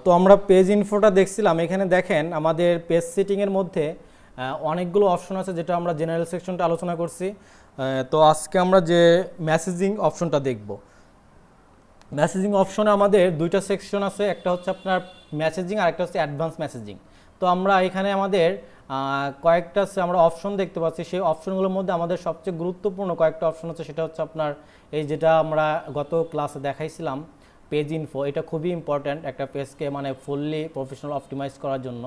তো আমরা পেজ ইনফোটা দেখছিলাম, এখানে দেখেন আমাদের পেজ সেটিংয়ের মধ্যে অনেকগুলো অপশন আছে, যেটা আমরা জেনারেল সেকশনটা আলোচনা করছি। তো আজকে আমরা যে মেসেজিং অপশনটা দেখব। মেসেজিং অপশনে আমাদের দুইটা সেকশন আছে, একটা হচ্ছে আপনার মেসেজিং আর একটা হচ্ছে অ্যাডভান্স মেসেজিং। তো আমরা এখানে আমাদের কয়েকটা আমরা অপশন দেখতে পাচ্ছি। সেই অপশনগুলোর মধ্যে আমাদের সবচেয়ে গুরুত্বপূর্ণ কয়েকটা অপশন হচ্ছে, সেটা হচ্ছে আপনার এই যেটা আমরা গত ক্লাসে দেখাইছিলাম পেজ ইনফো। এটা খুবই ইম্পর্ট্যান্ট একটা পেজকে মানে ফুললি প্রফেশনাল অপটিমাইজ করার জন্য।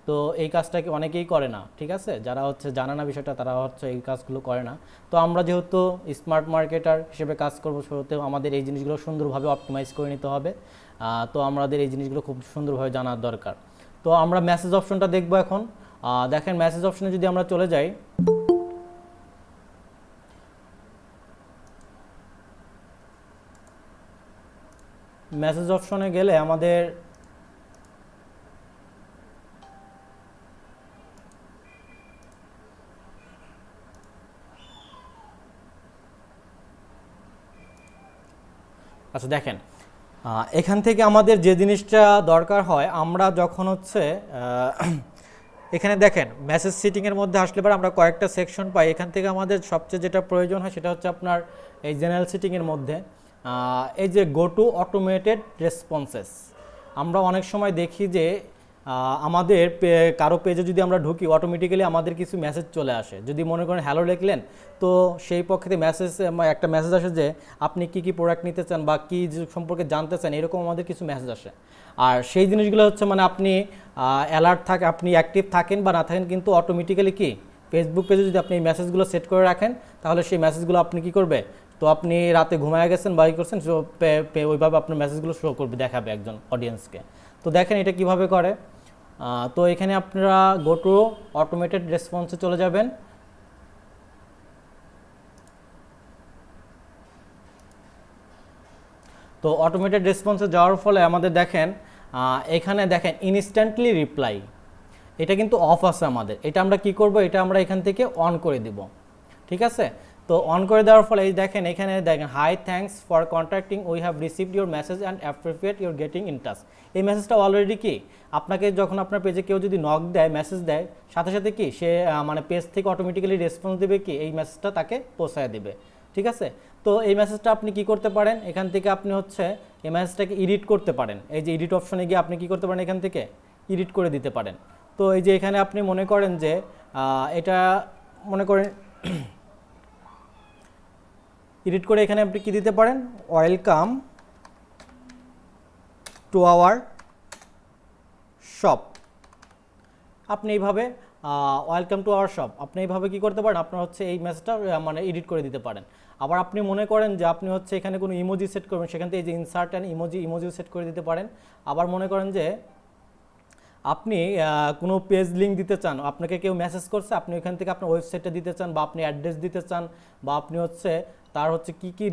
তো এই কাজটাকে অনেকেই করে না, ঠিক আছে, যারা হচ্ছে জানে না বিষয়টা তারা হচ্ছে এই কাজগুলো করে না। তো আমরা যেহেতু স্মার্ট মার্কেটার হিসেবে কাজ করবো, সেহেতু আমাদের এই জিনিসগুলো সুন্দরভাবে অপটিমাইজ করে নিতে হবে। তো আমাদের এই জিনিসগুলো খুব সুন্দরভাবে জানার দরকার। তো আমরা মেসেজ অপশনটা দেখবো এখন। দেখেন মেসেজ অপশনে যদি আমরা চলে যাই, মেসেজ অপশনে গেলে আমাদের আচ্ছা দেখেন, এখান থেকে আমাদের যে জিনিসটা দরকার হয়, আমরা যখন হচ্ছে এখানে দেখেন মেসেজ সিটিংয়ের মধ্যে আসলে পরে আমরা কয়েকটা সেকশন পাই। এখান থেকে আমাদের সবচেয়ে যেটা প্রয়োজন হয় সেটা হচ্ছে আপনার এই জেনারেল সিটিংয়ের মধ্যে এই যে গো টু অটোমেটেড রেসপন্সেস। আমরা অনেক সময় দেখি যে আমাদের কারো পেজে যদি আমরা ঢুকি, অটোমেটিক্যালি আমাদের কিছু মেসেজ চলে আসে। যদি মনে করেন হ্যালো লিখলেন, তো সেই পক্ষে মেসেজ একটা মেসেজ আসে যে আপনি কি কি প্রোডাক্ট নিতে চান বা কী সম্পর্কে জানতে চান, এরকম আমাদের কিছু মেসেজ আসে। আর সেই জিনিসগুলো হচ্ছে মানে আপনি অ্যালার্ট থাকে, আপনি অ্যাক্টিভ থাকেন বা না থাকেন, কিন্তু অটোমেটিক্যালি কি ফেসবুক পেজে যদি আপনি এই মেসেজগুলো সেট করে রাখেন, তাহলে সেই মেসেজগুলো আপনি কি করবে, তো আপনি রাতে ঘুমায় গেছেন বা ই করছেন, ওইভাবে আপনার মেসেজগুলো শো করবে, দেখাবে একজন অডিয়েন্সকে। তো দেখেন এটা কিভাবে করে। তো এখানে আপনারা গো টু অটোমেটেড রেসপন্সে চলে যাবেন। তো অটোমেটেড রেসপন্সে যাওয়ার ফলে আমাদের দেখেন এখানে দেখেন ইনস্ট্যান্টলি রিপ্লাই, এটা কিন্তু অফ আছে আমাদের। এটা আমরা কি করব, এটা আমরা এখান থেকে অন করে দিব, ঠিক আছে। তো অন করে দেওয়ার ফলে এই দেখেন এখানে দেখেন hi thanks for contacting, we have received your message and appreciate your getting in touch. এই মেসেজটা অলরেডি কি আপনাকে যখন আপনার পেজে কেউ যদি নক দেয়, মেসেজ দেয়, সাথে সাথে কি সে মানে পেজ থেকে অটোমেটিক্যালি রেসপন্স দেবে, কি এই মেসেজটা তাকে পৌঁছায় দেবে, ঠিক আছে। তো এই মেসেজটা আপনি কি করতে পারেন, এখান থেকে আপনি হচ্ছে এই মেসেজটাকে এডিট করতে পারেন। এই যে এডিট অপশনে গিয়ে আপনি কি করতে পারেন, এখান থেকে এডিট করে দিতে পারেন। তো এই যে এখানে আপনি মনে করেন যে এটা মনে করেন এডিট করে এখানে আপনি কি দিতে পারেন, ওয়েলকাম টু আওয়ার শপ। আপনি এইভাবে ওয়েলকাম টু আওয়ার শপ আপনি এইভাবে কী করতে পারেন, আপনার হচ্ছে এই মেসেজটা মানে এডিট করে দিতে পারেন। আবার আপনি মনে করেন যে আপনি হচ্ছে এখানে কোনো ইমোজি সেট করবেন, সেখান থেকে এই যে ইনসার্ট অ্যান্ড ইমোজিও সেট করে দিতে পারেন। আবার মনে করেন যে আপনি কোনো পেজ লিঙ্ক দিতে চান, আপনাকে কেউ মেসেজ করছে, আপনি ওইখান থেকে আপনার ওয়েবসাইটটা দিতে চান, বা আপনি অ্যাড্রেস দিতে চান, বা আপনি হচ্ছে তার হচ্ছে কী কী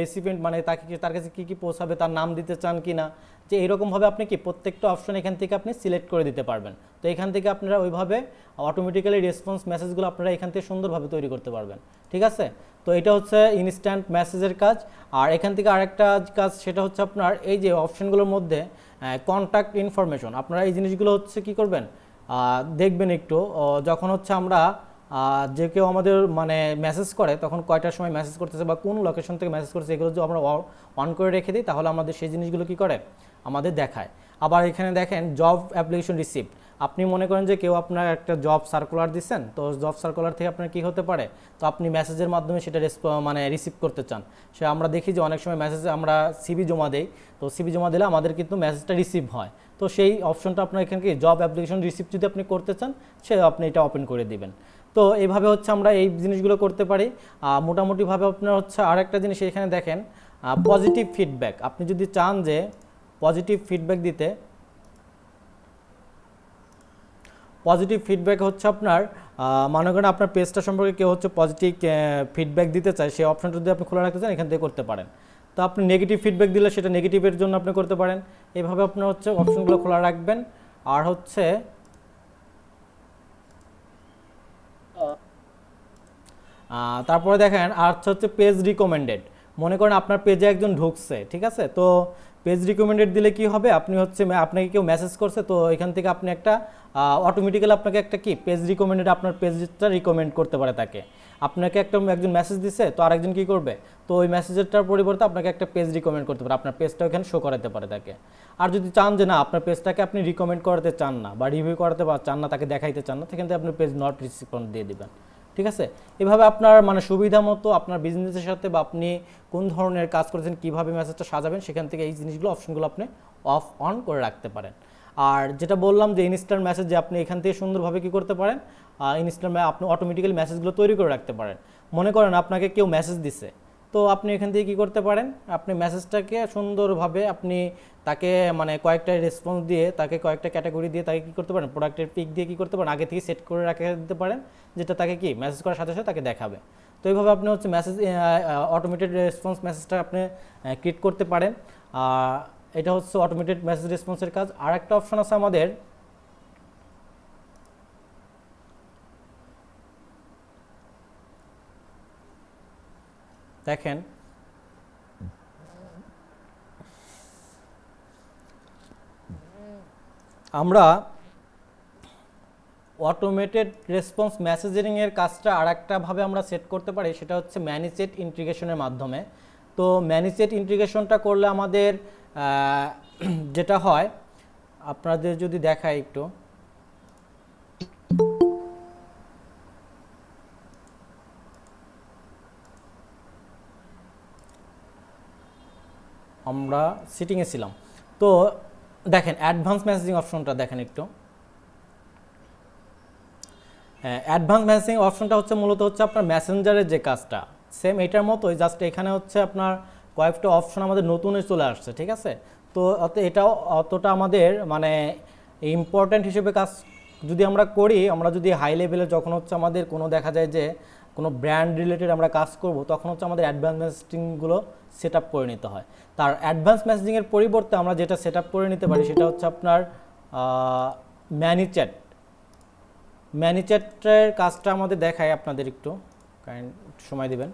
রেসিপিয়েন্ট মানে তার কাছে কী কী পৌঁছাবে তার নাম দিতে চান কি না, যে এরকমভাবে আপনি কি প্রত্যেকটা অপশন এখান থেকে আপনি সিলেক্ট করে দিতে পারবেন। তো এখান থেকে আপনারা ওইভাবে অটোমেটিক্যালি রেসপন্স মেসেজগুলো আপনারা এখান থেকে সুন্দরভাবে তৈরি করতে পারবেন, ঠিক আছে। তো এটা হচ্ছে ইনস্ট্যান্ট মেসেজের কাজ। আর এখান থেকে আরেকটা কাজ, সেটা হচ্ছে আপনার এই যে অপশনগুলোর মধ্যে কন্ট্যাক্ট ইনফরমেশন, আপনারা এই জিনিসগুলো হচ্ছে কি করবেন, দেখবেন একটু যখন হচ্ছে আমরা যে কেউ আমাদের মানে মেসেজ করে তখন কয়টার সময় মেসেজ করতেছে বা কোন লোকেশন থেকে মেসেজ করতেছে, এগুলো যদি আমরা অন করে রেখে দিই, তাহলে আমাদের সেই জিনিসগুলো কি করে আমাদের দেখায়। আবার এখানে দেখেন জব অ্যাপ্লিকেশন রিসিপ্ট, আপনি মনে করেন যে কেউ আপনার একটা জব সার্কুলার দিচ্ছেন, তো জব সার্কুলার থেকে আপনার কী হতে পারে, তো আপনি মেসেজের মাধ্যমে সেটা মানে রিসিভ করতে চান। সে আমরা দেখি যে অনেক সময় মেসেজে আমরা সিভি জমা দেই, তো সিভি জমা দিলে আমাদের কিন্তু মেসেজটা রিসিভ হয়। তো সেই অপশনটা আপনার এখানে কি জব অ্যাপ্লিকেশন রিসিপ্ট যদি আপনি করতে চান, সে আপনি এটা ওপেন করে দিবেন। তো এইভাবে হচ্ছে আমরা এই জিনিসগুলো করতে পারি। মোটামুটিভাবে আপনার হচ্ছে আরেকটা জিনিস এখানে দেখেন পজিটিভ ফিডব্যাক, আপনি যদি চান যে পজিটিভ ফিডব্যাক দিতে, পজিটিভ ফিডব্যাক হচ্ছে আপনার মনে করেন আপনার পেজটা সম্পর্কে কেউ হচ্ছে পজিটিভ ফিডব্যাক দিতে চায়, সেই অপশনটা যদি আপনি খোলা রাখতে চান এখান থেকে করতে পারেন। তো আপনি নেগেটিভ ফিডব্যাক দিলে সেটা নেগেটিভের জন্য আপনি করতে পারেন। এইভাবে আপনার হচ্ছে অপশনগুলো খোলা রাখবেন। আর হচ্ছে তারপরে দেখেন আর হচ্ছে পেজ রিকমেন্ডেড, মনে করেন আপনার পেজে একজন ঢুকছে, ঠিক আছে, তো পেজ রিকমেন্ডেড দিলে কি হবে, আপনি হচ্ছে আপনাকে কেউ মেসেজ করছে, তো এখান থেকে আপনি একটা অটোমেটিক্যালি আপনাকে একটা কি পেজ রিকমেন্ডেড আপনার পেজটা রিকমেন্ড করতে পারে তাকে। আপনাকে একজন মেসেজ দিছে, তো আরেকজন কি করবে, তো ওই মেসেজটার পরিবর্তে আপনাকে একটা পেজ রিকমেন্ড করতে পারে, আপনার পেজটা ওখানে শো করাতে পারে তাকে। আর যদি চান যে না আপনার পেজটাকে আপনি রিকমেন্ড করাতে চান না বা রিভিউ করাতে চান না, তাকে দেখাইতে চান না, সেখান থেকে আপনি পেজ নট রেসপন্স দিয়ে দিবেন, ঠিক আছে। এভাবে আপনার মানে সুবিধা মতো আপনার বিজনেসের সাথে বা আপনি কোন ধরনের কাজ করেছেন, কীভাবে মেসেজটা সাজাবেন, সেখান থেকে এই জিনিসগুলো অপশনগুলো আপনি অফ অন করে রাখতে পারেন। আর যেটা বললাম যে ইনস্ট্যান্ট মেসেজ, যে আপনি এখান থেকে সুন্দরভাবে কী করতে পারেন, ইনস্ট্যান্ট আপনি অটোমেটিক্যালি মেসেজগুলো তৈরি করে রাখতে পারেন। মনে করেন আপনাকে কেউ মেসেজ দিছে, তো আপনি এখান থেকে কী করতে পারেন, আপনি মেসেজটাকে সুন্দরভাবে আপনি তাকে মানে কয়েকটা রেসপন্স দিয়ে, তাকে কয়েকটা ক্যাটাগরি দিয়ে তাকে কী করতে পারেন, প্রোডাক্টের পিক দিয়ে কী করতে পারেন, আগে থেকে সেট করে রাখে দিতে পারেন, যেটা তাকে কি মেসেজ করার সাথে সাথে তাকে দেখাবে। তো এইভাবে আপনি হচ্ছে মেসেজ অটোমেটেড রেসপন্স মেসেজটা আপনি ক্রিয়েট করতে পারেন। এটা হচ্ছে অটোমেটেড মেসেজ রেসপন্সের কাজ। আর একটা অপশন আছে আমাদের, দেখেন আমরা অটোমেটেড রেসপন্স মেসেজিংয়ের কাজটা আর একটাভাবে আমরা সেট করতে পারি, সেটা হচ্ছে ম্যানিচেট ইন্টিগ্রেশনের মাধ্যমে। তো ম্যানিচেট ইন্টিগ্রেশনটা করলে আমাদের যেটা হয়, আপনাদের যদি দেখায় একটু, আমরা সিটিংয়ে ছিলাম, তো দেখেন অ্যাডভান্স মেসেজিং অপশনটা দেখেন একটু। অ্যাডভান্স মেসেজিং অপশনটা হচ্ছে মূলত হচ্ছে আপনার মেসেঞ্জারের যে কাজটা সেম এটার মতোই, জাস্ট এখানে হচ্ছে আপনার কয়েকটা অপশন আমাদের নতুনে চলে আসছে, ঠিক আছে। তো এটাও অতটা আমাদের মানে ইম্পর্ট্যান্ট হিসেবে কাজ যদি আমরা করি, আমরা যদি হাই লেভেলে যখন হচ্ছে আমাদের কোনো দেখা যায় যে কোনো ব্র্যান্ড রিলেটেড আমরা কাজ করব, তখন হচ্ছে আমাদের অ্যাডভান্স মেসেজিংগুলো সেট আপ করে নিতে হয়। তার অ্যাডভান্স মেসেজিংয়ের পরিবর্তে আমরা যেটা সেট আপ করে নিতে পারি সেটা হচ্ছে আপনার ম্যানিচ্যাট। ম্যানিচ্যাটের কাজটা আমাদের দেখায় আপনাদের, একটু সময় দিবেন।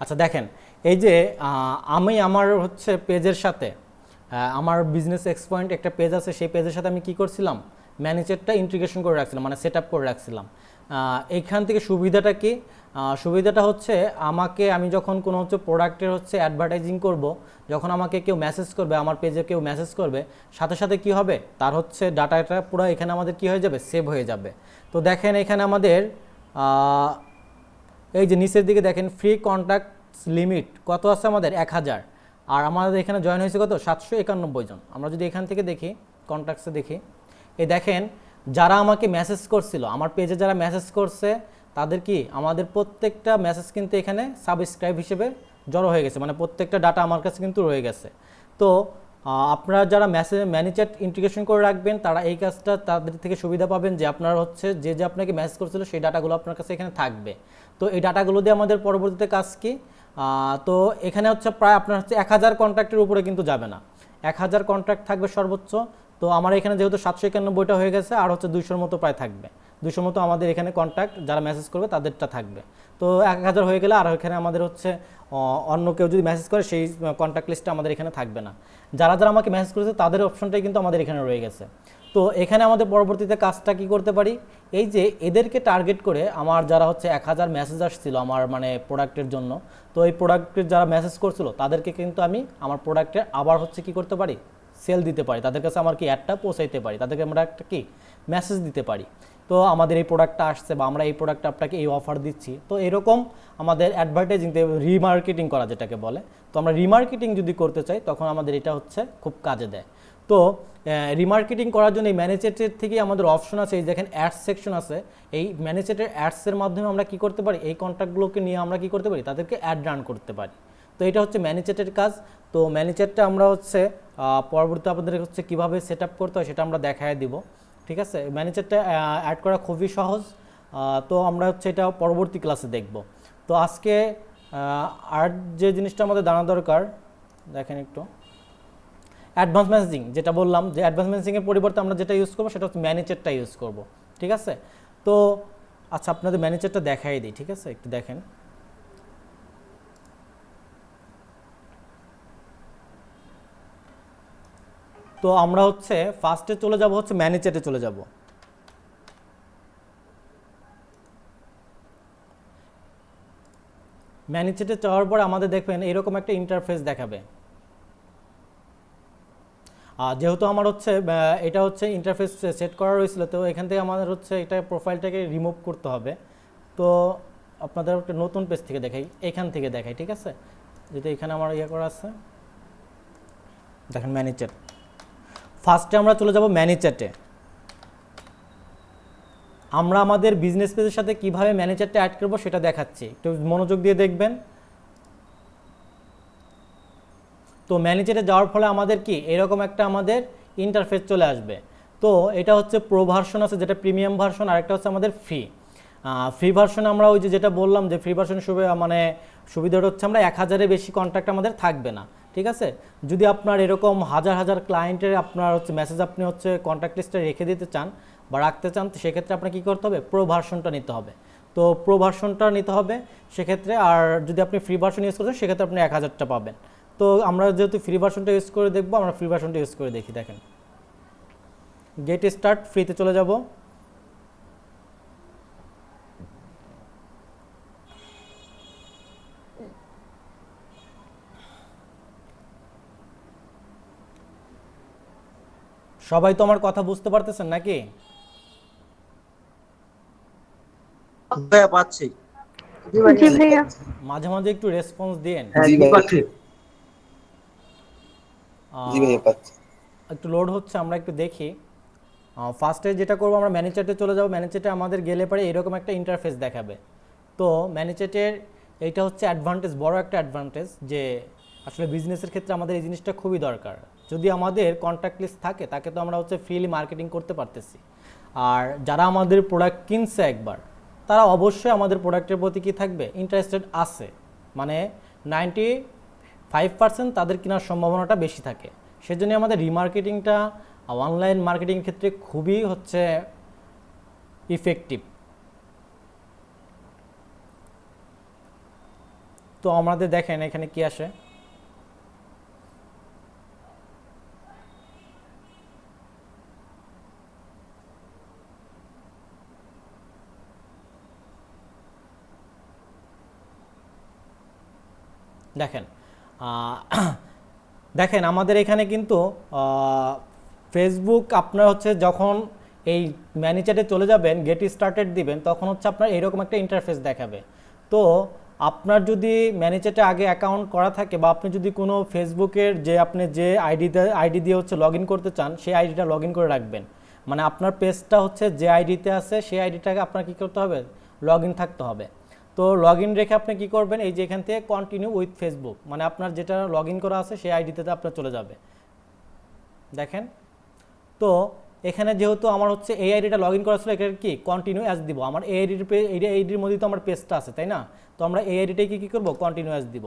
আচ্ছা দেখেন, এই যে আমি আমার হচ্ছে পেজের সাথে আমার বিজনেস এক্স পয়েন্ট একটা পেজ আছে, সেই পেজের সাথে আমি কি করছিলাম, ম্যানেজারটা ইন্টিগ্রেশন করে রাখছিলাম, মানে সেট আপ করে রাখছিলাম। এইখান থেকে সুবিধাটা কি, সুবিধাটা হচ্ছে আমি যখন কোনো হচ্ছে প্রোডাক্টের হচ্ছে অ্যাডভার্টাইজিং করব, যখন আমাকে কেউ মেসেজ করবে, আমার পেজে কেউ মেসেজ করবে, সাথে সাথে কি হবে, তার হচ্ছে ডাটাটা পুরো এখানে আমাদের কি হয়ে যাবে, সেভ হয়ে যাবে। তো দেখেন এখানে আমাদের এই যে নিচের দিকে দেখেন ফ্রি কন্ট্যাক্ট লিমিট কত আছে আমাদের 1000, আর আমাদের এখানে জয়েন হয়েছে কত 791 জন। আমরা যদি এখান থেকে দেখি কন্ট্যাক্টসে দেখি, এই দেখেন যারা আমাকে মেসেজ করছিল, আমার পেজে যারা মেসেজ করছে তাদের কি আমাদের প্রত্যেকটা মেসেজ কিন্তু এখানে সাবস্ক্রাইব হিসেবে জড়ো হয়ে গেছে, মানে প্রত্যেকটা ডাটা আমার কাছে কিন্তু রয়ে গেছে। তো আপনারা যারা ম্যানেজার ইন্টিগ্রেশন করে রাখবেন তারা এই কাজটা তাদের থেকে সুবিধা পাবেন, যে আপনার হচ্ছে যে আপনাকে মেসেজ করছিল সেই ডাটাগুলো আপনার কাছে এখানে থাকবে। তো এই ডাটাগুলো দিয়ে আমাদের পরবর্তীতে কাজ কি, তো এখানে হচ্ছে প্রায় আপনার হচ্ছে 1000 কন্ট্যাক্টের উপরে কিন্তু যাবে না, 1000 কন্ট্যাক্ট থাকবে সর্বোচ্চ। তো আমার এখানে যেহেতু 791টা হয়ে গেছে, আর হচ্ছে 200 মতো প্রায় থাকবে, 200 মতো আমাদের এখানে কন্ট্যাক্ট যারা মেসেজ করবে তাদেরটা থাকবে। তো 1000 হয়ে গেলে আর এখানে আমাদের হচ্ছে অন্য কেউ যদি মেসেজ করে সেই কন্ট্যাক্ট লিস্টটা আমাদের এখানে থাকবে না। যারা যারা আমাকে মেসেজ করেছে তাদের অপশনটাই কিন্তু আমাদের এখানে রয়ে গেছে। তো এখানে আমাদের পরবর্তীতে কাজটা কি করতে পারি, এই যে এদেরকে টার্গেট করে আমার যারা হচ্ছে 1000 মেসেজ আসছিল আমার মানে প্রোডাক্টের জন্য, তো এই প্রোডাক্টের যারা মেসেজ করছিল তাদেরকে কিন্তু আমি আমার প্রোডাক্টে আবার হচ্ছে কি করতে পারি, সেল দিতে পারি, তাদের কাছে আমার কি অ্যাডটা পৌঁছাইতে পারি, তাদেরকে আমরা একটা কি মেসেজ দিতে পারি, তো আমাদের এই প্রোডাক্টটা আসছে বা আমরা এই প্রোডাক্টটা আপনাকে এই অফার দিচ্ছি। তো এরকম আমাদের অ্যাডভার্টাইজিং রিমার্কেটিং করা যেটাকে বলে, তো আমরা রিমার্কেটিং যদি করতে চাই তখন আমাদের এটা হচ্ছে খুব কাজে দেয়। তো রিমার্কেটিং করার জন্য এই ম্যানেজেটের থেকে আমাদের অপশন আছে, এই দেখেন অ্যাডস সেকশন আছে, এই ম্যানেজেটের অ্যাডসের মাধ্যমে আমরা কি করতে পারি, এই কন্ট্যাক্টগুলোকে নিয়ে আমরা কি করতে পারি, তাদেরকে অ্যাড রান করতে পারি। তো এটা হচ্ছে ম্যানেজেটের কাজ। তো ম্যানেজেটটা আমরা হচ্ছে পরবর্তী আপনাদের হচ্ছে কীভাবে সেট আপ করতে হয় সেটা আমরা দেখায় দিব, ঠিক আছে। ম্যানেজারটা অ্যাড করা খুবই সহজ, তো আমরা হচ্ছে এটা পরবর্তী ক্লাসে দেখব। তো আজকে আর যে জিনিসটা আমাদের জানা দরকার, দেখেন একটু অ্যাডভান্স মেসেজিং, যেটা বললাম যে অ্যাডভান্স মেসেজিংয়ের পরিবর্তে আমরা যেটা ইউজ করবো সেটা হচ্ছে ম্যানেজারটা ইউজ করব, ঠিক আছে। তো আচ্ছা আপনাদের ম্যানেজারটা দেখাই দিই, ঠিক আছে, একটু দেখেন। তো আমরা হচ্ছে ফার্স্টে চলে যাব হচ্ছে ম্যানেজারে চলে যাব। ম্যানেজারে যাওয়ার পর আমাদের দেখবেন এরকম একটা ইন্টারফেস দেখাবে। যেহেতু আমার হচ্ছে এটা হচ্ছে ইন্টারফেস সেট করা রয়েছিল, তো এখান থেকে আমাদের হচ্ছে এটা প্রোফাইলটাকে রিমুভ করতে হবে। তো আপনাদের একটা নতুন পেজ থেকে দেখাই, এখান থেকে দেখাই, ঠিক আছে। যেটা এখানে আমার ইয়ে করা আছে, দেখেন ম্যানেজার। ফার্স্টে আমরা চলে যাব ম্যানেজারে। আমরা আমাদের বিজনেস পেজের সাথে কিভাবে ম্যানেজারটা অ্যাড করব সেটা দেখাচ্ছি, একটু মনোযোগ দিয়ে দেখবেন। তো ম্যানেজারে যাওয়ার ফলে আমাদের কি এরকম একটা আমাদের ইন্টারফেস চলে আসবে। তো এটা হচ্ছে প্রো ভার্সন আছে, যেটা প্রিমিয়াম ভার্সন, আর একটা হচ্ছে আমাদের ফ্রি ভার্সন। আমরা ওই যে যেটা বললাম যে ফ্রি ভার্সন মানে সুবিধাটা হচ্ছে আমরা 1000-এর বেশি কন্ট্যাক্ট আমাদের থাকবে না, ঠিক আছে। যদি আপনার এরকম হাজার হাজার ক্লায়েন্টের আপনার হচ্ছে মেসেজ আপনি হচ্ছে কন্ট্যাক্ট লিস্টে রেখে দিতে চান বা রাখতে চান, তো সেক্ষেত্রে আপনার কী করতে হবে, প্রো ভার্সনটা নিতে হবে। তো প্রো ভার্সনটা নিতে হবে সেক্ষেত্রে। আর যদি আপনি ফ্রি ভার্সন ইউজ করেন সেক্ষেত্রে আপনি 1000টা পাবেন। তো আমরা যেহেতু ফ্রি ভার্সনটা ইউজ করে দেখবো, আমরা ফ্রি ভার্সনটা ইউজ করে দেখি। দেখেন গেট স্টার্ট, ফ্রিতে চলে যাব। সবাই তো আমার কথা বুঝতে পারতেছেন নাকি? ভাইয়া পাচ্ছি। জি ভাইয়া। মাঝে মাঝে একটু রেসপন্স দিন। জি পাচ্ছি। জি ভাইয়া পাচ্ছি। একটু লোড হচ্ছে, আমরা একটু দেখি। ফার্স্টে যেটা করবো, আমরা ম্যানেজারে চলে যাব। ম্যানেজারে আমাদের গেলে পরে এরকম একটা ইন্টারফেস দেখাবে। তো ম্যানেজারের এইটা হচ্ছে অ্যাডভান্টেজ, বড় একটা অ্যাডভান্টেজ, যে আসলে বিজনেসের ক্ষেত্রে আমাদের এই জিনিসটা খুবই দরকার। যদি আমাদের কন্ট্যাক্ট লিস্ট থাকে তাকে তো আমরা হচ্ছে ফ্রিলি মার্কেটিং করতে পারতেছি। আর যারা আমাদের প্রোডাক্ট কিনছে একবার, তারা অবশ্যই আমাদের প্রোডাক্টের প্রতি কী থাকবে, ইন্টারেস্টেড আছে। মানে 95% তাদের কেনার সম্ভাবনাটা বেশি থাকে। সেজন্য আমাদের রিমার্কেটিংটা অনলাইন মার্কেটিং ক্ষেত্রে খুবই হচ্ছে ইফেক্টিভ। তো আমাদের দেখেন এখানে কি আসে। দেখেন দেখেন আমাদের এখানে কিন্তু ফেসবুক আপনার হচ্ছে যখন এই ম্যানেজারে চলে যাবেন, গেট স্টার্টেড দিবেন, তখন হচ্ছে আপনার এরকম একটা ইন্টারফেস দেখাবে। তো আপনার যদি ম্যানেজারে আগে অ্যাকাউন্ট করা থাকে, বা আপনি যদি কোনো ফেসবুকের যে আপনি যে আইডি দিয়ে হচ্ছে লগ ইন করতে চান, সেই আইডিটা লগ ইন করে রাখবেন। মানে আপনার পেজটা হচ্ছে যে আইডিতে আছে সেই আইডিটাকে আপনার কী করতে হবে, লগ ইন থাকতে হবে। তো লগ ইন রেখে আপনি কী করবেন, এই যে এখান থেকে কন্টিনিউ উইথ ফেসবুক, মানে আপনার যেটা লগ ইন করা আছে সেই আইডিতে আপনার চলে যাবে। দেখেন তো এখানে যেহেতু আমার হচ্ছে এই আইডিটা লগ ইন করা ছিল, এখানে কি কন্টিনিউ অ্যাজ দিব। আমার এই আইডির মধ্যে তো আমার পেজটা আছে, তাই না? তো আমরা এই আইডিটাই কী করবো, কন্টিনিউ অ্যাজ দিব।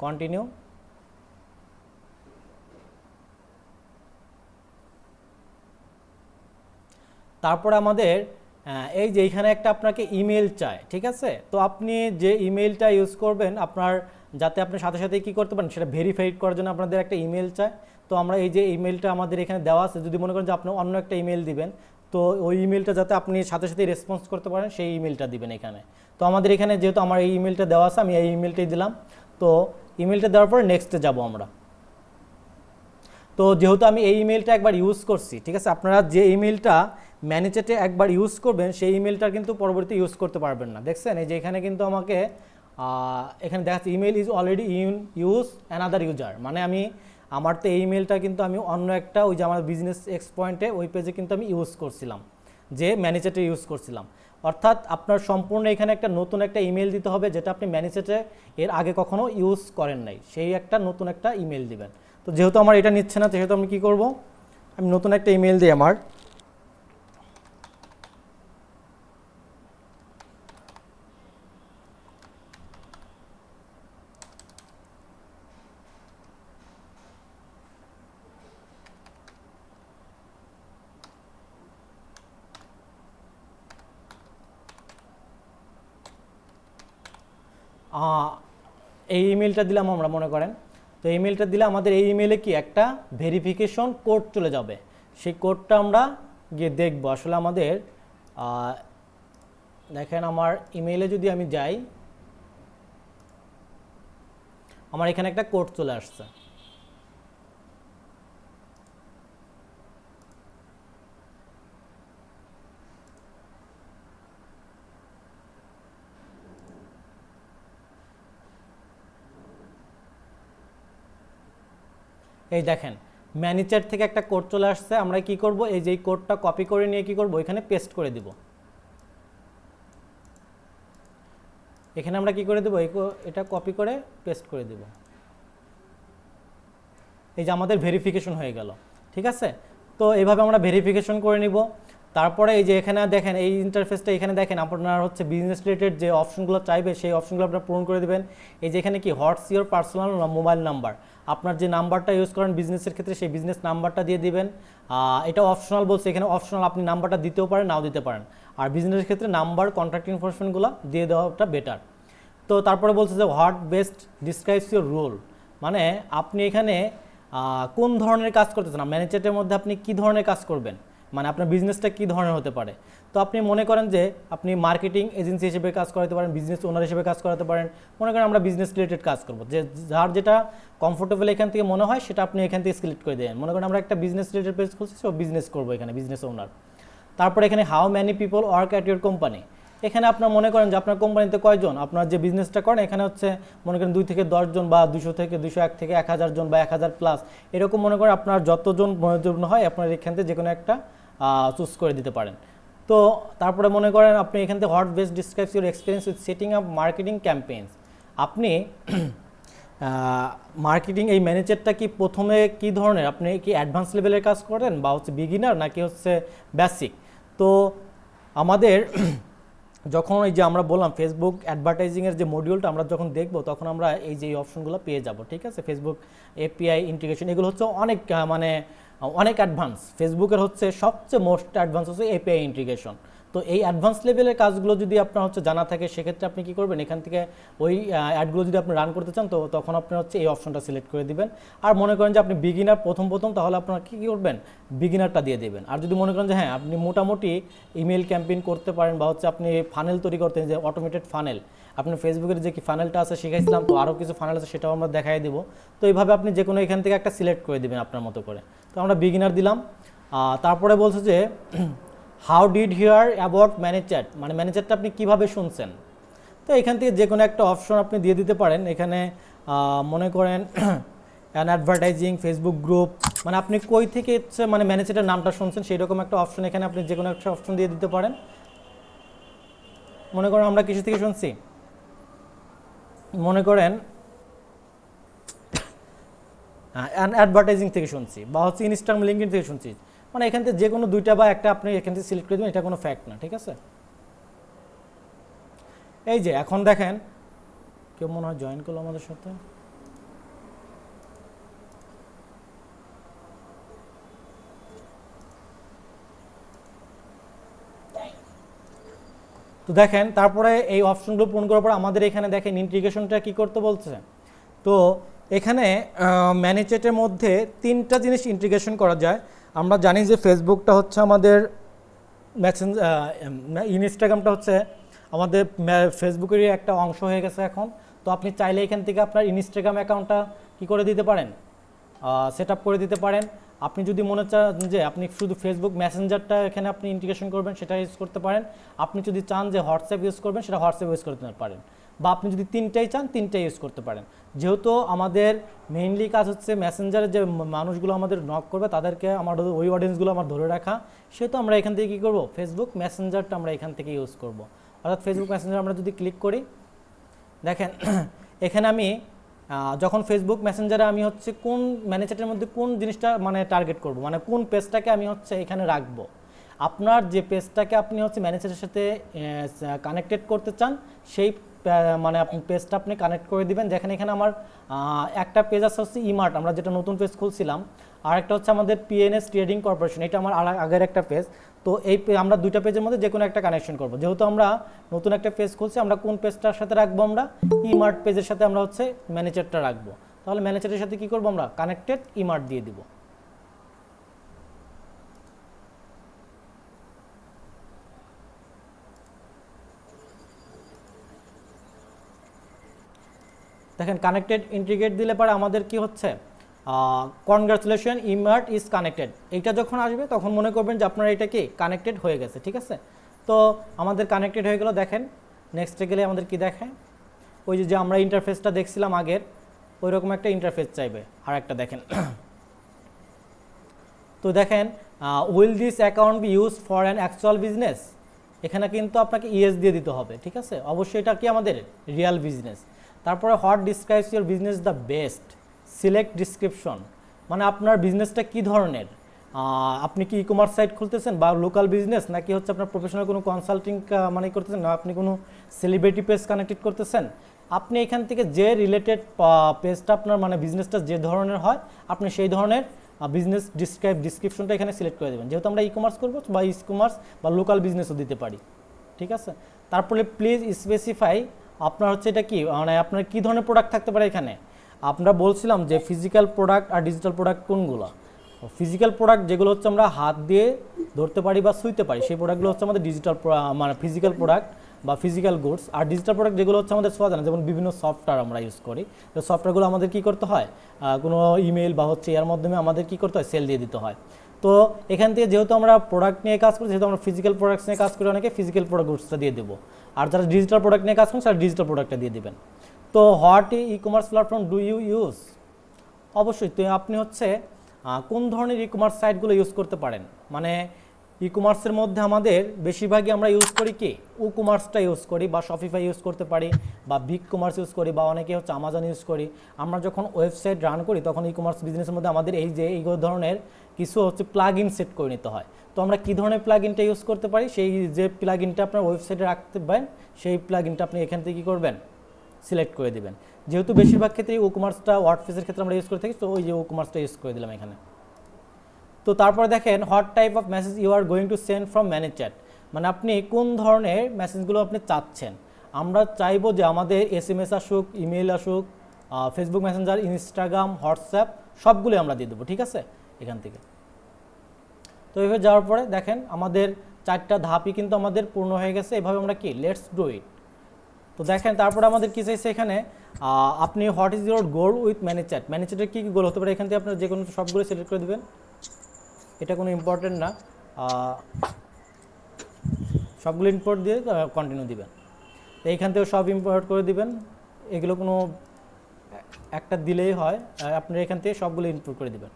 কন্টিনিউ। তারপরে আমাদের এই যে এখানে একটা আপনাকে ইমেল চায়, ঠিক আছে। তো আপনি যে ইমেলটা ইউজ করবেন আপনার, যাতে আপনি সাথে সাথে কী করতে পারেন সেটা ভেরিফাইড করার জন্য আপনাদের একটা ইমেল চায়। তো আমরা এই যে ইমেলটা আমাদের এখানে দেওয়া আছে, যদি মনে করেন যে আপনি অন্য একটা ইমেল দিবেন, তো ওই ইমেলটা যাতে আপনি সাথে সাথে রেসপন্স করতে পারেন সেই ইমেলটা দিবেন এখানে। তো আমাদের এখানে যেহেতু আমার এই ইমেলটা দেওয়া আছে, আমি এই ইমেলটাই দিলাম। তো ইমেলটা দেওয়ার পরে নেক্সটে যাব আমরা। তো যেহেতু আমি এই ইমেলটা একবার ইউজ করছি, ঠিক আছে, আপনারা যে ইমেলটা ম্যানেজারে একবার ইউজ করবেন সেই ইমেলটা কিন্তু পরবর্তী ইউজ করতে পারবেন না। দেখছেন এই যে এখানে কিন্তু আমাকে এখানে দেখাচ্ছে email is already use another user, মানে আমি আমার তো এই ইমেলটা কিন্তু আমি অন্য একটা ওই যে আমার বিজনেস এক্স পয়েন্টে ওই পেজে কিন্তু আমি ইউজ করছিলাম, যে ম্যানেজারে ইউজ করছিলাম। অর্থাৎ আপনার সম্পূর্ণ এখানে একটা নতুন একটা ইমেল দিতে হবে, যেটা আপনি ম্যানেজারে এর আগে কখনো ইউজ করেন নাই, সেই একটা নতুন একটা ইমেল দিবেন। তো যেহেতু আমার এটা নিচ্ছে না, সেহেতু আমি কী করব, আমি নতুন একটা ইমেল দিই। আমার এই ইমেলটা দিলাম আমরা মনে করেন, তো ইমেলটা দিলে আমাদের এই ইমেলে কি একটা ভেরিফিকেশন কোড চলে যাবে। সেই কোডটা আমরা গিয়ে দেখব আসলে আমাদের দেখেন আমার ইমেইলে যদি আমি যাই, আমার এখানে একটা কোড চলে আসছে। এই দেখেন ম্যানেজার থেকে একটা কোড চলে আসছে। আমরা কি করব, এই যে কোডটা কপি করে নিয়ে কি করব, এখানে পেস্ট করে দিব। এখানে আমরা কি করে দেব, এটা কপি করে পেস্ট করে দেব। এই যে আমাদের ভেরিফিকেশন হয়ে গেল, ঠিক আছে। তো এইভাবে আমরা ভেরিফিকেশন করে নিব। তারপরে এই যে এখানে দেখেন এই ইন্টারফেসটা, এখানে দেখেন আপনার হচ্ছে বিজনেস রিলেটেড যে অপশনগুলো চাইবে সেই অপশনগুলো আপনারা পূরণ করে দেবেন। এই যে এখানে কি what's your personal mobile number, আপনার যে নাম্বারটা ইউজ করেন বিজনেসের ক্ষেত্রে সেই বিজনেস নাম্বারটা দিয়ে দিবেন। এটা অপশনাল বলছে, এখানে অপশনাল, আপনি নাম্বারটা দিতেও পারেন নাও দিতে পারেন। আর বিজনেসের ক্ষেত্রে নাম্বার, কন্ট্যাক্ট ইনফরমেশনগুলো দিয়ে দেওয়াটা বেটার। তো তারপরে বলছে যে what best describes your role, মানে আপনি এখানে কোন ধরনের কাজ করতেছেন, ম্যানেজারের মধ্যে আপনি কি ধরনের কাজ করবেন, মানে আপনার বিজনেসটা কী ধরনের হতে পারে। তো আপনি মনে করেন যে আপনি মার্কেটিং এজেন্সি হিসেবে কাজ করাতে পারেন, বিজনেস ওনার হিসেবে কাজ করাতে পারেন। মনে করেন আমরা বিজনেস রিলেটেড কাজ করবো, যে যার যেটা কমফোর্টেবল এখান থেকে মনে হয় সেটা আপনি এখান থেকে সিলেক্ট করে দেন। মনে করেন আমরা একটা বিজনেস রিলেটেড পেজ খুলছি, সো বিজনেস করবো এখানে, বিজনেস ওনার। তারপরে এখানে how many people work at your company, এখানে আপনার মনে করেন যে আপনার কোম্পানিতে কয়জন, আপনার যে বিজনেসটা করেন এখানে হচ্ছে মনে করেন 2 থেকে 10 জন বা 200 থেকে 201 থেকে 1000 জন বা 1000 প্লাস, এরকম মনে করেন আপনার যতজন প্রয়োজন হয় আপনার এখান থেকে যে কোনো একটা চুজ করে দিতে পারেন। তো তারপরে মনে করেন আপনি এখান থেকে what best describes your experience with setting up marketing campaigns, আপনি মার্কেটিং এই ম্যানেজারটা কি প্রথমে কি ধরনের, আপনি কি অ্যাডভান্স লেভেলের কাজ করেন বা হচ্ছে বিগিনার নাকি হচ্ছে বেসিক। তো আমাদের যখন এই যে আমরা বললাম ফেসবুক অ্যাডভার্টাইজিংয়ের যে মডিউলটা আমরা যখন দেখব তখন আমরা এই যে অপশনগুলো পেয়ে যাব, ঠিক আছে। ফেসবুক এপিআই ইন্টিগ্রেশন, এগুলো হচ্ছে অনেক মানে অনেক অ্যাডভান্স। ফেসবুকের হচ্ছে সবচেয়ে মোস্ট অ্যাডভান্স হচ্ছে এপিআই ইন্টিগ্রেশন। তো এই অ্যাডভান্স লেভেলের কাজগুলো যদি আপনার হচ্ছে জানা থাকে সেক্ষেত্রে আপনি কী করবেন, এখান থেকে ওই অ্যাডগুলো যদি আপনি রান করতে চান তো তখন আপনি হচ্ছে এই অপশনটা সিলেক্ট করে দিবেন। আর মনে করেন যে আপনি বিগিনার প্রথম তাহলে আপনার কী করবেন, বিগিনারটা দিয়ে দেবেন। আর যদি মনে করেন যে হ্যাঁ আপনি মোটামুটি ইমেল ক্যাম্পেইন করতে পারেন বা হচ্ছে আপনি ফানেল তৈরি করতেন, যে অটোমেটেড ফানেল, আপনি ফেসবুকের যে কি ফানেলটা আছে শিখাইছিলাম, তো আরও কিছু ফানেল আছে সেটাও আমরা দেখাই দেবো। তো এইভাবে আপনি যে কোনো এখান থেকে একটা সিলেক্ট করে দেবেন আপনার মতো করে। তো আমরা বিগিনার দিলাম। তারপরে বলছে যে how did hear about manager, মানে ম্যানেজারটা আপনি কীভাবে শুনছেন। তো এখান থেকে যে কোনো একটা অপশন আপনি দিয়ে দিতে পারেন। এখানে মনে করেন অ্যান অ্যাডভার্টাইজিং, ফেসবুক গ্রুপ, মানে আপনি কই থেকে হচ্ছে মানে ম্যানেজারের নামটা শুনছেন সেই রকম একটা অপশন এখানে আপনি যে কোনো একটা অপশন দিয়ে দিতে পারেন। মনে করেন আমরা কিছু থেকে শুনছি, মনে করেন অ্যাডভার্টাইজিং থেকে শুনছি বা হচ্ছে ইনস্টাগ্রাম লিঙ্কডিন থেকে শুনছি, মানে এখান থেকে যে কোনো 2টা বা একটা আপনি এখান থেকে সিলেক্ট করে দেবেন, এটা কোনো ফ্যাক্ট না, ঠিক আছে। এই যে এখন দেখেন কেউ মনে হয় জয়েন করলো আমাদের সাথে। তো দেখেন তারপরে এই অপশনগুলো পূরণ করার পর আমাদের এখানে দেখেন ইন্টিগ্রেশনটা কি করতে বলছে। তো এখানে ম্যানেজেটের মধ্যে 3টা জিনিস ইন্টিগ্রেশন করা যায়। আমরা জানি যে ফেসবুকটা হচ্ছে আমাদের ইনস্টাগ্রামটা হচ্ছে আমাদের ফেসবুকেরই একটা অংশ হয়ে গেছে এখন। তো আপনি চাইলে এখান থেকে আপনার ইনস্টাগ্রাম অ্যাকাউন্টটা কী করে দিতে পারেন, সেট আপ করে দিতে পারেন। আপনি যদি মনে চান যে আপনি শুধু ফেসবুক মেসেঞ্জারটা এখানে আপনি ইন্টিগ্রেশন করবেন সেটা ইউজ করতে পারেন। আপনি যদি চান যে হোয়াটসঅ্যাপ ইউজ করবেন সেটা হোয়াটসঅ্যাপ ইউজ করতে পারেন, বা আপনি যদি 3টাই চান 3টাই ইউজ করতে পারেন। যেহেতু আমাদের মেইনলি কাজ হচ্ছে মেসেঞ্জারে যে মানুষগুলো আমাদের নক করবে তাদেরকে আমার ওই অডিয়েন্সগুলো আমার ধরে রাখা, সেহেতু আমরা এখান থেকে কী করবো, ফেসবুক মেসেঞ্জারটা আমরা এখান থেকে ইউজ করব। অর্থাৎ ফেসবুক মেসেঞ্জার আমরা যদি ক্লিক করি, দেখেন এখানে আমি যখন ফেসবুক মেসেঞ্জারে আমি হচ্ছে কোন ম্যানেজারের মধ্যে কোন জিনিসটা মানে টার্গেট করব, মানে কোন পেজটাকে আমি হচ্ছে এখানে রাখবো। আপনার যে পেজটাকে আপনি হচ্ছে ম্যানেজারের সাথে কানেক্টেড করতে চান সেই মানে আপনি পেজটা আপনি কানেক্ট করে দিবেন। দেখেন এখানে আমার একটা পেজ আছে হচ্ছে ইমার্ট, আমরা যেটা নতুন পেজ খুলছিলাম, আর একটা হচ্ছে আমাদের পিএনএস ট্রেডিং কর্পোরেশন, এটা আমার আগের একটা পেজ। তো এই আমরা দুইটা পেজের মধ্যে যে কোনো একটা কানেকশন করব। যেহেতু আমরা নতুন একটা পেজ খুলছি, আমরা কোন পেজটার সাথে রাখবো, আমরা ইমার্ট পেজের সাথে আমরা হচ্ছে ম্যানেজারটা রাখবো। তাহলে ম্যানেজারের সাথে কি করব, আমরা কানেক্টেড ইমার্ট দিয়ে দিব। দেখেন কানেক্টেড ইন্টিগ্রেট দিলে পরে আমাদের কি হচ্ছে, কনগ্রাচুলেশন ইমার্ট ইজ কানেক্টেড, এইটা যখন আসবে তখন মনে করবেন যে আপনার এটা কি কানেক্টেড হয়ে গেছে। ঠিক আছে, তো আমাদের কানেক্টেড হয়ে গেল। দেখেন নেক্সটে গেলে আমাদের কি দেখায়, ওই যে আমরা ইন্টারফেসটা দেখছিলাম আগের, ওই রকম একটা ইন্টারফেস চাইবে। আর একটা দেখেন, তো দেখেন will this account be use for an actual business, এখানে কিন্তু আপনাকে ইয়েস দিয়ে দিতে হবে। ঠিক আছে, অবশ্যই এটা কি আমাদের রিয়াল বিজনেস। তারপরে what describes your business the best, select description, মানে আপনার বিজনেসটা কী ধরনের, আপনি কি ই কমার্স সাইট খুলতেছেন বা লোকাল বিজনেস, নাকি হচ্ছে আপনার প্রফেশনাল কোনো কনসাল্টিং মানে করতেছেন, না আপনি কোনো সেলিব্রিটি পেজ কানেক্টেড করতেছেন। আপনি এখান থেকে যে রিলেটেড পেজটা আপনার মানে বিজনেসটা যে ধরনের হয়, আপনি সেই ধরনের বিজনেস ডিসক্রিপশনটা এখানে সিলেক্ট করে দেবেন। যেহেতু আমরা ই কমার্স করবো বা ই কমার্স বা লোকাল বিজনেসও দিতে পারি। ঠিক আছে, তারপরে প্লিজ স্পেসিফাই আপনার হচ্ছে এটা কি, মানে আপনার কী ধরনের প্রোডাক্ট থাকতে পারে এখানে। আমরা বলছিলাম যে ফিজিক্যাল প্রোডাক্ট আর ডিজিটাল প্রোডাক্ট কোনগুলো। ফিজিক্যাল প্রোডাক্ট যেগুলো হচ্ছে আমরা হাত দিয়ে ধরতে পারি বা ছুঁইতে পারি, সেই প্রোডাক্টগুলো হচ্ছে আমাদের ডিজিটাল মানে ফিজিক্যাল প্রোডাক্ট বা ফিজিক্যাল গুডস। আর ডিজিটাল প্রোডাক্ট যেগুলো হচ্ছে আমাদের ছোঁয়া জানা, যেমন বিভিন্ন সফটওয়্যার আমরা ইউজ করি, তো সফটওয়্যারগুলো আমাদের কী করতে হয়, কোনো ইমেল বা হচ্ছে এর মাধ্যমে আমাদের কী করতে হয়, সেল দিয়ে দিতে হয়। তো এখান থেকে যেহেতু আমরা প্রোডাক্ট নিয়ে কাজ করি, যেহেতু আমরা ফিজিক্যাল প্রোডাক্টস নিয়ে কাজ করি, অনেকে ফিজিক্যাল প্রোডাক্ট গুডসটা দিয়ে দেবো। আর যারা ডিজিটাল প্রোডাক্ট নিয়ে কাজ করেন তারা ডিজিটাল প্রোডাক্টটা দিয়ে দেবেন। তো what e commerce platform do you use, অবশ্যই তো আপনি হচ্ছে কোন ধরনের ই কমার্স সাইটগুলো ইউজ করতে পারেন। মানে ই কমার্সের মধ্যে আমাদের বেশিরভাগই আমরা ইউজ করি কি, ও কমার্সটা ইউজ করি, বা শপিফাই ইউজ করতে পারি, বা বিগ কমার্স ইউজ করি, বা অনেকে হচ্ছে আমাজন ইউজ করি। আমরা যখন ওয়েবসাইট রান করি তখন ই কমার্স বিজনেসের মধ্যে আমাদের এই যে এই ধরনের কিছু হচ্ছে প্লাগ ইন সেট করে নিতে হয়। তো আমরা কী ধরনের প্লাগ ইনটা ইউজ করতে পারি, সেই যে প্লাগ ইনটা আপনার ওয়েবসাইটে রাখতে পারেন, সেই প্লাগ ইনটা আপনি এখান থেকে কী করবেন, সিলেক্ট করে দেবেন। যেহেতু বেশিরভাগ ক্ষেত্রেই ও কমার্সটা ওয়ার্ডপ্রেসের ক্ষেত্রে আমরা ইউজ করে থাকি, তো ওই যে ও কমার্সটা ইউজ করে দিলাম এখানে। তো তারপরে দেখেন what type of message you are going to send from manage chat, মানে আপনি কোন ধরনের মেসেজগুলো আপনি চাচ্ছেন। আমরা চাইবো যে আমাদের SMS আসুক, ইমেল আসুক, ফেসবুক মেসেঞ্জার, ইনস্টাগ্রাম, হোয়াটসঅ্যাপ সবগুলো আমরা দিয়ে দেবো। ঠিক আছে, এখান থেকে। তো এইভাবে যাওয়ার পরে দেখেন আমাদের 4টা ধাপই কিন্তু আমাদের পূর্ণ হয়ে গেছে। এভাবে আমরা কি লেটস ডু ইট। তো দেখেন তারপরে আমাদের কী চাইছে এখানে, আপনি what is your goal with manage chat, manage চ্যাটের কী কী গোল হতে পারে, এখান থেকে আপনার যে কোনো সবগুলো সিলেক্ট করে দেবেন। এটা কোনো ইম্পর্টেন্ট না, সবগুলো ইম্পোর্ট দিয়ে কন্টিনিউ দিবেন। তো এইখান থেকে সব ইম্পোর্ট করে দিবেন, এগুলো কোনো একটা দিলেই হয়, আপনার এখান থেকে সবগুলো ইম্পোর্ট করে দিবেন।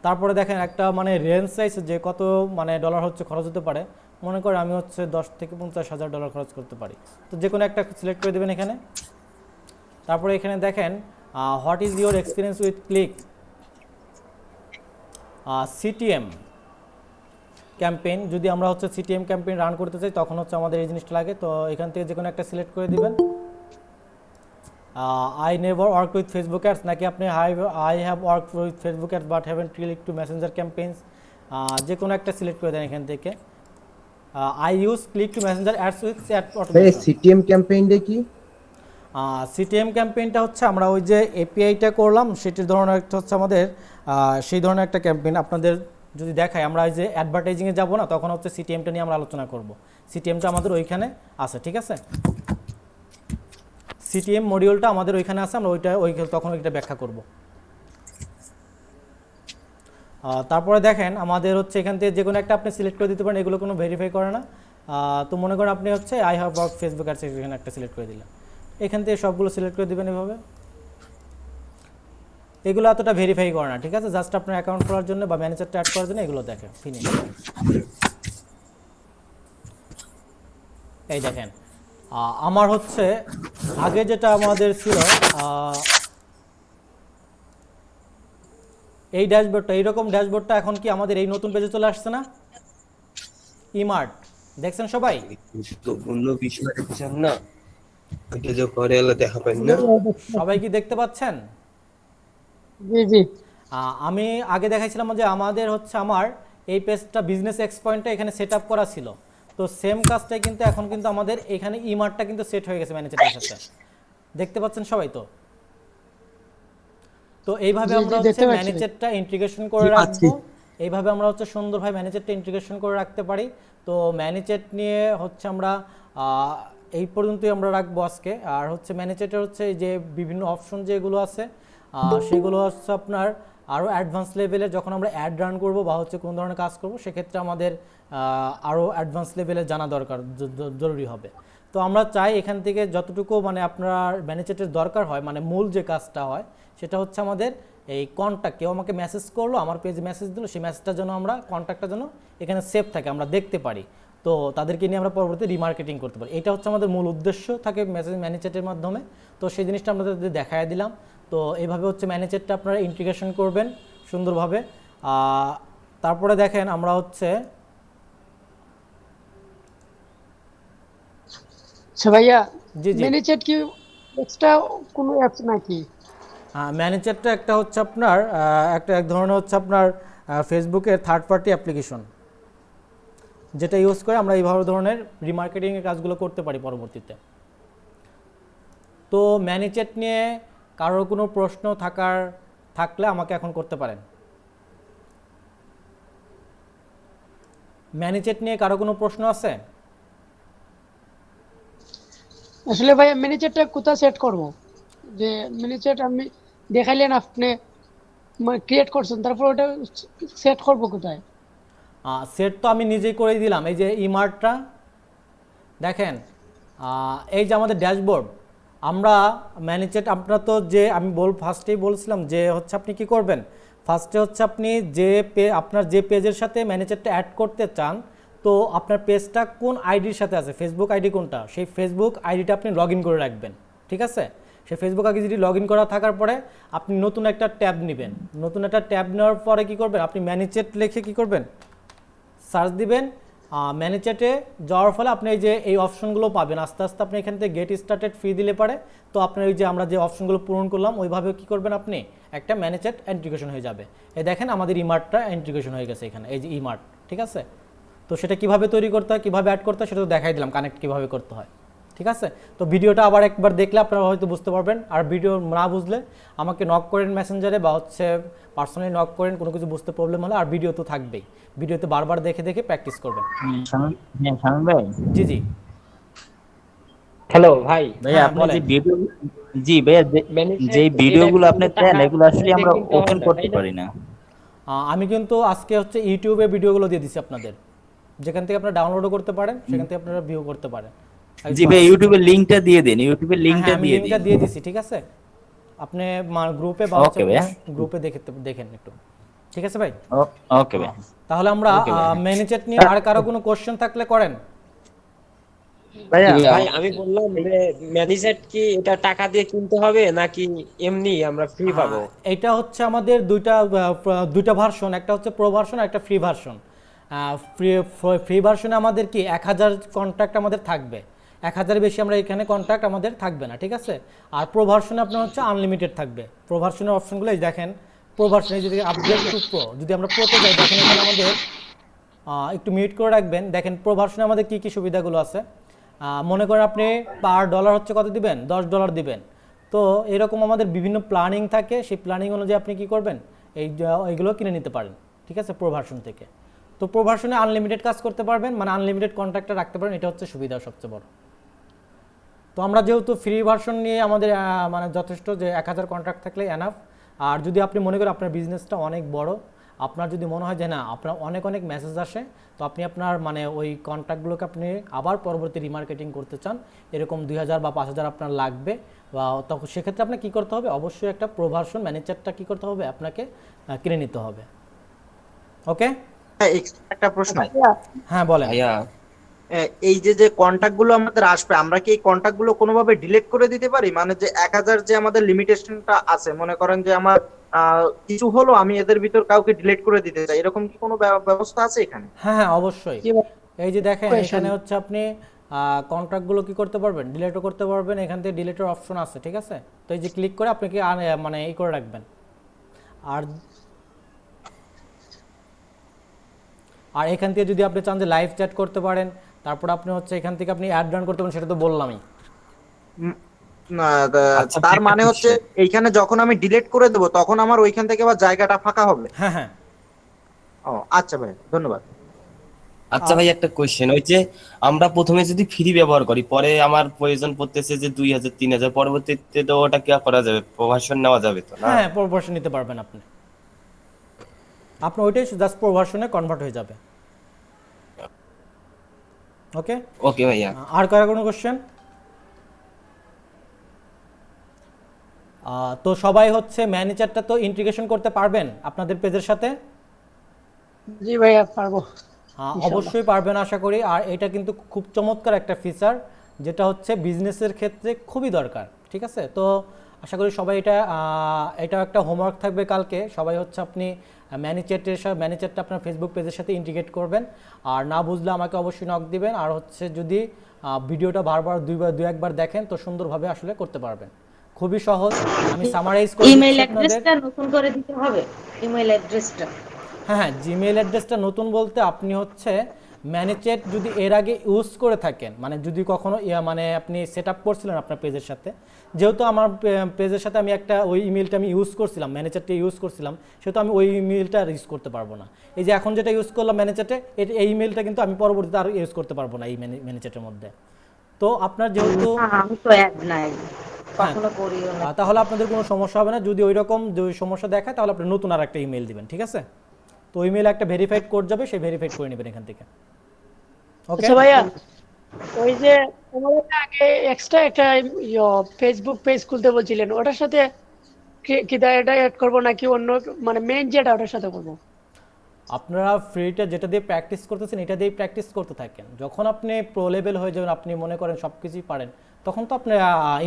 তারপরে দেখেন একটা মানে রেঞ্জ চাইছে যে কত মানে ডলার হচ্ছে খরচ হতে পারে। মনে করেন আমি হচ্ছে 10 থেকে 50,000 ডলার খরচ করতে পারি, তো যে কোনো একটা সিলেক্ট করে দেবেন এখানে। তারপরে এখানে দেখেন what is your experience with click CTM campaign, যদি আমরা হচ্ছে সিটিএম ক্যাম্পেইন রান করতে চাই তখন হচ্ছে আমাদের এই জিনিসটা লাগে। তো এখান থেকে যে কোনো একটা সিলেক্ট করে দিবেন। I never work with Facebook ads, নাকি আপনি I have work with Facebook ads but haven't click to Messenger campaigns, যে কোনো একটা সিলেক্ট করে দেন এখান থেকে। I use click to Messenger ads with chat automation. CTM ক্যাম্পেইনটা কি? সিটিএম ক্যাম্পেইনটা হচ্ছে আমরা ওই যে এপিআইটা করলাম সেটির ধরনের একটা হচ্ছে আমাদের সেই ধরনের একটা ক্যাম্পেইন। আপনাদের যদি দেখাই, আমরা এই যে অ্যাডভার্টাইজিংয়ে যাব না, তখন হচ্ছে সিটিএমটা নিয়ে আমরা আলোচনা করব। সিটিএমটা আমাদের ওইখানে আছে। ঠিক আছে, সিটিএম মডিউলটা আমাদের ওইখানে আছে, আমরা তখন ওইটা ব্যাখ্যা করব। তারপরে দেখেন আমাদের হচ্ছে এখান থেকে যে কোনো একটা আপনি সিলেক্ট করে দিতে পারেন, এগুলো কোনো ভেরিফাই করে না। তো মনে করেন আপনি হচ্ছে I have work Facebook ads, এখানে একটা সিলেক্ট করে দিলেন, এখান থেকে সবগুলো সিলেক্ট করে দেবেন এভাবে। এগুলো এতটা ভেরিফাই করে না, ঠিক আছে, জাস্ট আপনার অ্যাকাউন্ট খোলার জন্য বা ম্যানেজারটা অ্যাড করার জন্য এগুলো দেখে ফিনিশ। এই দেখেন আমার হচ্ছে আগে যেটা আমাদের ছিল এই ড্যাশবোর্ডটা, এইরকম ড্যাশবোর্ডটা এখন কি আমাদের এই নতুন পেজে চলে আসছে না, ইমার্ট। দেখছেন সবাই? গুরুত্বপূর্ণ বিষয় দেখছেন না, এটা যে করে এলে দেখা পাই না। সবাই কি দেখতে পাচ্ছেন? জি জি আমি আগে দেখাইছিলাম যে আমাদের হচ্ছে আমার এই পেজটা বিজনেস এক্স পয়েন্টটা এখানে সেট আপ করা ছিল। তো সেম কাজটাই কিন্তু এখন কিন্তু আমাদের এখানে ইমার্টটা কিন্তু সেট হয়ে গেছে ম্যানেজারের সাথে। দেখতে পাচ্ছেন সবাই তো? তো এইভাবে জি আমরা জি হচ্ছে দেখতে পাচ্ছি। ম্যানেজারটা ইন্টিগ্রেশন জি করে পাচ্ছি। রাখবো। এইভাবে আমরা হচ্ছে সুন্দরভাবে ম্যানেজারটা ইন্টিগ্রেশন করে রাখতে পারি। তো ম্যানেজার নিয়ে হচ্ছে আমরা আহ, এই পর্যন্তই আমরা রাখবো আজকে। আর হচ্ছে ম্যানেজারটা হচ্ছে এই যে বিভিন্ন অপশন যেগুলো আছে সেগুলো হচ্ছে আপনার আরও অ্যাডভান্স লেভেলে যখন আমরা অ্যাড রান করব বা হচ্ছে কোন ধরনের কাজ করব সেক্ষেত্রে আমাদের আরও অ্যাডভান্স লেভেলে জানা দরকার জরুরি হবে। তো আমরা চাই এখান থেকে যতটুকু মানে আপনার ম্যানেজারের দরকার হয় মানে মূল যে কাজটা হয় সেটা হচ্ছে আমাদের এই কন্ট্যাক্ট, কেউ আমাকে মেসেজ করলো, আমার পেজে মেসেজ দিল, সেই মেসেজটা যেন আমরা কন্ট্যাক্টটা যেন এখানে সেভ থাকে, আমরা দেখতে পারি। তো তাদেরকে নিয়ে আমরা পরবর্তী রিমার্কেটিং করতে পারি। এটা হচ্ছে আমাদের মূল উদ্দেশ্য থাকে মেসেজ ম্যানেজারের মাধ্যমে। তো সেই জিনিসটা আমরা তাদের দেখায় দিলাম। তো এইভাবে হচ্ছে ম্যানেজারটা আপনারা ইন্টিগ্রেশন করবেন সুন্দরভাবে। তারপরে দেখেন আমরা হচ্ছে আচ্ছা ভাইয়া, জি জি ম্যানেজার কি এক্সট্রা কোনো অ্যাপস নাকি? ম্যানেজারটা একটা হচ্ছে আপনার একটা এক ধরনের হচ্ছে আপনার ফেসবুকের থার্ড পার্টি অ্যাপ্লিকেশন, যেটা ইউজ করে আমরা এইভাবে ধরনের রিমার্কেটিংয়ের কাজগুলো করতে পারি পরবর্তীতে। তো ম্যানেজার নিয়ে কারোর কোনো প্রশ্ন থাকলে আমাকে এখন করতে পারেন। ম্যানেজার নিয়ে কারো কোনো প্রশ্ন আছে? আসলে ভাইয়া ম্যানেজারটা কোথায় সেট করব? যে ম্যানেজার আমি দেখাইলেন আপনি ক্রিয়েট করছেন, তারপর ওটা সেট করব কোথায়? সেট তো আমি নিজেই করে দিলাম। এই যে ইমার্টটা দেখেন, এই যে আমাদের ড্যাশবোর্ড, আমরা ম্যানেজার আপনার তো যে আমি ফার্স্টেই বলছিলাম যে হচ্ছে আপনি কি করবেন, ফার্স্টে হচ্ছে আপনি আপনার যে পেজের সাথে ম্যানেজারটা অ্যাড করতে চান, তো আপনার পেজটা কোন আইডির সাথে আছে, ফেসবুক আইডি কোনটা, সেই ফেসবুক আইডিটা আপনি লগ ইন করে রাখবেন। ঠিক আছে? সেই ফেসবুক আইডি যদি লগ ইন করা থাকার পরে আপনি নতুন একটা ট্যাব নেবেন। নতুন একটা ট্যাব নেওয়ার পরে কি করবেন, আপনি ম্যানেজার লিখে কি করবেন, সার্চ দিবেন। ম্যানেজারে যাওয়ার ফলে আপনি এই যে এই অপশনগুলো পাবেন। আস্তে আস্তে আপনি এখান থেকে গেট স্টার্টেড ফি দিলে পারে তো আপনার এই যে আমরা যে অপশনগুলো পূরণ করলাম ওইভাবে কি করবেন, আপনি একটা ম্যানেজার ইন্টিগ্রেশন হয়ে যাবে। এই দেখেন আমাদের ইমার্টটা ইন্টিগ্রেশন হয়ে গেছে এখানে, এই যে ইমার্ট। ঠিক আছে? তো সেটা কিভাবে তৈরি করতে হয়, কিভাবে অ্যাড করতে হয় সেটা তো দেখাই দিলাম, কানেক্ট কিভাবে করতে হয়। ঠিক আছে? তো ভিডিওটা আবার একবার দেখলে আপনারা হয়তো বুঝতে পারবেন। আর ভিডিও না বুঝলে আমাকে নক করেন মেসেঞ্জারে বা হচ্ছে পার্সোনালি নক করেন, কোনো কিছু বুঝতে প্রবলেম হলে। আর ভিডিও তো থাকবেই, ভিডিওতে বারবার দেখে দেখে প্র্যাকটিস করবেন। শামীম ভাই। জি জি হ্যালো ভাই। ভাইয়া হ্যাঁ আপনি যে বলেন। ভিডিও, জি ভাইয়া যে ম্যানেজার ভিডিওগুলো এটা আপনি কিন্তু দেন টাকা এগুলো আসলে আমরা কিনতে হবে ওপেন না, করতে তাই না? পারি না। আমি কিন্তু আজকে হচ্ছে ইউটিউবে ভিডিওগুলো দিয়ে দিচ্ছি আপনাদের, যেখান থেকে আপনারা ডাউনলোডও করতে পারেন, সেখান থেকে আপনারা ভিউ করতে পারেন। জি ভাই, ইউটিউবের লিংকটা দিয়ে দিন, ইউটিউবের হ্যাঁ লিংকটা হ্যাঁ, আমি দিয়ে লিঙ্কটা দিন। দিয়ে দিছি। ঠিক আছে? আপনি গ্রুপে বা হচ্ছে ওকে ভাইয়া। গ্রুপে দেখেন একটু। ঠিক আছে ভাই? ওকে ভাই। তাহলে আমরা ওকে ভাই। ম্যানেজার নিয়ে আর কারো কোনো কোশ্চেন থাকলে করেন। ভাইয়া ভাই আমি বললাম যে ম্যানেজার কি এটা টাকা দিয়ে কিনতে হবে নাকি এমনি আমরা ফ্রি পাবো? এটা হচ্ছে আমাদের দুইটা ভার্সন, একটা হচ্ছে প্রো ভার্সন, একটা ফ্রি ভার্সন। ফ্রি ভার্সনে আমাদের কি 1000 কন্ট্যাক্ট আমাদের থাকবে, 1000 বেশি আমরা এখানে কন্ট্যাক্ট আমাদের থাকবে না। ঠিক আছে? আর প্রো ভার্সনে আপনার হচ্ছে আনলিমিটেড থাকবে। প্রো ভার্সনের অপশনগুলো এই দেখেন, প্রো ভার্সনে যদি আপগ্রেড টু প্রো, যদি আমরা প্রোতে যাই দেখেন এখানে আমাদের একটু মিউট করে রাখবেন। দেখেন প্রো ভার্সনে আমাদের কী কী সুবিধাগুলো আছে। মনে করেন আপনি পার ডলার হচ্ছে কত দিবেন, $10 দিবেন। তো এরকম আমাদের বিভিন্ন প্ল্যানিং থাকে, সেই প্ল্যানিং অনুযায়ী আপনি কি করবেন, এইগুলো কিনে নিতে পারেন। ঠিক আছে? প্রো ভার্সন থেকে। তো প্রো ভার্সনে আনলিমিটেড কাজ করতে পারবেন, মানে আনলিমিটেড কন্ট্যাক্টটা রাখতে পারেন, এটা হচ্ছে সুবিধা সবচেয়ে বড়। তো আমরা যেহেতু ফ্রি ভার্সন নিয়ে আমাদের মানে যথেষ্ট যে 1000 কন্ট্রাক্ট থাকলে এনাফ। আর যদি আপনি মনে করেন আপনার বিজনেসটা অনেক বড়, আপনার যদি মনে হয় যে না আপনার অনেক অনেক মেসেজ আসে, তো আপনি আপনার মানে ওই কন্ট্যাক্টগুলোকে আপনি আবার পরবর্তী রিমার্কেটিং করতে চান, এরকম 2000 বা 5000 আপনার লাগবে, বা তখন সেক্ষেত্রে আপনার কী করতে হবে, অবশ্যই একটা প্রো ভার্সন ম্যানেজারটা কী করতে হবে, আপনাকে কিনে নিতে হবে। ওকে? এক্সট্রা একটা প্রশ্ন। হ্যাঁ বলেন। ভাইয়া এই যে যে কন্টাক্ট গুলো আমাদের আসবে, আমরা কি এই কন্টাক্ট গুলো কোনোভাবে ডিলিট করে দিতে পারি? মানে যে 1000 যে আমাদের লিমিটেশনটা আছে, মনে করেন যে আমার কিছু হলো, আমি এদের ভিতর কাউকে ডিলিট করে দিতে চাই, এরকম কি কোনো ব্যবস্থা আছে এখানে? হ্যাঁ হ্যাঁ অবশ্যই। কি ভাই? এই যে দেখেন Question. এখানে হচ্ছে আপনি কন্ট্রাক্টগুলো কি করতে পারবেন, ডিলিটও করতে পারবেন, এখান থেকে ডিলিটের অপশন আছে, ঠিক আছে। তো এই যে ক্লিক করে আপনি কি মানে এই করে রাখবেন। আর আর এখান থেকে যদি আপনি চান যে লাইভ চ্যাট করতে পারেন, তারপর আপনি হচ্ছে এখান থেকে আপনি অ্যাড রান করতে পারেন, সেটা তো বললামই। উম, না, আচ্ছা, তার একটা মানে হচ্ছে question। এইখানে যখন আমি ডিলিট করে দেবো তখন আমার ওইখান থেকে আবার জায়গাটা ফাঁকা হবে। হ্যাঁ হ্যাঁ। ও আচ্ছা ভাই, ধন্যবাদ। আচ্ছা ভাই, একটা কোয়েশ্চেন, ওই যে আমরা প্রথমে যদি ফ্রি ব্যবহার করি, পরে আমার প্রয়োজন পড়তেছে যে 2000 3000, পরবর্তীতে তো ওটা কি করা যাবে, প্রভাষণ নেওয়া যাবে তো না? হ্যাঁ প্রভার্সন নিতে পারবেন আপনি, আপনার ওইটাই জাস্ট প্রভার্সনে কনভার্ট হয়ে যাবে। ওকে, ওকে ভাইয়া। আর কারো কোনো কোশ্চেন? তো সবাই হচ্ছে ম্যানেজারটা তো ইন্টিগ্রেশন করতে পারবেন আপনাদের পেজের সাথে? জি ভাইয়া পারবো। অবশ্যই পারবেন আশা করি। আর এটা কিন্তু খুব চমৎকার একটা ফিচার, যেটা হচ্ছে বিজনেসের ক্ষেত্রে খুবই দরকার, ঠিক আছে। তো আশা করি সবাই এটা একটা হোমওয়ার্ক থাকবে কালকে, সবাই হচ্ছে আপনি ম্যানেজারটা আপনার ফেসবুক পেজের সাথে ইন্টিগ্রেট করবেন। আর না বুঝলে আমাকে অবশ্যই নক দিবেন। আর হচ্ছে যদি ভিডিওটা বারবার দুই একবার দেখেন তো সুন্দরভাবে আসলে করতে পারবেন, খুবই সহজ। আমি সামারাইজ করে ইমেল দিচ্ছি আপনাদের। অ্যাড্রেসটা নতুন করে দিতে হবে, ইমেল অ্যাড্রেসটা। হ্যাঁ হ্যাঁ, জিমেইল অ্যাড্রেসটা নতুন বলতে আপনি হচ্ছে ম্যানেজেট যদি এর আগে ইউজ করে থাকেন, মানে যদি কখনো মানে আপনি সেট আপ করছিলেন আপনার পেজের সাথে, যেহেতু আমার পেজের সাথে আমি একটা ওই ইমেলটা আমি ইউজ করছিলাম, ম্যানেজারটা ইউজ করছিলাম, সেহেতু আমি ওই ইমেলটা আর ইউজ করতে পারবো না। এই যে এখন যেটা ইউজ করলাম ম্যানেজারে, এই ইমেলটা কিন্তু আমি পরবর্তীতে আর ইউজ করতে পারবো না এই ম্যানেজারের মধ্যে। তো আপনার যেহেতু আমি তো অ্যাড নাই, কখনো করিও না। তাহলে আপনাদের কোনো সমস্যা হবে না। যদি ওই রকম যদি সমস্যা দেখায় তাহলে আপনি নতুন আর একটা ইমেল দিবেন, ঠিক আছে। তো ইমেল একটা ভেরিফাইড কোড যাবে, সেই ভেরিফাইড করে নেবেন এখান থেকে। ওকে আচ্ছা ভাইয়া, ওই যে আমাদের আগে এক্সট্রা একটা ফেসবুক পেজ খুলতে বলছিলেন, ওটার সাথে কি এটা অ্যাড করবো নাকি অন্য, মানে মেইন যেটা ওটার সাথে করবো? আপনারা ফ্রিটা যেটা দিয়ে প্র্যাকটিস করতেছেন এটা দিয়ে প্র্যাকটিস করতে থাকেন। যখন আপনি প্রো লেভেল হয়ে যাবেন, আপনি মনে করেন সব কিছুই পারেন, তখন তো আপনার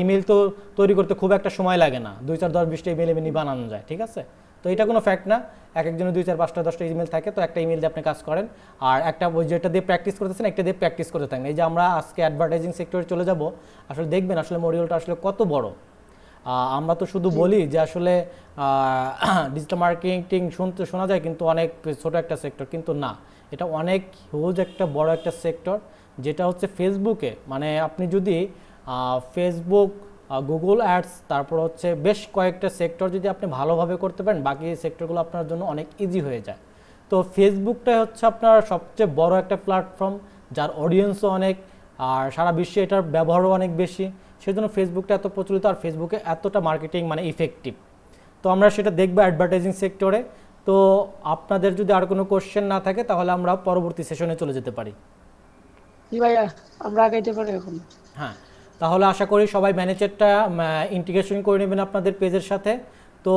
ইমেল তো তৈরি করতে খুব একটা সময় লাগে না, 2 4 10 20টা ইমেল এমনি বানানো যায়, ঠিক আছে। তো এটা কোনো ফ্যাক্ট না, একজনের 2 4 5টা 10টা ইমেল থাকে, তো একটা ইমেল দিয়ে আপনি কাজ করেন। আর একটা যেটা দিয়ে প্র্যাকটিস করতেছেন একটা দিয়ে প্র্যাকটিস করতে থাকেন। এই যে আমরা আজকে অ্যাডভার্টাইজিং সেক্টরে চলে যাব, আসলে দেখবেন আসলে মডিউলটা আসলে কত বড়। আমরা তো শুধু বলি যে আসলে ডিজিটাল মার্কেটিং শোনা যায়, কিন্তু অনেক ছোট একটা সেক্টর, কিন্তু না, এটা অনেক হিউজ একটা বড় একটা সেক্টর, যেটা হচ্ছে ফেসবুকে। মানে আপনি যদি ফেসবুক, গুগল অ্যাডস, তারপর হচ্ছে বেশ কয়েকটা সেক্টর যদি আপনি ভালোভাবে করতে পারেন, বাকি সেক্টরগুলো আপনার জন্য অনেক ইজি হয়ে যায়। তো ফেসবুকটাই হচ্ছে আপনার সবচেয়ে বড় একটা প্ল্যাটফর্ম, যার অডিয়েন্সও অনেক, আর সারা বিশ্বে এটার ব্যবহারও অনেক বেশি, সেজন্য ফেসবুকটা এত প্রচলিত, আর ফেসবুকে এতটা মার্কেটিং মানে ইফেক্টিভ। তো আমরা সেটা দেখবো অ্যাডভার্টাইজিং সেক্টরে। তো আপনাদের যদি আর কোনো কোশ্চেন না থাকে তাহলে আমরা পরবর্তী সেশনে চলে যেতে পারি। জি ভাইয়া, আমরা আগাইতে পারি এখন। হ্যাঁ, তাহলে আশা করি সবাই ম্যানেজারটা ইন্টিগ্রেশন করে নেবেন আপনাদের পেজের সাথে। তো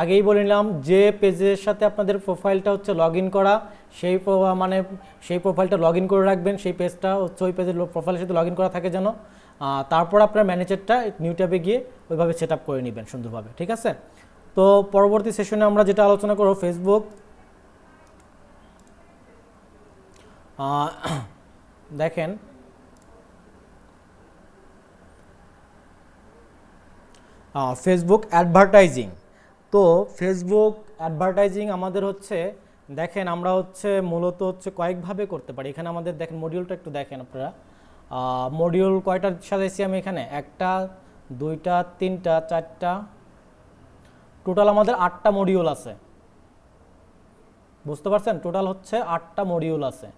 আগেই বলে নিলাম যে পেজের সাথে আপনাদের প্রোফাইলটা হচ্ছে লগ ইন করা, সেই প্রোফাইলটা লগ ইন করে রাখবেন, সেই পেজটা হচ্ছে ওই পেজের প্রোফাইলের সাথে লগ ইন করা থাকে যেন। তারপর আপনার ম্যানেজারটা নিউ ট্যাবে গিয়ে ওইভাবে সেট আপ করে নেবেন সুন্দরভাবে, ঠিক আছে। তো পরবর্তী সেশনে আমরা যেটা আলোচনা করব, ফেসবুক দেখেন ফেসবুক অ্যাডভার্টাইজিং। তো ফেসবুক অ্যাডভার্টাইজিং আমাদের হচ্ছে দেখেন আমরা হচ্ছে মূলত হচ্ছে কয়েকভাবে করতে পারি। এখানে আমাদের দেখেন মডিউলটা একটু দেখেন আপনারা, মডিউল কয়টা সাজাইছি আমি এখানে, 1টা 2টা 3টা 4টা, টোটাল আমাদের 8টা মডিউল আছে, বুঝতে পারছেন। টোটাল হচ্ছে 8টা মডিউল আছে।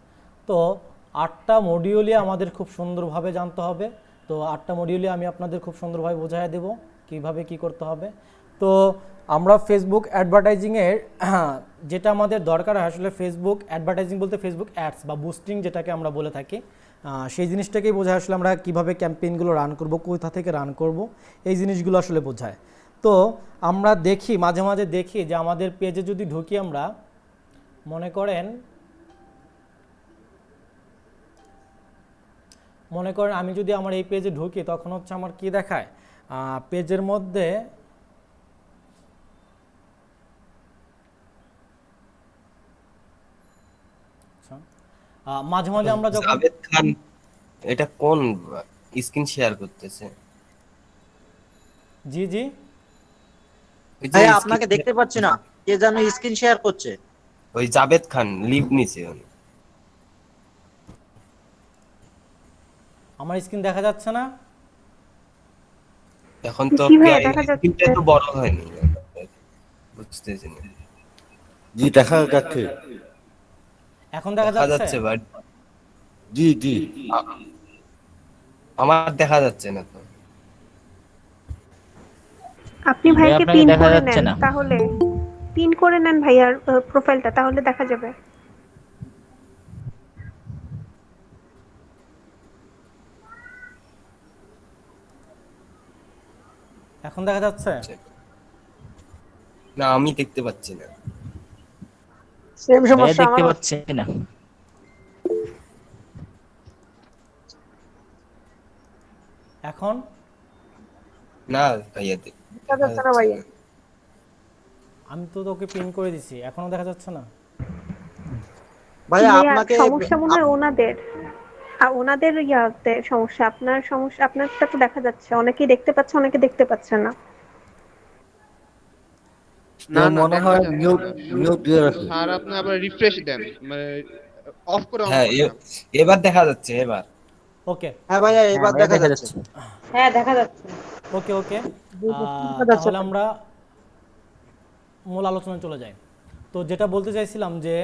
তো 8টা মডিউলই আমাদের খুব সুন্দরভাবে জানতে হবে। তো 8টা মডিউলই আমি আপনাদের খুব সুন্দরভাবে বোঝাই দেব কিভাবে কি করতে হবে। তো আমরা ফেসবুক অ্যাডভার্টাইজিংয়ের যেটা আমাদের দরকার হয়, আসলে ফেসবুক অ্যাডভার্টাইজিং বলতে ফেসবুক অ্যাডস বা বুস্টিং যেটাকে আমরা বলে থাকি, সেই জিনিসটাকেই বোঝায় আসলে আমরা কিভাবে ক্যাম্পেইনগুলো রান করব, কোথা থেকে রান করব, এই জিনিসগুলো আসলে বোঝায়। তো আমরা দেখি মাঝে মাঝে দেখি যে আমাদের পেজে যদি ঢুকি আমরা, মনে করেন আমি যদি আমার এই পেজে ঢুকি, তখন হচ্ছে আমার কি দেখায়, পেজের মধ্যে মাঝে মাঝে আমরা যখন জাভেদ খান এটা কোন স্ক্রিন শেয়ার করতেছে? জি জি ওই যে ভাইয়া screen- আপনাকে দেখতে পাচ্ছি না, কে যেন স্ক্রিন শেয়ার করছে। ওই জাভেদ খান লিভ নিছে উনি। আমার স্ক্রিন দেখা যাচ্ছে না। এখন তো জি ভাইয়া, দেখা যাচ্ছে। স্ক্রিনটা তো বড় হয়নি, বুঝতেছি না। জি দেখা যাচ্ছে। এখন দেখা দেখা যাচ্ছে? যাচ্ছে বাট জি জি আমার দেখা যাচ্ছে না তো। আপনি ভাইকে আপনাকে পিন দেখা করে যাচ্ছে নেন, না। তাহলে পিন করে নেন ভাইয়ার প্রোফাইলটা, তাহলে দেখা যাবে। এখন দেখা যাচ্ছে? না আমি দেখতে পাচ্ছি না। সেম ভাইয়া সমস্যা দেখতে আমার। পাচ্ছি না। এখন না ভাইয়া দেখা যাচ্ছে না ভাইয়া। আমি তো তোকে পিন করে দিছি, এখনো দেখা যাচ্ছে না। ভাইয়া ভাইয়া আপনাকে সমস্যা মনে হয় ওনাদের, ওনাদের ইয়াতে সমস্যা, আপনার সমস্যা, আপনারটা তো দেখা যাচ্ছে, অনেকেই দেখতে পাচ্ছে, অনেকে দেখতে পাচ্ছে না। তো মনে হয় মিউট মিউট দিয়ে রাখে। স্যার আপনি আবার রিফ্রেশ দেন, মানে অফ করে অন হ্যাঁ করেন। এবার দেখা যাচ্ছে এবার। ওকে হ্যাঁ ভাইয়া হ্যাঁ, এবার ভাইয়া দেখা যাচ্ছে। হ্যাঁ দেখা যাচ্ছে। ওকে ওকে দেখা যাচ্ছে। তাহলে আমরা মূল আলোচনায় চলে যাই। তো যেটা বলতে চাইছিলাম যে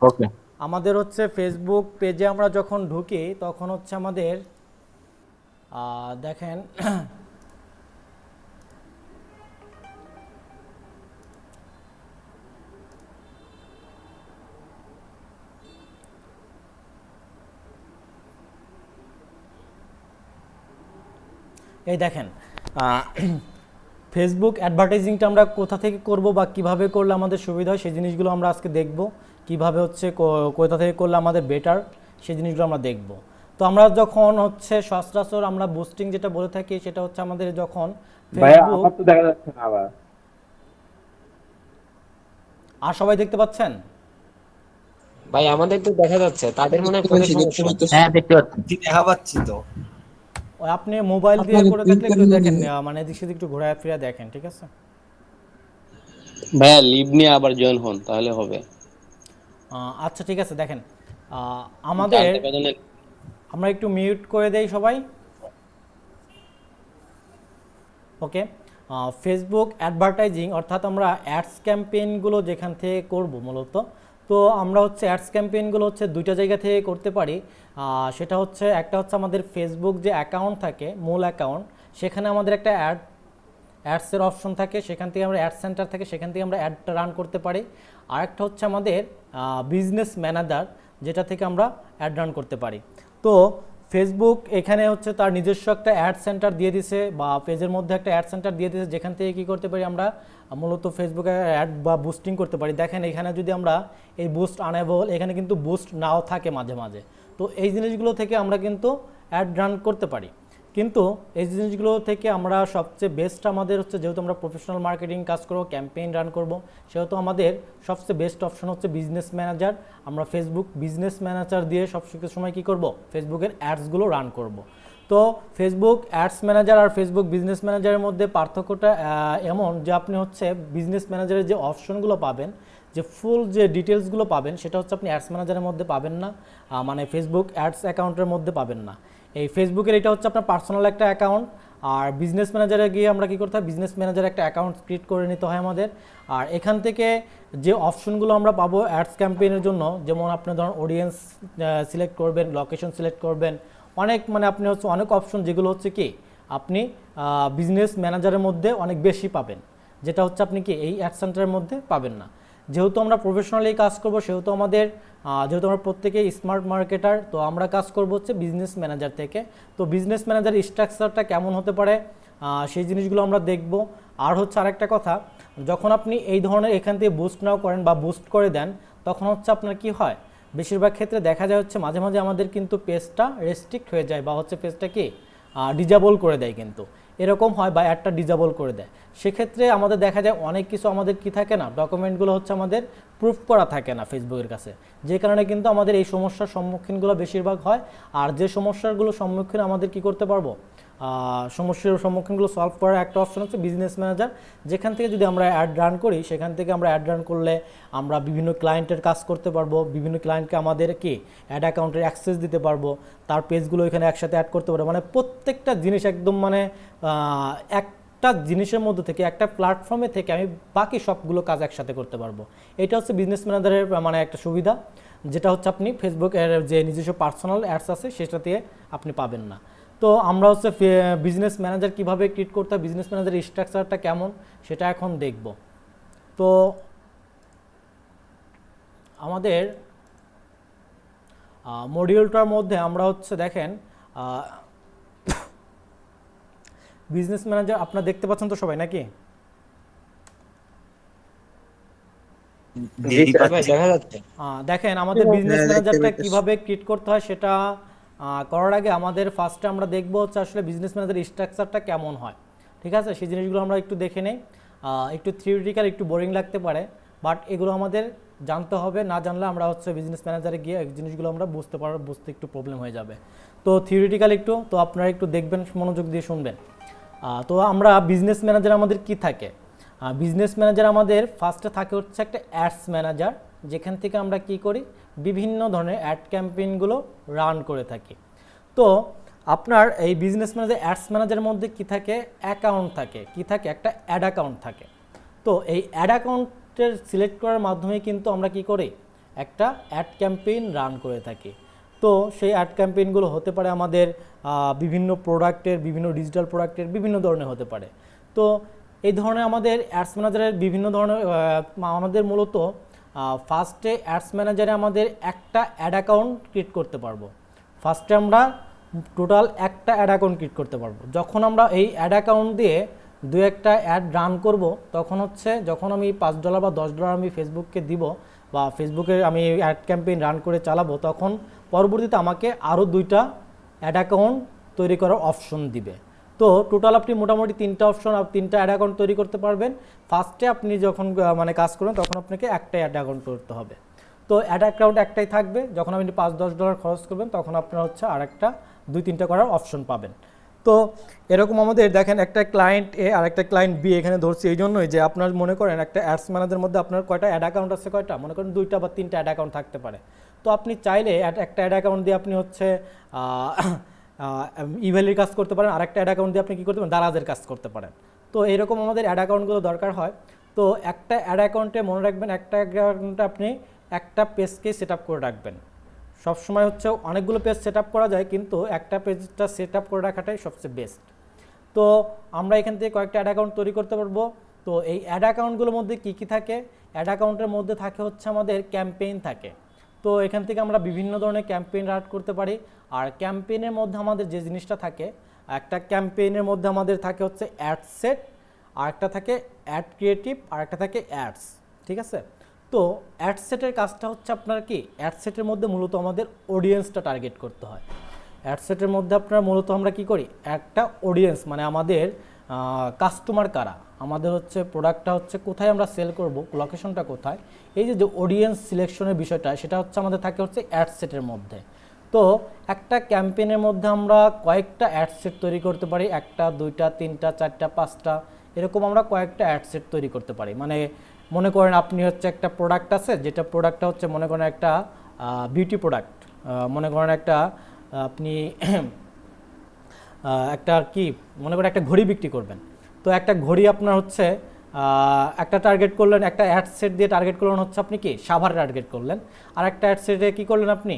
ওকে আমাদের হচ্ছে ফেসবুক পেজে আমরা যখন ঢুকি তখন হচ্ছে আমাদের দেখেন এই দেখেন ফেসবুক অ্যাডভার্টাইজিংটা আমরা কোথা থেকে করব বা কিভাবে করলে আমাদের সুবিধা হয় সেই জিনিসগুলো আমরা আজকে দেখব। কিভাবে হচ্ছে কোথা থেকে করলে আমাদের বেটার সেই জিনিসগুলো আমরা দেখব। তো আমরা যখন হচ্ছে সচরাচর আমরা বুস্টিং যেটা বলে থাকি সেটা হচ্ছে আমাদের যখন ফেসবুক দেখা যাচ্ছে না আবার। আর সবাই দেখতে পাচ্ছেন? ভাই আমাদের তো দেখা যাচ্ছে, তাদের মনে হয় ফোনে সমস্যা। হ্যাঁ দেখতে পাচ্ছি। জি দেখা পাচ্ছি তো। ওই আপনি মোবাইল দিয়ে করে থাকলে একটু দেখেন, মানে এদিক সেদিক একটু ঘোরায় ফিরে দেখেন, ঠিক আছে? ভাইয়া লিভ নিয়ে আবার জয়েন হন, তাহলে হবে। আচ্ছা ঠিক আছে দেখেন আমাদের জানতে পারেন আমরা একটু মিউট করে দেই সবাই। ওকে ফেসবুক অ্যাডভার্টাইজিং অর্থাৎ আমরা অ্যাডস ক্যাম্পেইনগুলো যেখান থেকে করব মূলত, তো আমরা হচ্ছে অ্যাডস ক্যাম্পেইনগুলো হচ্ছে দুইটা জায়গা থেকে করতে পারি। সেটা হচ্ছে একটা হচ্ছে আমাদের ফেসবুক যে অ্যাকাউন্ট থাকে, মূল অ্যাকাউন্ট, সেখানে আমাদের একটা অ্যাডসের অপশন থাকে, সেখান থেকে আমরা অ্যাড সেন্টার থাকে, সেখান থেকে আমরা অ্যাডটা রান করতে পারি। আরেকটা হচ্ছে আমাদের বিজনেস ম্যানেজার, যেটা থেকে আমরা অ্যাড রান করতে পারি। তো ফেসবুক এখানে হচ্ছে তার নিজস্ব একটা অ্যাড সেন্টার দিয়ে দিছে বা পেজের মধ্যে একটা অ্যাড সেন্টার দিয়ে দিছে, যেখান থেকে কী করতে পারি আমরা মূলত ফেসবুকে অ্যাড বা বুস্টিং করতে পারি। দেখেন এখানে যদি আমরা এই বুস্ট আনেবল, এখানে কিন্তু বুস্ট নাও থাকে মাঝে মাঝে, তো এই জিনিসগুলো থেকে আমরা কিন্তু অ্যাড রান করতে পারি। কিন্তু এই জিনিসগুলো থেকে আমরা সবচেয়ে বেস্ট আমাদের হচ্ছে, যেহেতু আমরা প্রফেশনাল মার্কেটিং কাজ করব, ক্যাম্পেইন রান করব, সেহেতু আমাদের সবচেয়ে বেস্ট অপশন হচ্ছে বিজনেস ম্যানেজার। আমরা ফেসবুক বিজনেস ম্যানেজার দিয়ে সব সময় কী করব, ফেসবুকের অ্যাডসগুলো রান করব। তো ফেসবুক অ্যাডস ম্যানেজার আর ফেসবুক বিজনেস ম্যানেজারের মধ্যে পার্থক্যটা এমন যে আপনি হচ্ছে বিজনেস ম্যানেজারের যে অপশনগুলো পাবেন, যে ফুল যে ডিটেলসগুলো পাবেন, সেটা হচ্ছে আপনি অ্যাডস ম্যানেজারের মধ্যে পাবেন না, মানে ফেসবুক অ্যাডস অ্যাকাউন্টের মধ্যে পাবেন না। এই ফেসবুকের এটা হচ্ছে আপনার পার্সোনাল একটা অ্যাকাউন্ট, আর বিজনেস ম্যানেজারে গিয়ে আমরা কী করতে হয়, বিজনেস ম্যানেজার একটা অ্যাকাউন্ট ক্রিয়েট করে নিতে হয় আমাদের। আর এখান থেকে যে অপশনগুলো আমরা পাবো অ্যাডস ক্যাম্পেইনের জন্য, যেমন আপনি ধরুন অডিয়েন্স সিলেক্ট করবেন, লোকেশন সিলেক্ট করবেন, অনেক মানে আপনি হচ্ছে অনেক অপশন, যেগুলো হচ্ছে কি আপনি বিজনেস ম্যানেজারের মধ্যে অনেক বেশি পাবেন, যেটা হচ্ছে আপনি কি এই অ্যাড সেন্টারের মধ্যে পাবেন না। যেহেতু আমরা প্রফেশনালি কাজ করব, সেহেতু আমাদের যেহেতু আমরা প্রত্যেকেই স্মার্ট মার্কেটার, তো আমরা কাজ করব হচ্ছে বিজনেস ম্যানেজার থেকে। তো বিজনেস ম্যানেজার স্ট্রাকচারটা কেমন হতে পারে সেই জিনিসগুলো আমরা দেখব। আর হচ্ছে আরেকটা কথা, যখন আপনি এই ধরনের এখান থেকে বুস্ট নাও করেন বা বুস্ট করে দেন, তখন হচ্ছে আপনার কি হয়, বেশিরভাগ ক্ষেত্রে দেখা যায় হচ্ছে মাঝে মাঝে আমাদের কিন্তু পেজটা রেস্ট্রিক্ট হয়ে যায়, বা হচ্ছে পেজটা কি ডিজেবল করে দেয়। কিন্তু এরকম হয়, বা অ্যাডটা ডিজেবল করে দেয়। সেক্ষেত্রে আমাদের দেখা যায় অনেক কিছু আমাদের কি থাকে না, ডকুমেন্টগুলো হচ্ছে আমাদের প্রুফ করা থাকে না ফেসবুকের কাছে, যে কারণে কিন্তু আমাদের এই সমস্যার সম্মুখীনগুলো বেশিরভাগ হয়। আর যে সমস্যাগুলো সম্মুখীন আমাদের কি করতে পারবো, সমস্যার সম্মুখীনগুলো সলভ করার একটা অপশন হচ্ছে বিজনেস ম্যানেজার, যেখান থেকে যদি আমরা অ্যাড রান করি, সেখান থেকে আমরা অ্যাড রান করলে আমরা বিভিন্ন ক্লায়েন্টের কাজ করতে পারবো, বিভিন্ন ক্লায়েন্টকে আমাদের কি অ্যাড অ্যাকাউন্টের অ্যাক্সেস দিতে পারবো, তার পেজগুলো এখানে একসাথে অ্যাড করতে পারবো, মানে প্রত্যেকটা জিনিস একদম মানে একটা জিনিসের মধ্যে থেকে, একটা প্ল্যাটফর্মে থেকে আমি বাকি সবগুলো কাজ একসাথে করতে পারবো। এটা হচ্ছে বিজনেস ম্যানেজারের মানে একটা সুবিধা, যেটা হচ্ছে আপনি ফেসবুকের যে নিজস্ব পার্সোনাল অ্যাডস আছে সেটাতে আপনি পাবেন না। তো আমরা হচ্ছে বিজনেস ম্যানেজার কীভাবে ক্রিয়েট করতে হয়, বিজনেস ম্যানেজারের স্ট্রাকচারটা কেমন সেটা এখন দেখব। তো আমাদের মডিউলটার মধ্যে আমরা হচ্ছে দেখেন বিজনেস ম্যানেজার আপনারা দেখতে পাচ্ছেন তো সবাই নাকি? দেখেন আমাদের বিজনেস ম্যানেজারটা কিভাবে ক্রিয়েট করতে হয় সেটা করার আগে আমাদের ফার্স্টে আমরা দেখবো হচ্ছে আসলে বিজনেস ম্যানেজার স্ট্রাকচারটা কেমন হয়, ঠিক আছে? সেই জিনিসগুলো আমরা একটু দেখে নেই। একটু থিওরিটিক্যাল, একটু বোরিং লাগতে পারে, বাট এগুলো আমাদের জানতে হবে, না জানলে আমরা হচ্ছে বিজনেস ম্যানেজারে গিয়ে এই জিনিসগুলো আমরা বুঝতে একটু প্রবলেম হয়ে যাবে। তো থিওরিটিক্যাল একটু, তো আপনারা একটু দেখবেন, মনোযোগ দিয়ে শুনবেন। তো আমরা বিজনেস ম্যানেজার আমাদের কি থাকে, বিজনেস ম্যানেজার আমাদের ফার্স্টে থাকে হচ্ছে একটা অ্যাডস ম্যানেজার, যেখান থেকে আমরা কি করি, বিভিন্ন ধরনের অ্যাড ক্যাম্পেইনগুলো রান করে থাকি। তো আপনার এই বিজনেস ম্যানেজার অ্যাডস ম্যানেজারের মধ্যে কি থাকে, অ্যাকাউন্ট থাকে, কি থাকে, একটা অ্যাড অ্যাকাউন্ট থাকে। তো এই অ্যাড অ্যাকাউন্টের সিলেক্ট করার মাধ্যমে কিন্তু আমরা কি করি, একটা অ্যাড ক্যাম্পেইন রান করে থাকি। তো সেই অ্যাড ক্যাম্পেইনগুলো হতে পারে আমাদের বিভিন্ন প্রোডাক্টের, বিভিন্ন ডিজিটাল প্রোডাক্টের, বিভিন্ন ধরনের হতে পারে। তো এই ধরনের আমাদের অ্যাডস ম্যানেজারের বিভিন্ন ধরনের আমাদের মূলত ফার্স্টে অ্যাডস ম্যানেজারে আমাদের একটা অ্যাড অ্যাকাউন্ট ক্রিয়েট করতে পারবো। ফার্স্টে আমরা টোটাল একটা অ্যাড অ্যাকাউন্ট ক্রিয়েট করতে পারবো। যখন আমরা এই অ্যাড অ্যাকাউন্ট দিয়ে দু একটা অ্যাড রান করব, তখন হচ্ছে যখন আমি $5 বা $10 আমি ফেসবুককে দিব, বা ফেসবুকে আমি অ্যাড ক্যাম্পেইন রান করে চালাবো, তখন পরবর্তীতে আমাকে আরও 2টা অ্যাড অ্যাকাউন্ট তৈরি করার অপশন দিবে। তো টোটাল আপনি মোটামুটি 3টা অপশন, 3টা অ্যাড অ্যাকাউন্ট তৈরি করতে পারবেন। ফার্স্টে আপনি যখন মানে কাজ করবেন, তখন আপনাকে একটাই অ্যাড অ্যাকাউন্ট করতে হবে। তো অ্যাড অ্যাকাউন্ট একটাই থাকবে। যখন আপনি $5-10 খরচ করবেন, তখন আপনার হচ্ছে আর একটা 2-3টা করার অপশন পাবেন। তো এরকম আমাদের দেখেন একটা ক্লায়েন্ট এ আর একটা ক্লায়েন্ট বি এখানে ধরছি এই জন্যই যে আপনার মনে করেন একটা অ্যাডস ম্যানেজারের মধ্যে আপনার কয়টা অ্যাড অ্যাকাউন্ট আছে, কয়টা মনে করেন 2টা বা 3টা অ্যাড অ্যাকাউন্ট থাকতে পারে। তো আপনি চাইলে একটা অ্যাড অ্যাকাউন্ট দিয়ে আপনি হচ্ছে ইভ্যালির কাজ করতে পারেন, আরেকটা অ্যাড অ্যাকাউন্ট দিয়ে আপনি কী করতে পারেন, দারাজের কাজ করতে পারেন। তো এরকম আমাদের অ্যাড অ্যাকাউন্টগুলো দরকার হয়। তো একটা অ্যাড অ্যাকাউন্টে মনে রাখবেন, একটা অ্যাকাউন্টে আপনি একটা পেজকে সেট আপ করে রাখবেন। সবসময় হচ্ছে অনেকগুলো পেজ সেট আপ করা যায়, কিন্তু একটা পেজটা সেট আপ করে রাখাটাই সবচেয়ে বেস্ট। তো আমরা এখান থেকে কয়েকটা অ্যাড অ্যাকাউন্ট তৈরি করতে পারবো। তো এই অ্যাড অ্যাকাউন্টগুলোর মধ্যে কী কী থাকে, অ্যাড অ্যাকাউন্টের মধ্যে থাকে হচ্ছে আমাদের ক্যাম্পেইন থাকে। তো এখান থেকে আমরা বিভিন্ন ধরনের ক্যাম্পেইন রান করতে পারি। আর ক্যাম্পেইনের মধ্যে আমাদের যে জিনিসটা থাকে, একটা ক্যাম্পেইনের মধ্যে আমাদের থাকে হচ্ছে অ্যাড সেট, আর একটা থাকে অ্যাড ক্রিয়েটিভ, আর একটা থাকে অ্যাডস, ঠিক আছে? তো অ্যাড সেটের কাজটা হচ্ছে আপনার কি, অ্যাড সেটের মধ্যে মূলত আমাদের অডিয়েন্সটা টার্গেট করতে হয়। অ্যাড সেটের মধ্যে আপনার মূলত আমরা কি করি, একটা অডিয়েন্স মানে আমাদের কাস্টমার কারা, আমাদের হচ্ছে প্রোডাক্টটা হচ্ছে কোথায় আমরা সেল করব, লোকেশনটা কোথায়, এই যে অডিয়েন্স সিলেকশনের বিষয়টা, সেটা হচ্ছে আমাদের থাকে হচ্ছে অ্যাড সেটের মধ্যে। তো একটা ক্যাম্পেইনের মধ্যে আমরা কয়েকটা অ্যাড সেট তৈরি করতে পারি, 1টা 2টা 3টা 4টা 5টা এরকম আমরা কয়েকটা অ্যাড সেট তৈরি করতে পারি। মানে মনে করেন আপনি হচ্ছে একটা প্রোডাক্ট আছে, যেটা প্রোডাক্টটা হচ্ছে মনে করেন একটা বিউটি প্রোডাক্ট, মনে করেন একটা আপনি একটা কি মনে করেন একটা ঘড়ি বিক্রি করবেন। তো একটা ঘড়ি আপনার হচ্ছে একটা টার্গেট করলেন, একটা অ্যাড সেট দিয়ে টার্গেট করলেন হচ্ছে আপনি কি সাভার টার্গেট করলেন, আর একটা অ্যাড সেটে কী করলেন আপনি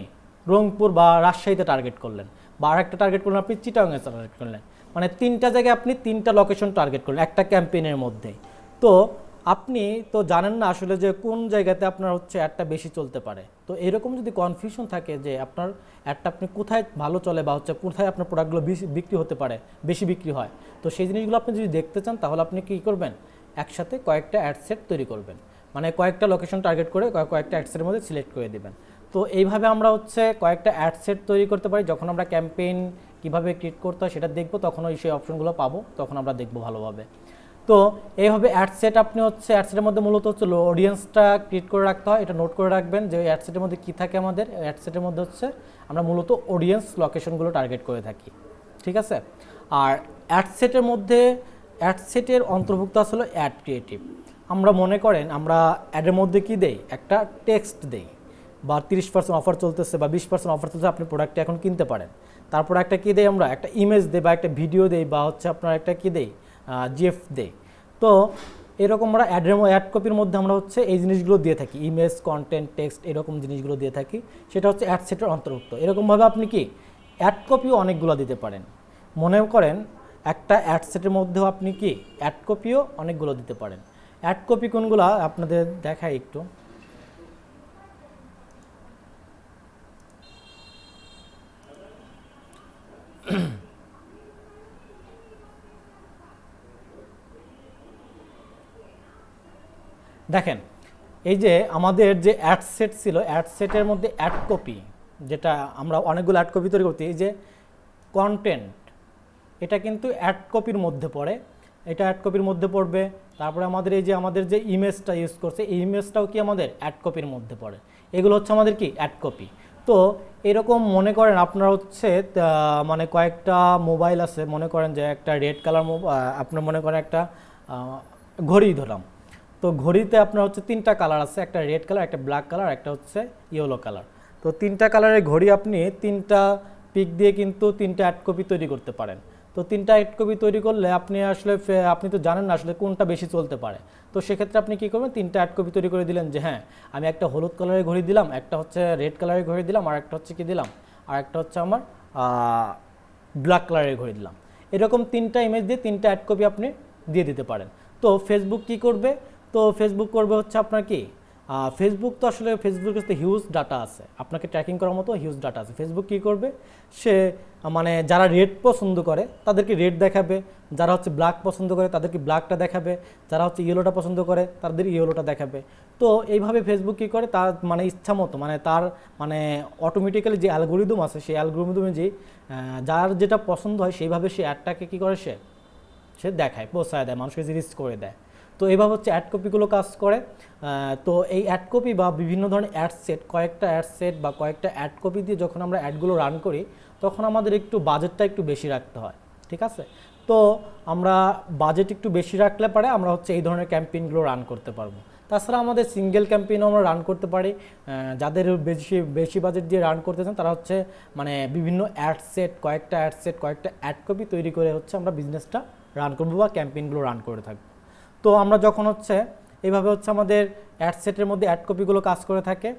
রংপুর বা রাজশাহীতে টার্গেট করলেন, বা আর একটা টার্গেট করলেন আপনি চিটাগাংয়ে টার্গেট করলেন। মানে 3টা জায়গায় আপনি 3টা লোকেশন টার্গেট করলেন একটা ক্যাম্পেইনের মধ্যে। তো আপনি তো জানেন না আসলে যে কোন জায়গাতে আপনার হচ্ছে অ্যাডটা বেশি চলতে পারে। তো এরকম যদি কনফিউশন থাকে যে আপনার অ্যাডটা আপনি কোথায় ভালো চলে, বা হচ্ছে কোথায় আপনার প্রোডাক্টগুলো বিক্রি হতে পারে, বেশি বিক্রি হয়, তো সেই জিনিসগুলো আপনি যদি দেখতে চান, তাহলে আপনি কী করবেন, একসাথে কয়েকটা অ্যাড সেট তৈরি করবেন, মানে কয়েকটা লোকেশন টার্গেট করে কয়েকটা অ্যাড সেটের মধ্যে সিলেক্ট করে দেবেন। তো এইভাবে আমরা হচ্ছে কয়েকটা অ্যাড সেট তৈরি করতে পারি যখন আমরা ক্যাম্পেইন কীভাবে ক্রিয়েট করতে হয় সেটা দেখবো, তখন ওই সেই অপশনগুলো পাবো, তখন আমরা দেখবো ভালোভাবে। তো এইভাবে অ্যাডসেট আপনি হচ্ছে অ্যাডসেটের মধ্যে মূলত হচ্ছে অডিয়েন্সটা ক্রিয়েট করে রাখতে হয়। এটা নোট করে রাখবেন যে অ্যাডসেটের মধ্যে কী থাকে। আমাদের অ্যাডসেটের মধ্যে হচ্ছে আমরা মূলত অডিয়েন্স লোকেশনগুলো টার্গেট করে থাকি, ঠিক আছে। আর অ্যাডসেটের মধ্যে অ্যাডসেটের অন্তর্ভুক্ত আসলে অ্যাড ক্রিয়েটিভ। আমরা মনে করেন আমরা অ্যাডের মধ্যে কি দেই, একটা টেক্সট দেই, বা 30% অফার চলতেছে বা 20% অফার চলতেছে, আপনি প্রোডাক্টটা এখন কিনতে পারেন। তারপর একটা কী দেই, আমরা একটা ইমেজ দেই বা একটা ভিডিও দেই, বা হচ্ছে আপনার একটা কী দেই, জিএফ দেই। তো এরকম আমরা অ্যাড কপির মধ্যে আমরা হচ্ছে এই জিনিসগুলো দিয়ে থাকি, ইমেজ, কন্টেন্ট, টেক্সট, এরকম জিনিসগুলো দিয়ে থাকি। সেটা হচ্ছে অ্যাডসেটের অন্তর্ভুক্ত। এরকমভাবে আপনি কি অ্যাড কপিও অনেকগুলো দিতে পারেন। মনে করেন একটা অ্যাডসেটের মধ্যেও আপনি কি অ্যাড কপিও অনেকগুলো দিতে পারেন। অ্যাড কপি কোনগুলো আপনাদের দেখাই একটু। দেখেন, এই যে আমাদের যে অ্যাডসেট ছিল, অ্যাডসেটের মধ্যে অ্যাড কপি, যেটা আমরা অনেকগুলো অ্যাড কপি তৈরি করতে, এই যে কন্টেন্ট, এটা কিন্তু অ্যাড কপির মধ্যে পড়ে, এটা অ্যাড কপির মধ্যে পড়বে। তারপরে আমাদের এই যে আমাদের যে ইমেজটা ইউজ করছে, এই ইমেজটাও কি আমাদের অ্যাড কপির মধ্যে পড়ে। এগুলো হচ্ছে আমাদের কি অ্যাড কপি। তো এরকম মনে করেন আপনার হচ্ছে মানে কয়েকটা মোবাইল আছে, মনে করেন যে একটা রেড কালার আপনার মনে করেন একটা ঘড়ি ধরলাম, তো ঘড়িতে আপনার হচ্ছে 3টা কালার আছে, একটা রেড কালার, একটা ব্ল্যাক কালার, একটা হচ্ছে ইয়েলো কালার। তো 3টা কালারের ঘড়ি আপনি 3টা পিক দিয়ে কিন্তু 3টা অ্যাড কপি তৈরি করতে পারেন। তো 3টা অ্যাড কপি তৈরি করলে আপনি আসলে আপনি তো জানেন না আসলে কোনটা বেশি চলতে পারে। তো সেক্ষেত্রে আপনি কী করবেন, 3টা অ্যাড কপি তৈরি করে দিলেন যে হ্যাঁ আমি একটা হলুদ কালারের ঘড়ি দিলাম, একটা হচ্ছে রেড কালারের ঘড়ি দিলাম, আর একটা হচ্ছে কি দিলাম, আর একটা হচ্ছে আমার ব্ল্যাক কালারের ঘড়ি দিলাম। এরকম 3টা ইমেজ দিয়ে 3টা অ্যাড কপি আপনি দিয়ে দিতে পারেন। তো ফেসবুক কি করবে, তো ফেসবুক করবে হচ্ছে আপনার কি, ফেসবুক তো আসলে ফেসবুকের কাছে হিউজ ডাটা আছে, আপনাকে ট্র্যাকিং করার মতো হিউজ ডাটা আছে। ফেসবুক কী করবে, সে মানে যারা রেড পছন্দ করে তাদেরকে রেড দেখাবে, যারা হচ্ছে ব্ল্যাক পছন্দ করে তাদেরকে ব্ল্যাকটা দেখাবে, যারা হচ্ছে ইয়েলোটা পছন্দ করে তাদের ইয়েলোটা দেখাবে। তো এইভাবে ফেসবুক কী করে, তার মানে ইচ্ছা মতো মানে তার মানে অটোমেটিক্যালি যে অ্যালগোরিদম আছে, সেই অ্যালগোরিদমে যে যার যেটা পছন্দ হয় সেইভাবে সে অ্যাডটাকে কী করে, সে দেখায়, পৌঁছায় দেয়, মানুষকে রিলিজ করে দেয়। তো এইভাবে হচ্ছে অ্যাড কপিগুলো কাজ করে। তো এই অ্যাড কপি বা বিভিন্ন ধরনের অ্যাড সেট, কয়েকটা অ্যাড সেট বা কয়েকটা অ্যাড কপি দিয়ে যখন আমরা অ্যাডগুলো রান করি, তখন আমাদের একটু বাজেটটা একটু বেশি রাখতে হয়, ঠিক আছে। তো আমরা বাজেট একটু বেশি রাখলে পারে আমরা হচ্ছে এই ধরনের ক্যাম্পেইনগুলো রান করতে পারবো। তাছাড়া আমাদের সিঙ্গেল ক্যাম্পেইনও আমরা রান করতে পারি। যাদের বেশি বাজেট দিয়ে রান করতে চান তারা হচ্ছে মানে বিভিন্ন অ্যাড সেট, কয়েকটা অ্যাড কপি তৈরি করে হচ্ছে আমরা বিজনেসটা রান করবো বা ক্যাম্পেইনগুলো রান করে থাকবো। তো আমরা যখন হচ্ছে এইভাবে হচ্ছে আমাদের অ্যাড সেটের মধ্যে অ্যাড কপিগুলো কাজ করে থাকে।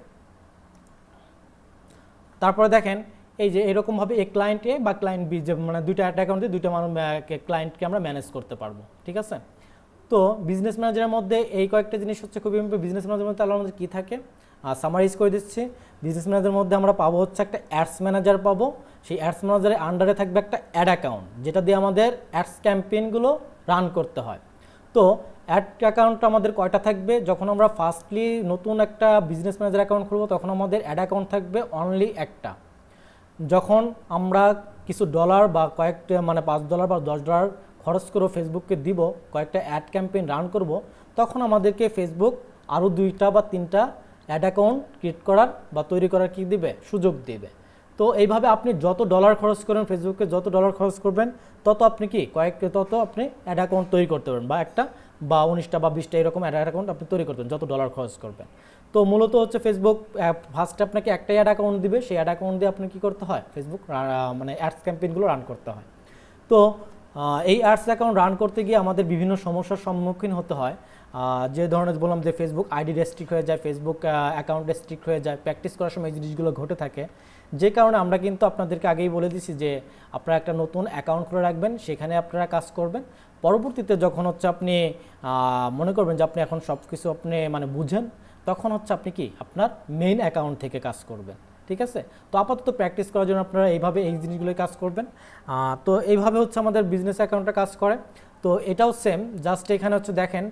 তারপরে দেখেন এই যে এরকমভাবে এই ক্লায়েন্ট এ বা ক্লায়েন্ট বি, যে মানে দুইটা অ্যাড অ্যাকাউন্ট দিয়ে দুইটা ক্লায়েন্টকে আমরা ম্যানেজ করতে পারবো, ঠিক আছে। তো বিজনেস ম্যানেজারের মধ্যে এই কয়েকটা জিনিস হচ্ছে খুবই ইম্পর্টেন্ট। বিজনেস ম্যানেজারের মধ্যে আমাদের কী থাকে, সামারাইজ করে দিচ্ছি। বিজনেস ম্যানেজারের মধ্যে আমরা পাবো হচ্ছে একটা অ্যাডস ম্যানেজার পাবো, সেই অ্যাডস ম্যানেজারের আন্ডারে থাকবে একটা অ্যাড অ্যাকাউন্ট, যেটা দিয়ে আমাদের অ্যাডস ক্যাম্পেইনগুলো রান করতে হয়। তো অ্যাড অ্যাকাউন্ট আমাদের কয়টা থাকবে, যখন আমরা ফার্স্টলি নতুন একটা বিজনেস ম্যানেজার অ্যাকাউন্ট খুলবো তখন আমাদের অ্যাড অ্যাকাউন্ট থাকবে অনলি একটা। যখন আমরা কিছু ডলার বা কয়েকটা মানে $5 বা $10 খরচ করে ফেসবুককে দিব, কয়েকটা অ্যাড ক্যাম্পেইন রান করব, তখন আমাদেরকে ফেসবুক আরও 2টা বা 3টা অ্যাড অ্যাকাউন্ট ক্রিয়েট করার বা তৈরি করার কি দিবে, সুযোগ দিবে। তো এইভাবে আপনি যত ডলার খরচ করেন, ফেসবুকে যত ডলার খরচ করবেন, তত আপনি কি তত আপনি অ্যাড অ্যাকাউন্ট তৈরি করতে পারবেন, বা একটা বা 19টা বা 20টা এরকম অ্যাড অ্যাকাউন্ট আপনি তৈরি করবেন যত ডলার খরচ করবেন। তো মূলত হচ্ছে ফেসবুক ফার্স্টে আপনাকে একটাই অ্যাড অ্যাকাউন্ট দিবে, সেই অ্যাড অ্যাকাউন্ট দিয়ে আপনি কী করতে হয়, ফেসবুক মানে অ্যাডস ক্যাম্পেইনগুলো রান করতে হয়। তো এই অ্যাডস অ্যাকাউন্ট রান করতে গিয়ে আমাদের বিভিন্ন সমস্যার সম্মুখীন হতে হয়। যে ধরনের বললাম যে ফেসবুক আইডি রেস্ট্রিক্ট হয়ে যায়, ফেসবুক অ্যাকাউন্ট রেস্ট্রিক্ট হয়ে যায়, প্র্যাকটিস করার সময় এই জিনিসগুলো ঘটে থাকে। যে কারণে আমরা কিন্তু আপনাদেরকে আগেই বলে দিছি যে আপনারা একটা নতুন অ্যাকাউন্ট খুলে রাখবেন, সেখানে আপনারা কাজ করবেন। পরবর্তীতে যখন হচ্ছে আপনি মনে করবেন যে আপনি এখন সব কিছু আপনি মানে বুঝেন, তখন হচ্ছে আপনি কি আপনার মেইন অ্যাকাউন্ট থেকে কাজ করবেন, ঠিক আছে। তো আপাতত প্র্যাকটিস করার জন্য আপনারা এইভাবে এই জিনিসগুলোই কাজ করবেন। তো এইভাবে হচ্ছে আমাদের বিজনেস অ্যাকাউন্টটা কাজ করে। তো এটাও সেম, জাস্ট এখানে হচ্ছে দেখেন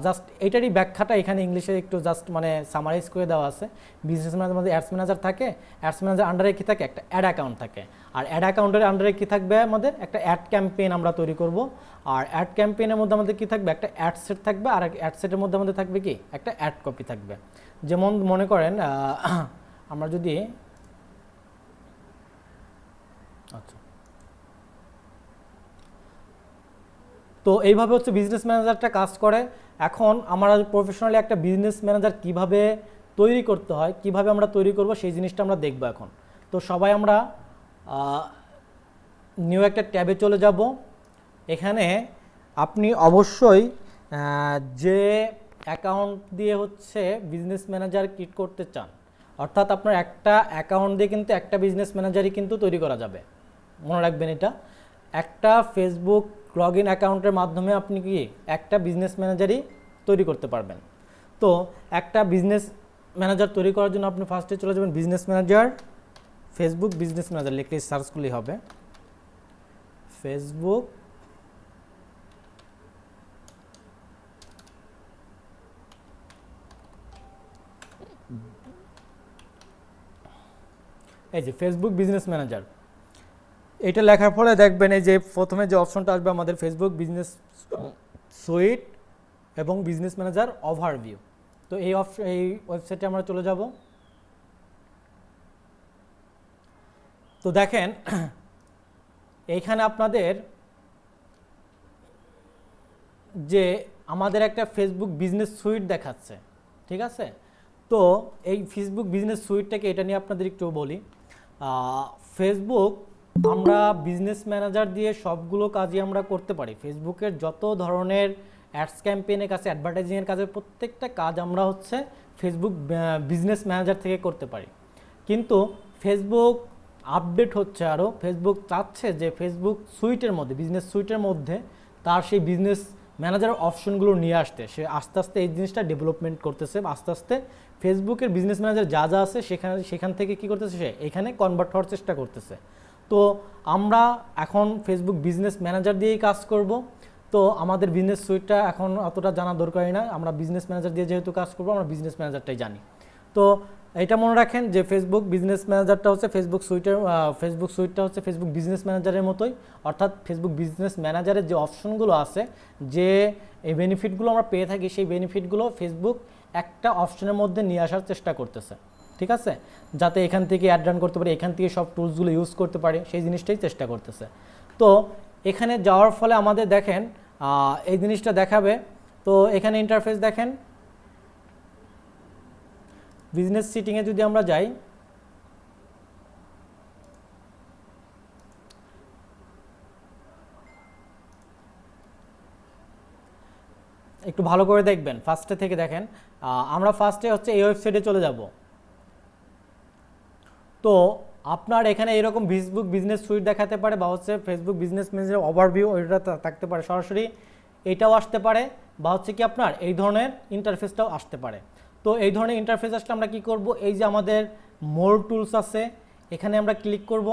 জাস্ট এটারই ব্যাখ্যাটা এখানে ইংলিশে একটু জাস্ট মানে সামারাইজ করে দেওয়া আছে। বিজনেস ম্যানেজার মধ্যে অ্যাডস ম্যানেজার থাকে, অ্যাডস ম্যানেজার আন্ডারে কী থাকে, একটা অ্যাড অ্যাকাউন্ট থাকে, আর অ্যাড অ্যাকাউন্টের আন্ডারে কী থাকবে, আমাদের একটা অ্যাড ক্যাম্পেইন আমরা তৈরি করব। আর অ্যাড ক্যাম্পেইনের মধ্যে আমাদের কী থাকবে, একটা অ্যাড সেট থাকবে, আর অ্যাড সেটের মধ্যে আমাদের থাকবে কি, একটা অ্যাড কপি থাকবে। যেমন মনে করেন আমরা যদি আচ্ছা, তো এইভাবে হচ্ছে বিজনেস ম্যানেজারটা কাজ করে। এখন আমরা প্রফেশনালি একটা বিজনেস ম্যানেজার কিভাবে তৈরি করতে হয়, কিভাবে আমরা তৈরি করব, সেই জিনিসটা আমরা দেখব এখন। তো সবাই আমরা নিউ একটা ট্যাবে চলে যাব। এখানে আপনি অবশ্যই যে অ্যাকাউন্ট দিয়ে হচ্ছে বিজনেস ম্যানেজার ক্রিয়েট করতে চান, অর্থাৎ আপনার একটা অ্যাকাউন্ট দিয়ে কিন্তু একটা বিজনেস ম্যানেজারই কিন্তু তৈরি করা যাবে, মনে রাখবেন এটা। একটা ফেসবুক লগ ইন অ্যাকাউন্টের মাধ্যমে আপনি কি একটা বিজনেস ম্যানেজারই তৈরি করতে পারবেন। তো একটা বিজনেস ম্যানেজার তৈরি করার জন্য আপনি ফার্স্টে চলে যাবেন business manager, Facebook business manager লিখলে সার্চ করলেই হবে, ফেসবুক এই যে ফেসবুক বিজনেস ম্যানেজার। এটা লেখার পরে দেখবেন এই যে প্রথমে যে অপশনটা আসবে আমাদের ফেসবুক বিজনেস সুইট এবং বিজনেস ম্যানেজার ওভারভিউ। তো এই ওয়েবসাইটে আমরা চলে যাব। তো দেখেন এইখানে আপনাদের যে আমাদের একটা ফেসবুক বিজনেস সুইট দেখাচ্ছে, ঠিক আছে। তো এই ফেসবুক বিজনেস সুইটটাকে এটা নিয়ে আপনাদের একটু বলি। ফেসবুক আমরা বিজনেস ম্যানেজার দিয়ে সবগুলো কাজই আমরা করতে পারি। ফেসবুকের যত ধরনের অ্যাডস ক্যাম্পেইনের কাছে, অ্যাডভার্টাইজিংয়ের কাছে প্রত্যেকটা কাজ আমরা হচ্ছে ফেসবুক বিজনেস ম্যানেজার থেকে করতে পারি। কিন্তু ফেসবুক আপডেট হচ্ছে আরও, ফেসবুক চাচ্ছে যে ফেসবুক সুইটের মধ্যে, বিজনেস সুইটের মধ্যে তার সেই বিজনেস ম্যানেজার অপশনগুলো নিয়ে আসতে। সে আস্তে আস্তে এই জিনিসটা ডেভেলপমেন্ট করতেছে, আস্তে আস্তে ফেসবুকের বিজনেস ম্যানেজার যা যা আছে সেখান থেকে কী করতেছে, সে এখানে কনভার্ট হওয়ার চেষ্টা করতেছে। তো আমরা এখন ফেসবুক বিজনেস ম্যানেজার দিয়েই কাজ করব। তো আমাদের বিজনেস সুইটটা এখন অতটা জানা দরকারই না, আমরা বিজনেস ম্যানেজার দিয়ে যেহেতু কাজ করব, আমরা বিজনেস ম্যানেজারটাই জানি। তো এটা মনে রাখেন যে ফেসবুক বিজনেস ম্যানেজারটা হচ্ছে ফেসবুক সুইটটা হচ্ছে ফেসবুক বিজনেস ম্যানেজারের মতোই, অর্থাৎ ফেসবুক বিজনেস ম্যানেজারের যে অপশনগুলো আছে, যে এই বেনিফিটগুলো আমরা পেয়ে থাকি, সেই বেনিফিটগুলো ফেসবুক একটা অপশনের মধ্যে নিয়ে আসার চেষ্টা করতেছে, ঠিক আছে, যাতে এখান থেকে অ্যাড রান করতে পারি, এখান থেকে সব টুলসগুলো ইউজ করতে পারি, সেই জিনিসটাই চেষ্টা করতেছে। তো এখানে যাওয়ার ফলে আমাদের দেখেন এই জিনিসটা দেখাবে। তো এখানে ইন্টারফেস দেখেন, বিজনেস সিটিংয়ে যদি আমরা যাই, একটু ভালো করে দেখবেন, ফার্স্টে থেকে দেখেন। আমরা ফার্স্টে হচ্ছে এই ওয়েবসাইটে চলে যাব। তো আপনার এখানে এরকম ফেসবুক বিজনেস সুইট দেখাতে পারে, বা হচ্ছে ফেসবুক বিজনেস ম্যানেজার ওভারভিউ এটা থাকতে পারে, সরাসরি এটাও আসতে পারে, বা হচ্ছে কি আপনার এই ধরনের ইন্টারফেসটাও আসতে পারে। তো এই ধরনের ইন্টারফেস আসলে আমরা কি করব, এই যে আমাদের মোর টুলস আছে, এখানে আমরা ক্লিক করব।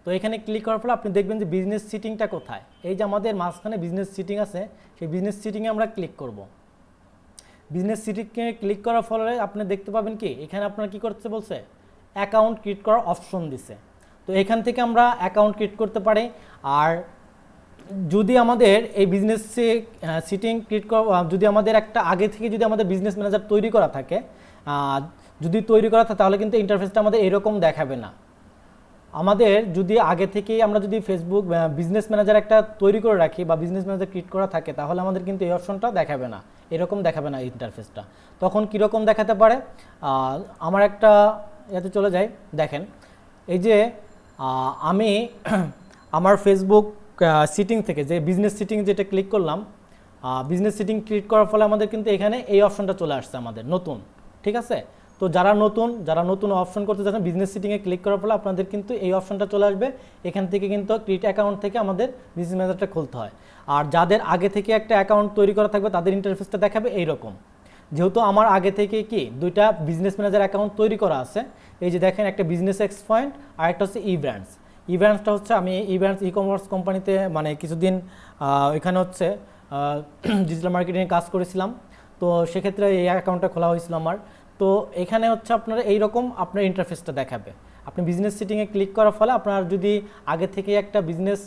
তো এখানে ক্লিক করার ফলে আপনি দেখবেন যে বিজনেস সিটিংটা কোথায়, এই যে আমাদের মাঝখানে বিজনেস সিটিং আছে, সেই বিজনেস সিটিংয়ে আমরা ক্লিক করব। বিজনেস সিটিংয়ে ক্লিক করার ফলে আপনি দেখতে পাবেন কি এখানে আপনার কি করতে বলছে, অ্যাকাউন্ট ক্রিয়েট করার অপশন দিছে। তো এখান থেকে আমরা অ্যাকাউন্ট ক্রিয়েট করতে পারি। আর যদি আমাদের এই বিজনেস সিটিং ক্রিয়েট করা, যদি আমাদের একটা আগে থেকে যদি আমাদের বিজনেস ম্যানেজার তৈরি করা থাকে, তাহলে কিন্তু ইন্টারফেসটা আমাদের এরকম দেখাবে না। আমাদের যদি আগে থেকেই আমরা যদি ফেসবুক বিজনেস ম্যানেজার একটা তৈরি করে রাখি বা বিজনেস ম্যানেজার ক্রিয়েট করা থাকে, তাহলে আমাদের কিন্তু এই অপশনটা দেখাবে না, এরকম দেখাবে না ইন্টারফেসটা। তখন কীরকম দেখাতে পারে, আমার একটা এতে চলে যাই, দেখেন এই যে আমি আমার ফেসবুক সিটিং থেকে যে বিজনেস সিটিং যেটা ক্লিক করলাম, বিজনেস সিটিং ক্লিক করার ফলে আমাদের কিন্তু এখানে এই অপশনটা চলে আসছে আমাদের নতুন, ঠিক আছে। তো যারা নতুন অপশন করতে চাচ্ছেন, বিজনেস সিটিংয়ে ক্লিক করার ফলে আপনাদের কিন্তু এই অপশনটা চলে আসবে। এখান থেকে কিন্তু ক্রিয়েট অ্যাকাউন্ট থেকে আমাদের বিজনেস ম্যানেজারটা খুলতে হয়। আর যাদের আগে থেকে একটা অ্যাকাউন্ট তৈরি করা থাকবে, তাদের ইন্টারফেসটা দেখাবে এইরকম। যেহেতু আমার আগে থেকে কি দুইটা বিজনেস ম্যানেজার অ্যাকাউন্ট তৈরি করা আছে, এই যে দেখেন একটা বিজনেস এক্স পয়েন্ট আর একটা হচ্ছে ই ব্র্যান্ডস। ইভেন্টসটা হচ্ছে আমি ইভেন্টস ই কমার্স কোম্পানিতে মানে কিছুদিন এখানে হচ্ছে ডিজিটাল মার্কেটিংয়ে কাজ করেছিলাম। তো সেক্ষেত্রে এই অ্যাকাউন্টটা খোলা হয়েছিল আমার। তো এখানে হচ্ছে আপনার এইরকম আপনার ইন্টারফেসটা দেখাবে। আপনি বিজনেস সেটিংয়ে ক্লিক করার ফলে আপনার যদি আগে থেকে একটা বিজনেস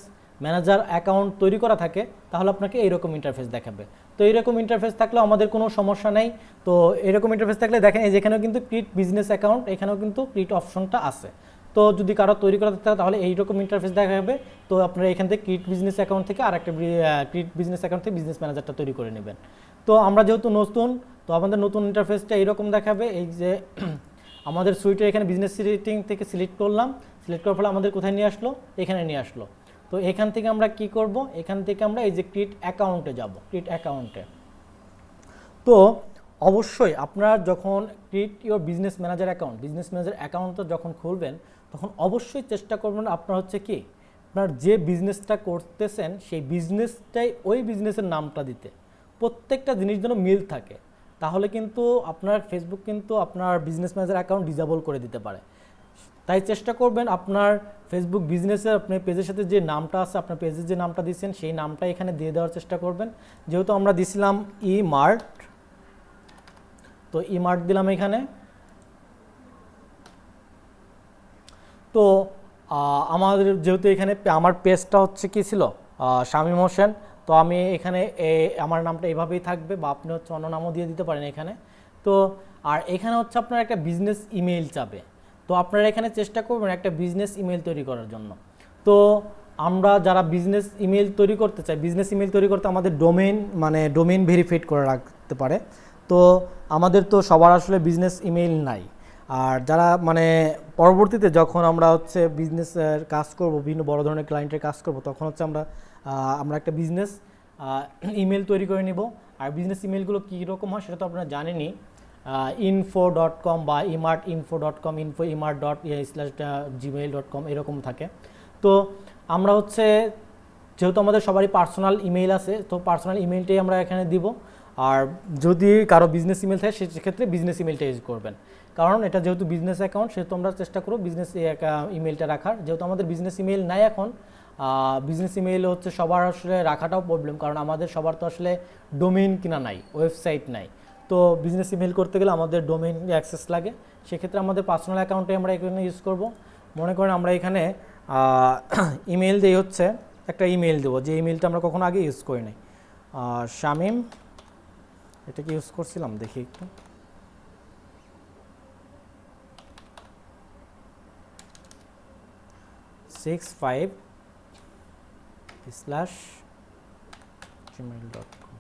ম্যানেজার অ্যাকাউন্ট তৈরি করা থাকে তাহলে আপনাকে এইরকম ইন্টারফেস দেখাবে। তো এইরকম ইন্টারফেস থাকলেও আমাদের কোনো সমস্যা নেই। তো এরকম ইন্টারফেস থাকলে দেখেন এই যেখানেও কিন্তু ক্রিয়েট বিজনেস অ্যাকাউন্ট, এখানেও কিন্তু ক্রিয়েট অপশনটা আছে। তো যদি কারো তৈরি করা থাকে তাহলে এইরকম ইন্টারফেস দেখাবে। তো আপনারা এখান থেকে ক্রিয়েট বিজনেস অ্যাকাউন্ট থেকে আরেকটা ক্রিয়েট বিজনেস অ্যাকাউন্ট থেকে বিজনেস ম্যানেজারটা তৈরি করে নেবেন। তো আমরা যেহেতু নতুন, তো আমাদের নতুন ইন্টারফেসটা এইরকম দেখাবে। এই যে আমাদের সুইটে এখানে বিজনেস সেটিং থেকে সিলেক্ট করলাম, সিলেক্ট করার ফলে আমাদের কোথায় নিয়ে আসলো, এখানে নিয়ে আসলো। তো এখান থেকে আমরা কি করব, এখান থেকে আমরা এই যে ক্রিয়েট অ্যাকাউন্টে যাব, ক্রিয়েট অ্যাকাউন্টে। তো অবশ্যই আপনারা যখন create your business manager account, business manager অ্যাকাউন্টটা যখন খুলবেন তখন অবশ্যই চেষ্টা করবেন আপনার হচ্ছে কি, আপনার যে বিজনেসটা করতেছেন সেই বিজনেসটাই ওই বিজনেসের নামটা দিতে, প্রত্যেকটা জিনিস যেন মিল থাকে। তাহলে কিন্তু আপনার ফেসবুক কিন্তু আপনার বিজনেস ম্যানেজার অ্যাকাউন্ট ডিসেবল করে দিতে পারে। তাই চেষ্টা করবেন আপনার ফেসবুক বিজনেসের আপনার পেজের সাথে যে নামটা আছে, আপনার পেজের যে নামটা দিচ্ছেন সেই নামটা এখানে দিয়ে দেওয়ার চেষ্টা করবেন। যেহেতু আমরা দিছিলাম ই মার্ট, তো ই মার্ট দিলাম এখানে। তো আমাদের যেহেতু এখানে আমার পেজটা হচ্ছে কি ছিল শামীম হোসেন, তো আমি এখানে আমার নামটা এভাবেই থাকবে, বা আপনি হচ্ছে অন্য নামও দিয়ে দিতে পারেন এখানে। তো আর এখানে হচ্ছে আপনার একটা বিজনেস ইমেইল চাবে। তো আপনারা এখানে চেষ্টা করবেন একটা বিজনেস ইমেইল তৈরি করার জন্য। তো আমরা যারা বিজনেস ইমেইল তৈরি করতে চাই, বিজনেস ইমেইল তৈরি করতে আমাদের ডোমেইন ভেরিফাইড করে রাখতে পারে। তো আমাদের তো সবার আসলে বিজনেস ইমেইল নাই। আর যারা পরবর্তীতে যখন আমরা হচ্ছে বিজনেসের কাজ করব, বিভিন্ন বড় ধরনের ক্লায়েন্টের কাজ করব, তখন হচ্ছে আমরা একটা বিজনেস ইমেল তৈরি করে নিব। আর বিজনেস ইমেলগুলো কীরকম হয় সেটা তো আপনারা জানেনই, info.com বা imartinfo.com, info.imart.gmail.com এরকম থাকে। তো আমরা হচ্ছে যেহেতু আমাদের সবারই পার্সোনাল ইমেইল আছে, তো পার্সোনাল ইমেইলটাই আমরা এখানে দিব। আর যদি কারো বিজনেস ইমেল থাকে সেক্ষেত্রে বিজনেস ইমেলটা ইউজ করবেন, কারণ এটা যেহেতু বিজনেস অ্যাকাউন্ট সেহেতু আমরা চেষ্টা করব বিজনেস ইমেলটা রাখার। যেহেতু আমাদের বিজনেস ইমেল নাই এখন, বিজনেস ইমেল হচ্ছে সবার আসলে রাখাটাও প্রবলেম, কারণ আমাদের সবার তো আসলে ডোমেইন কিনা নাই, ওয়েবসাইট নাই। তো বিজনেস ইমেল করতে গেলে আমাদের ডোমেইন অ্যাক্সেস লাগে, সেক্ষেত্রে আমাদের পার্সোনাল অ্যাকাউন্টে আমরা এখানে ইউজ করব। মনে করেন আমরা এখানে ইমেল দিয়ে হচ্ছে একটা ইমেল দেবো, যে ইমেলটা আমরা কখনো আগে ইউজ করি নাই। শামীম, এটা কি ইউজ করছিলাম দেখি একটু, /gmail.com।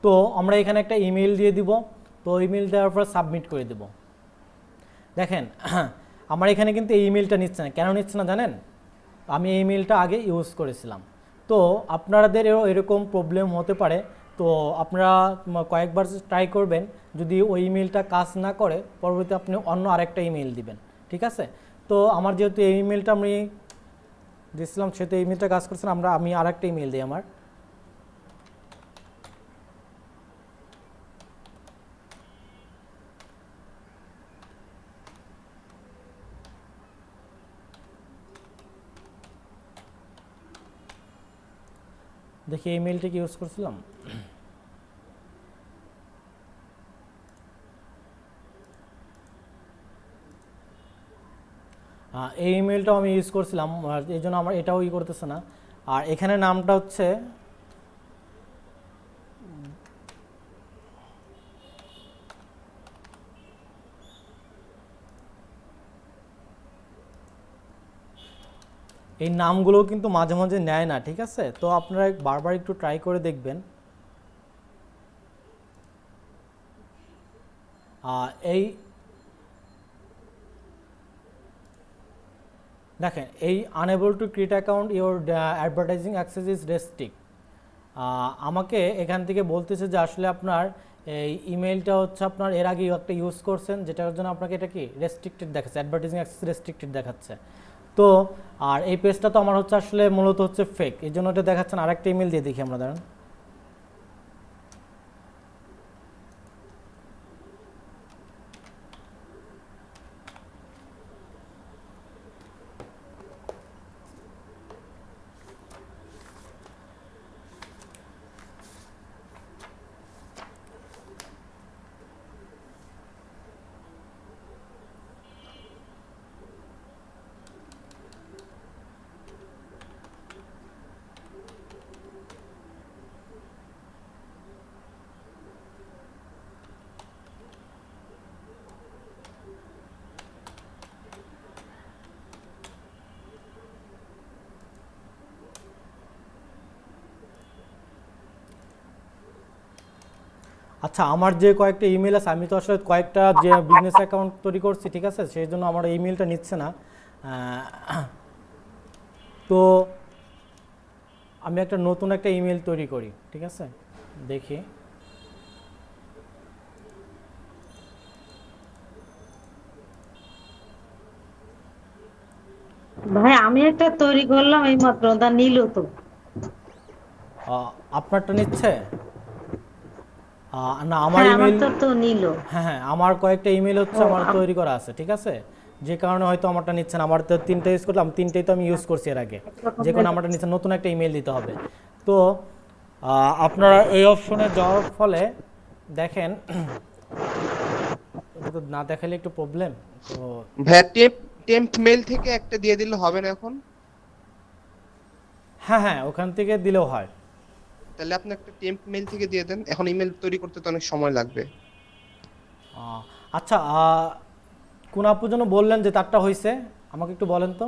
তো আমরা এখানে একটা ইমেল দিয়ে দিব। তো ইমেল দেওয়ার পর সাবমিট করে দেব। দেখেন আমার এখানে কিন্তু এই ইমেলটা নিচ্ছে না, কেন নিচ্ছে না জানেন? আমি এই ইমেলটা আগে ইউজ করেছিলাম। তো আপনাদেরও এরকম প্রবলেম হতে পারে। তো আপনারা কয়েকবার ট্রাই করবেন, যদি ওই ইমেলটা কাজ না করে পরবর্তীতে আপনি অন্য আরেকটা ইমেল দিবেন, ঠিক আছে? তো আমার যেহেতু এই ইমেলটা আমি দিয়েছিলাম সেহেতু এই ইমেলটা কাজ করছে না, আমি আরেকটা ইমেল দিই। আমার দেখি এই ইমেলটা কি ইউজ করছিলাম। এই ইমেলটাও আমি ইউজ করছিলাম, এই জন্য আমার এটাও করতেছে না। আর এখানে নামটা হচ্ছে এই নামগুলোও কিন্তু মাঝে মাঝে নেয় না, ঠিক আছে? তো আপনারা বারবার একটু ট্রাই করে দেখবেন। এই দেখেন, এই unable to create account, your advertising access is restrict. আমাকে এখান থেকে বলতেছে যে আসলে আপনার এই ইমেলটা হচ্ছে আপনার এর আগে একটা ইউজ করছেন, যেটার জন্য আপনাকে এটা কি রেস্ট্রিক্টেড দেখাচ্ছে, অ্যাডভার্টাইজিং অ্যাক্সেস রেস্ট্রিক্টেড দেখাচ্ছে। তো আর এই পেজটা তো আমার হচ্ছে আসলে মূলত হচ্ছে ফেক, এই জন্য এটা দেখাচ্ছেন। আরেকটা ইমেল দিয়ে দেখি আমরা, দাঁড়ান। আচ্ছা, আমার যে কয়েকটা ইমেল আছে, আমি তো আসলে কয়েকটা যে বিজনেস অ্যাকাউন্ট তৈরি করছি, ঠিক আছে, সেই জন্য আমার ইমেলটা নিচ্ছে না। তো আমি একটা নতুন একটা ইমেল তৈরি করি, ঠিক আছে, দেখি। ভাই আমি একটা তৈরি করলাম এই মাত্র, ওটা নিল তো। আপনারটা নিচ্ছে? না, আমার হ্যাঁ, ইমেল আমারটা তো নিল। হ্যাঁ, আমার কয়েকটা ইমেল হচ্ছে আমার তৈরি করা আছে, ঠিক আছে, যে কারণে হয়তো আমারটা নিচ্ছে না। আমার তো 3টা ইউজ করলাম, 3টাই তো আমি ইউজ করছি এর আগে, যে কারণে আমারটা নিচ্ছে। নতুন একটা ইমেল দিতে হবে। তো আপনারা এই অপশনে যাওয়ার ফলে দেখেন, এটা তো না দেখালে একটু প্রবলেম। তো ভাইয়া টেম্প মেল থেকে একটা দিয়ে দিলে হবে না এখন? হ্যাঁ, ওখান থেকে দিলেও হয়। তাহলে আপনি একটা টেম্প মেল থেকে দিয়ে দেন, এখন ইমেল তৈরি করতে তো অনেক সময় লাগবে। আচ্ছা, কোন আপু যেন বললেন যে তারটা হয়েছে, আমাকে একটু বলেন তো।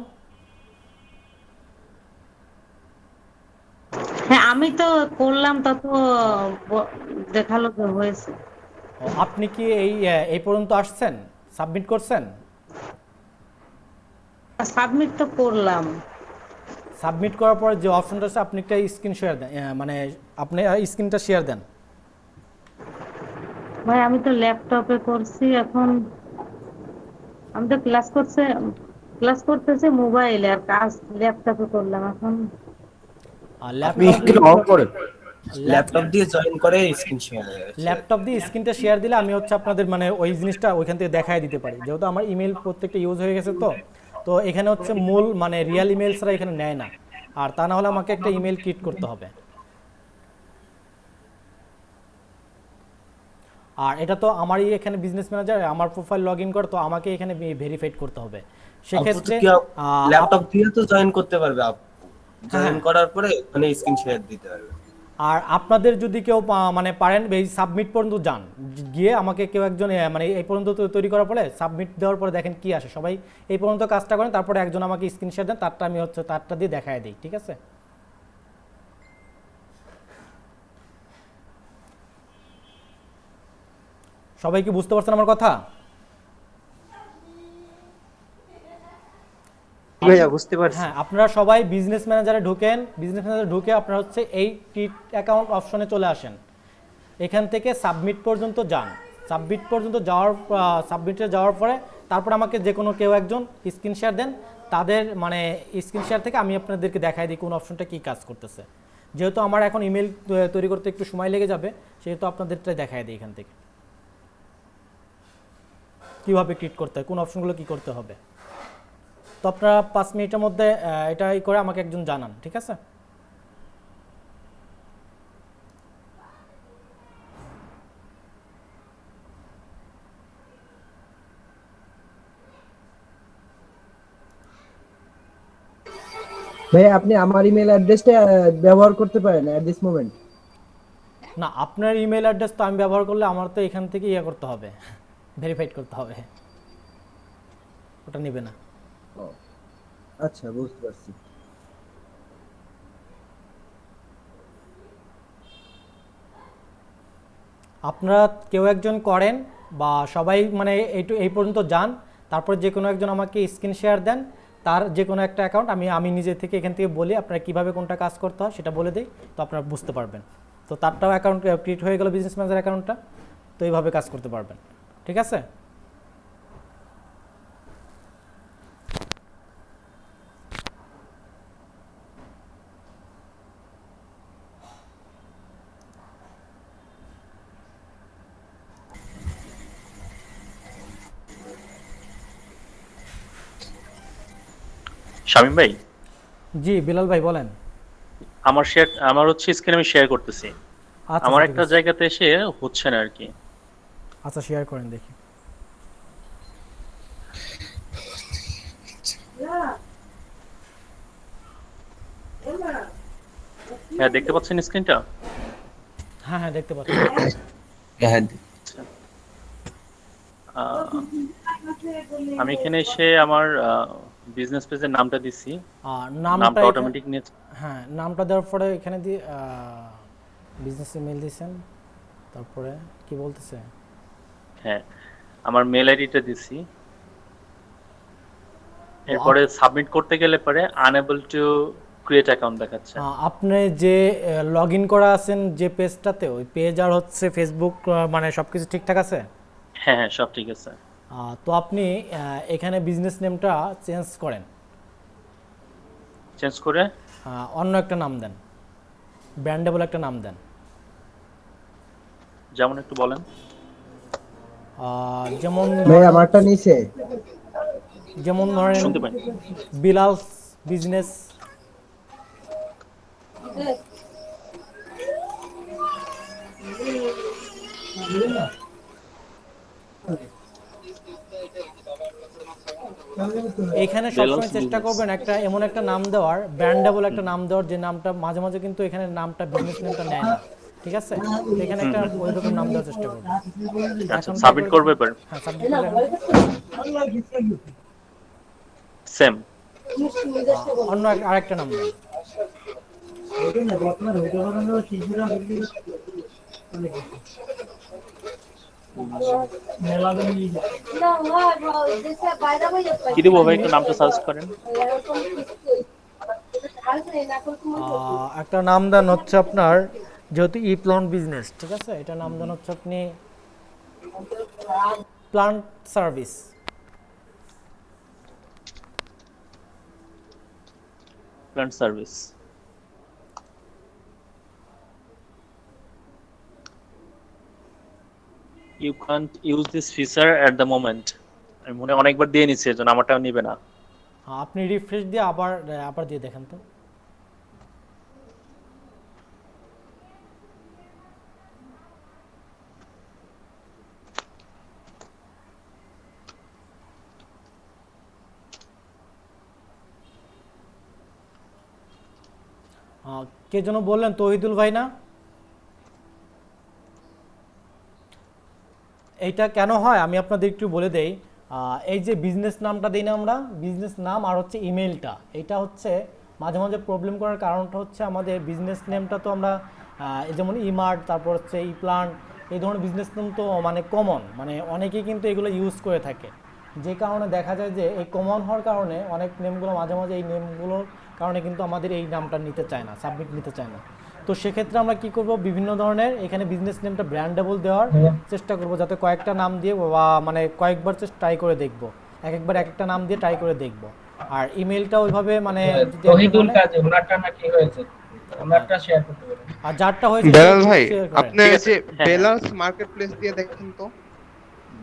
হ্যাঁ আমি তো করলাম, তা তো দেখালো যে হয়েছে। আপনি কি এই পর্যন্ত আসছেন, সাবমিট করছেন? সাবমিট তো করলাম। সাবমিট করার পর যে অপশনটা আছে, আপনি একটা স্ক্রিন শেয়ার দেন, মানে আপনি স্ক্রিনটা শেয়ার দেন। ভাই আমি তো ল্যাপটপে করছি, এখন আমি তো ক্লাস করতেছি মোবাইলে, আর কাজ ল্যাপটপে করলাম। এখন আপনি স্ক্রিন অন করেন, ল্যাপটপ দিয়ে জয়েন করে স্ক্রিন শেয়ার। ল্যাপটপ দিয়ে স্ক্রিনটা শেয়ার দিলে আমি হচ্ছে আপনাদের মানে ওই জিনিসটা ওইখান থেকে দেখায় দিতে পারি, যেহেতু আমার ইমেল প্রত্যেকটা ইউজ হয়ে গেছে। তো এখানে হচ্ছে মূল মানে রিয়েল ইমেল ছাড়া এখানে নেয় না, আর তা না হলে আমাকে একটা ইমেল ক্রিয়েট করতে হবে। আর এটা তো আমারই এখানে বিজনেস ম্যানেজার আমার প্রোফাইল লগ ইন করে, তো আমাকে এখানে ভেরিফাইড করতে হবে। সেক্ষেত্রে ল্যাপটপ দিয়ে তো জয়েন করতে পারবে, জয়েন করার পরে মানে স্ক্রিন শেয়ার দিতে পারবে। আর আপনাদের যদি কেউ মানে পারেন এই সাবমিট পর্যন্ত যান, গিয়ে আমাকে কেউ একজন মানে এই পর্যন্ত তৈরি করার পরে সাবমিট দেওয়ার পরে দেখেন কি আসে। সবাই এই পর্যন্ত কাজটা করেন, তারপরে একজন আমাকে স্ক্রিনশট দেন, তারটা আমি হচ্ছে তারটা দিয়ে দেখায় দিই, ঠিক আছে। সবাই কি বুঝতে পারছেন আমার কথা? ভাইয়া বুঝতে পারছি। হ্যাঁ, আপনারা সবাই বিজনেস ম্যানেজারে ঢোকেন। বিজনেস ম্যানেজারে ঢুকে আপনারা হচ্ছে এই ক্রিয়েট অ্যাকাউন্ট অপশনে চলে আসেন। এখান থেকে সাবমিট পর্যন্ত যান। সাবমিটে যাওয়ার পরে তারপর আমাকে যে কোনো কেউ একজন স্ক্রিন শেয়ার দেন, তাদের মানে স্ক্রিন শেয়ার থেকে আমি আপনাদেরকে দেখাই দিই কোন অপশনটা কী কাজ করতেছে। যেহেতু আমার এখন ইমেল তৈরি করতে একটু সময় লেগে যাবে, সেহেতু আপনাদেরটাই দেখাই দিই এখান থেকে কীভাবে ক্রিয়েট করতে হয়, কোন অপশনগুলো কী করতে হবে। তো আপনারা 5 মিনিটের মধ্যে এটাই করে আমাকে একজন জানান, ঠিক আছে। ভাই আপনি আমার ইমেল অ্যাড্রেসটা ব্যবহার করতে পারেন এট দিস মোমেন্ট? না, আপনার ইমেল অ্যাড্রেস তো আমি ব্যবহার করলে আমার তো এখান থেকে করতে হবে, ভেরিফাইড করতে হবে, ওটা নেবে না। আচ্ছা, বুঝতে পারছি। আপনারা কেউ একজন করেন বা সবাই মানে এই পর্যন্ত যান, তারপর যে কোনো একজন আমাকে স্ক্রিন শেয়ার দেন তার যে কোনো একটা অ্যাকাউন্ট, আমি নিজে থেকে এখান থেকে বলি আপনারা কীভাবে কোনটা কাজ করতে হয় সেটা বলে দিই, তো আপনারা বুঝতে পারবেন। তো তারটাও অ্যাকাউন্ট ক্রিয়েট হয়ে গেল, বিজনেস ম্যানেজার অ্যাকাউন্টটা, তো এইভাবে কাজ করতে পারবেন, ঠিক আছে। শামীম ভাই। জি বিলাল ভাই বলেন। আমার হচ্ছে স্ক্রিন আমি শেয়ার করতেছি, আমার একটা জায়গাতে এসে হচ্ছে না আর কি। আচ্ছা, শেয়ার করেন দেখি। হ্যাঁ, দেখতে পাচ্ছেন স্ক্রিনটা? হ্যাঁ, দেখতে পাচ্ছি। আমি এখানে এসে আমার বিজনেস পেজের নামটা দিছি, নামটা অটোমেটিক নিয়ে। হ্যাঁ, নামটা দেওয়ার পরে এখানে দিয়ে বিজনেস ইমেল দিয়েছেন, তারপরে কি বলতেছে? হ্যাঁ, আমার মেল আইডিটা দিছি। এরপরে সাবমিট করতে গেলে পরে আনএবল টু ক্রিয়েট অ্যাকাউন্ট দেখাচ্ছে। আপনি যে লগ ইন করা আছেন যে পেজটাতে, ওই পেজ আর হচ্ছে ফেসবুক মানে সব কিছু ঠিকঠাক আছে? হ্যাঁ হ্যাঁ, সব ঠিক আছে। তো আপনি এখানে বিজনেস নেমটা চেঞ্জ করেন, চেঞ্জ করে অন্য একটা নাম দেন, ব্র্যান্ডেবল একটা নাম দেন। যেমন একটু বলেন। যেমন ভাই আমারটা নিচে, যেমন ধরেন শুনতে পাই। বিলালস বিজনেস। এখানে সবসময় চেষ্টা করবেন একটা এমন একটা নাম দেওয়ার, ব্র্যান্ডেবল একটা নাম দেওয়ার, যে নামটা মাঝে মাঝে কিন্তু এখানে নামটা বিজনেস নেমটা নেয় না, ঠিক আছে? তো এখানে একটা ওই রকম নাম দেওয়ার চেষ্টা করবেন। আচ্ছা, সাবমিট করবে পর। হ্যাঁ, সাবমিট করে সেম অন্য আরেকটা নাম দেন। কি দেবো ভাই, একটু নামটা সার্চ করেন। একটা নাম দেন হচ্ছে আপনার, যেহেতু ই প্লান্ট বিজনেস, ঠিক আছে, এটা নাম দেন হচ্ছে আপনি plant service. Plant service. You can't use this feature at the moment. আমি মনে হয় অনেকবার দিয়ে নিচ্ছি, এজন্য আমারটাও নিবে না। আপনি রিফ্রেশ দিয়ে আবার আবার দিয়ে দেখেন তো। কে যেন বললেন, তহিদুল ভাই না? এইটা কেন হয় আমি আপনাদের একটু বলে দেই। এই যে বিজনেস নামটা দিই না আমরা, বিজনেস নাম আর হচ্ছে ইমেলটা, এটা হচ্ছে মাঝে মাঝে প্রবলেম করার কারণটা হচ্ছে আমাদের বিজনেস নেমটা তো আমরা যেমন ইমার্ট, তারপর হচ্ছে ই প্লান্ট, এই ধরনের বিজনেস নেম তো মানে কমন, মানে অনেকেই কিন্তু এগুলো ইউজ করে থাকে, যে কারণে দেখা যায় যে এই কমন হওয়ার কারণে অনেক নেমগুলো মাঝে মাঝে এই নেমগুলোর কারণে কিন্তু আমাদের এই নামটা নিতে চায় না, সাবমিট নিতে চায় না। তো সেক্ষেত্রে আমরা কি করব, বিভিন্ন ধরনের এখানে বিজনেস নেমটা ব্র্যান্ডেবল দেওয়ার চেষ্টা করব, যাতে কয়েকটা নাম দিয়ে বা মানে কয়েকবার ট্রাই করে দেখব, এক একবার এক একটা নাম দিয়ে ট্রাই করে দেখব। আর ইমেলটা ওইভাবে মানে তহিদুল কাজী ওনারটা নাকি হয়েছে, ওনারটা শেয়ার করতে পারেন। আর যারটা হয়েছে বেলাল ভাই, আপনি ঠিক এই আছে, যে হ্যাঁ, বেলালস মার্কেট প্লেস দিয়ে দেখেন তো।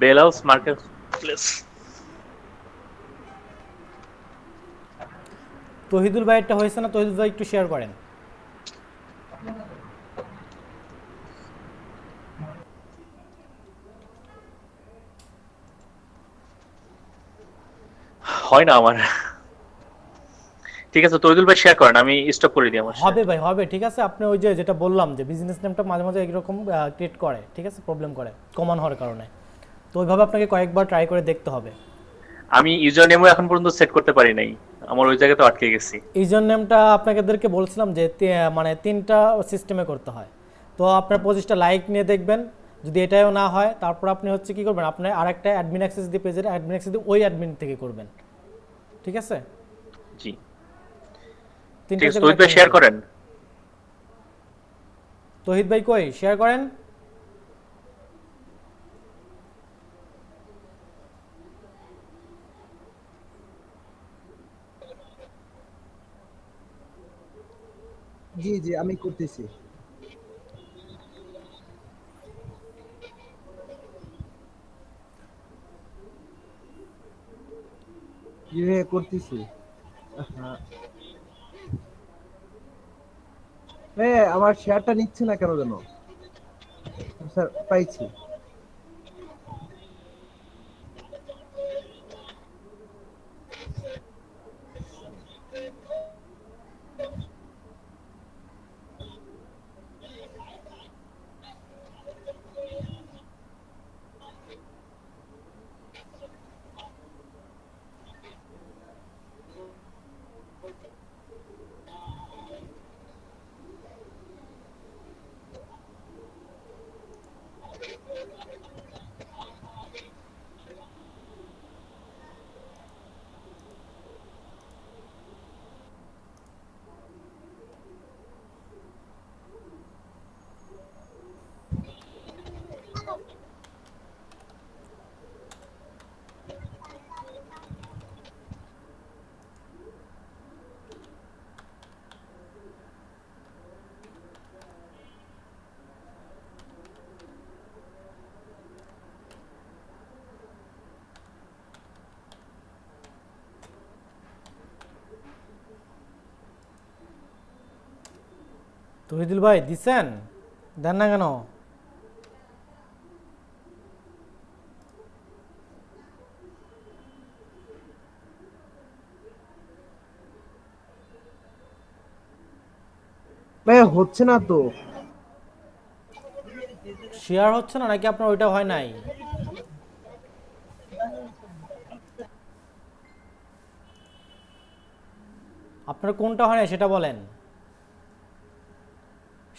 বেলালস মার্কেট প্লেস। তহিদুল ভাইয়েরটা হয়েছে না? তহিদুল ভাই একটু শেয়ার করেন। হয় না আমার। ঠিক আছে, তৈদুল ভাই শেয়ার করেন, আমি স্টপ করে দিই আমার। হবে ভাই, হবে, ঠিক আছে। আপনি ওই যে যেটা বললাম যে বিজনেস নেমটা মাঝে মাঝে এরকম ক্রিয়েট করে, ঠিক আছে, প্রবলেম করে কমন হওয়ার কারণে। তো ওইভাবে আপনাকে কয়েকবার ট্রাই করে দেখতে হবে। আমি ইউজার নেমও এখন পর্যন্ত সেট করতে পারি নাই, আমার ওই জায়গাতে আটকে গেছি। ইউজার নেমটা আপনাদেরকে বলছিলাম যে মানে 3টা সিস্টেমে করতে হয়। তো আপনার 25টা লাইক নিয়ে দেখবেন, যদি এটাও না হয় তারপর আপনি হচ্ছে কি করবেন, আপনি আরেকটা অ্যাডমিন অ্যাক্সেস দিয়ে, পেজের অ্যাডমিন অ্যাক্সেস দিয়ে ওই অ্যাডমিন থেকে করবেন, ঠিক আছে? জি, 3টা ঠিক আছে, তহিদ ভাই শেয়ার করেন। তহিদ ভাই কই শেয়ার করেন? জি জি আমি করতেছি। ইয়ে করতেছি। আমার শেয়ারটা নিচ্ছে না কেন যেন। স্যার পাইছি। তহিদুল ভাই দিছেন, দেন না কেন? ভাইয়া হচ্ছে না তো। শেয়ার হচ্ছে না নাকি আপনার ওইটা হয় নাই? আপনার কোনটা হয় না সেটা বলেন।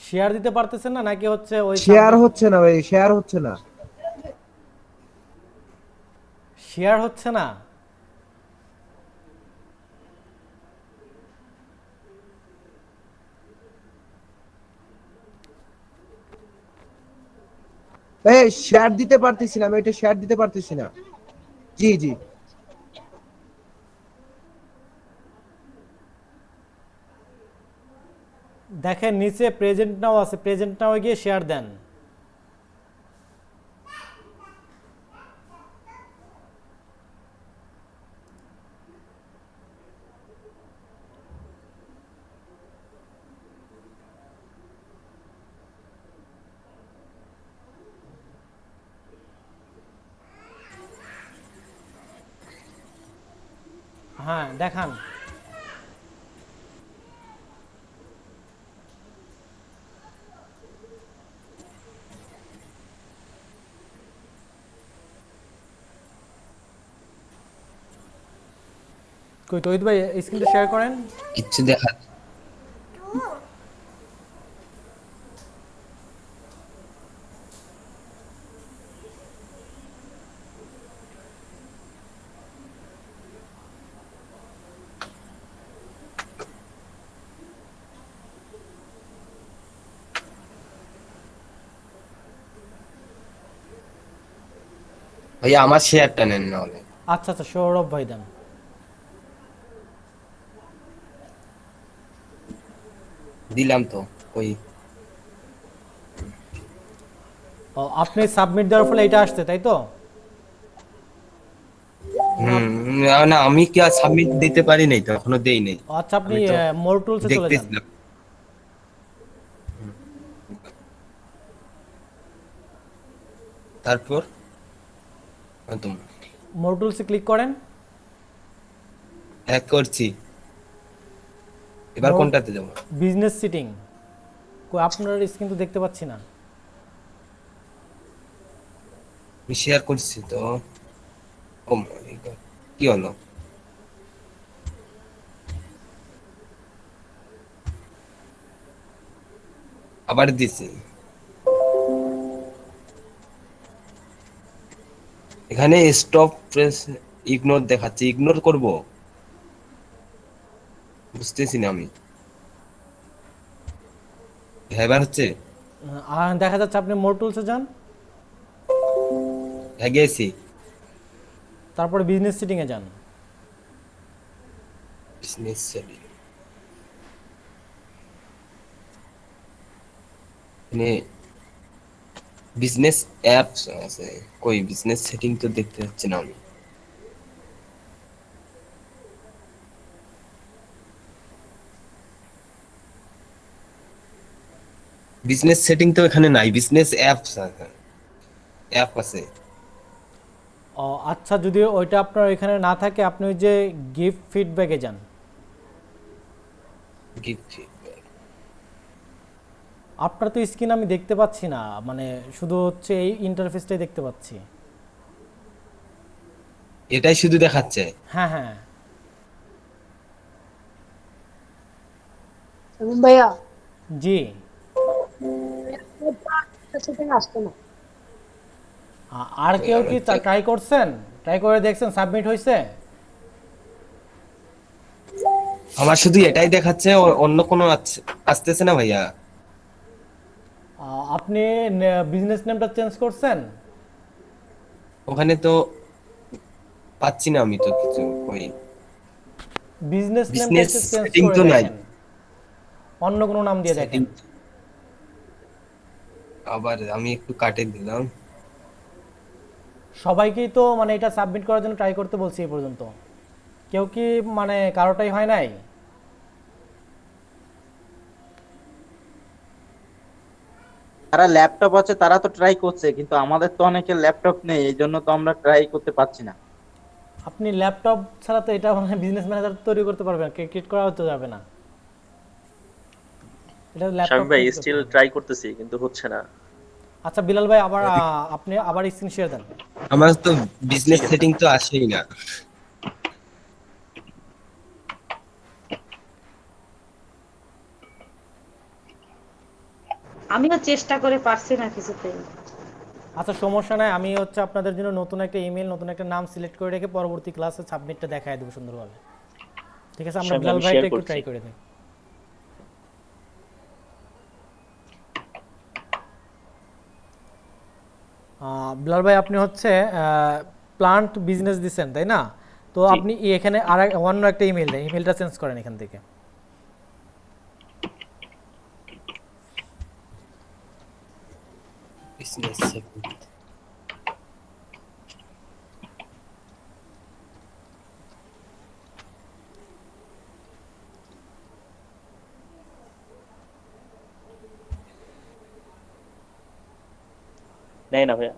শেয়ার দিতে পারতেছেন না নাকি হচ্ছে ওই শেয়ার হচ্ছে না ভাই, শেয়ার হচ্ছে না। শেয়ার হচ্ছে না? ভাই শেয়ার দিতে পারতেছি না, আমি এটা শেয়ার দিতে পারতেছি না। জি জি। দেখেন নিচে প্রেজেন্ট নাও আছে, প্রেজেন্ট নাও গিয়ে শেয়ার দেন। হ্যাঁ দেখান। কই তহিদ ভাই স্ক্রিনটা শেয়ার করেন। কিচ্ছু দেখা ভাইয়া আমার শেয়ারটা নেন না হলে। আচ্ছা আচ্ছা, সৌরভ ভাই দেন। দিলাম তো ওই ও আপনি সাবমিট দেওয়ার ফলে এটা আসছে তাই তো? না না, আমি কি আর সাবমিট দিতে পারি নাই তো, এখনো দেই নাই। আচ্ছা আপনি আমি তো মোর টুলসে চলে যান। দেখতেছিলাম। তারপর মোর টুলসে ক্লিক করেন। হ্যাক করছি, এবার কোনটাতে যাব? Business setting. কই আপনার স্ক্রিন তো দেখতে পাচ্ছি না। আমি শেয়ার করছি তো। ও মাই গড, কি হলো? আবার দিছি। এখানে স্টপ প্রেস ইগনোর দেখাচ্ছে, ইগনোর করব? বুঝতেছি না আমি। এবার হচ্ছে আর দেখা যাচ্ছে আপনি মোর টুলসে যান, হ্যাঁ গেছি। তারপরে বিজনেস সিটিং এ যান। বিজনেস সেটিং মানে বিজনেস অ্যাপস আছে, কই বিজনেস সেটিং তো দেখতে পাচ্ছি না আমি। বিজনেস সেটিং তো এখানে নাই, বিজনেস অ্যাপস আছে, অ্যাপ আছে। ও আচ্ছা, যদি ওইটা আপনার এখানে না থাকে আপনি ওই যে গিফট ফিডব্যাকে যান। গিফট ফিডব্যাক আপনার তো স্ক্রিন আমি দেখতে পাচ্ছি না, মানে শুধু হচ্ছে এই ইন্টারফেসটাই দেখতে পাচ্ছি। এটাই শুধু দেখাচ্ছে? হ্যাঁ হ্যাঁ। ভাইয়া জি। আসতো না। আর কেউ কি ট্রাই করছেন, ট্রাই করে দেখছেন সাবমিট হয়েছে? আমার শুধু এটাই দেখাচ্ছে, অন্য কোনো আসতেছে না ভাইয়া। আপনি বিজনেস নেমটা চেঞ্জ করছেন? ওখানে তো পাচ্ছি না আমি তো কিছু। ওই বিজনেস নেমটা বিজনেস একটু চেঞ্জ সেটিং করে তো নাই। দেখেন, অন্য কোনো নাম দিয়ে দেখেন। আবার আমি একটু কাটে দিলাম। সবাইকেই তো মানে এটা সাবমিট করার জন্য ট্রাই করতে বলছি এই পর্যন্ত, কেউ কি মানে কারোটাই হয় নাই? যারা ল্যাপটপ আছে তারা তো ট্রাই করছে, কিন্তু আমাদের তো অনেকের ল্যাপটপ নেই, এই জন্য তো আমরা ট্রাই করতে পারছি না। আপনি ল্যাপটপ ছাড়া তো এটা মানে বিজনেস ম্যানেজার তৈরি করতে পারবেন, ক্রিয়েট করা হতে যাবে না। এটা ল্যাপটপ শামীম ভাই স্টিল ট্রাই করতেছি কিন্তু হচ্ছে না। আচ্ছা বিলাল ভাই, আবার আপনি আবার স্ক্রিন শেয়ার দেন। আমার তো বিজনেস সেটিং তো আসেই না। আমিও চেষ্টা করে পারছি না কিছুতেই। আচ্ছা সমস্যা নাই, আমি হচ্ছে আপনাদের জন্য নতুন একটা ইমেল, নতুন একটা নাম সিলেক্ট করে রেখে পরবর্তী ক্লাসে সাবমিটটা দেখায় দেবো সুন্দরভাবে। ঠিক আছে, আমরা বিলাল ভাইটা একটু ট্রাই করে দিই। বিলাল ভাই আপনি হচ্ছে প্লান্ট বিজনেস দিচ্ছেন তাই না? তো আপনি এখানে আর অন্য একটা ইমেল দেন, ইমেলটা চেঞ্জ করেন এখান থেকে। বিজনেস সেটিং নেই না ভাইয়া।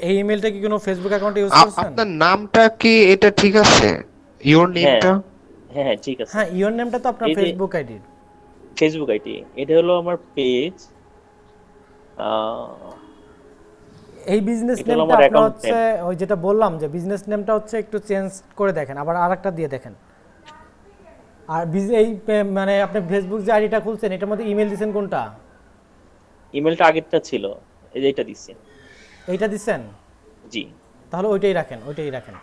এই ইমেলটা কি কোনো ফেসবুক অ্যাকাউন্টে ইউজ করছেন? আপনার নামটা কি এটা ঠিক আছে? ইওর নেমটা? হ্যাঁ হ্যাঁ ঠিক আছে। হ্যাঁ ইওর নেমটা তো আপনার ফেসবুক আইডি। ফেসবুক আইডি এটা হলো আমার পেজ। এই বিজনেস নেমটা আপনার হচ্ছে ওই যেটা বললাম যে বিজনেস নেমটা হচ্ছে একটু চেঞ্জ করে দেখেন, আবার আরেকটা দিয়ে দেখেন। আর এই মানে আপনি ফেসবুক যে আইডিটা খুলছেন এটার মধ্যে ইমেল দিবেন কোনটা? ইমেলটা আগেরটা ছিল, এই যে এটা দিচ্ছি। এইটা দিবেন? জি। তাহলে ওইটাই রাখেন, ওইটাই রাখেন।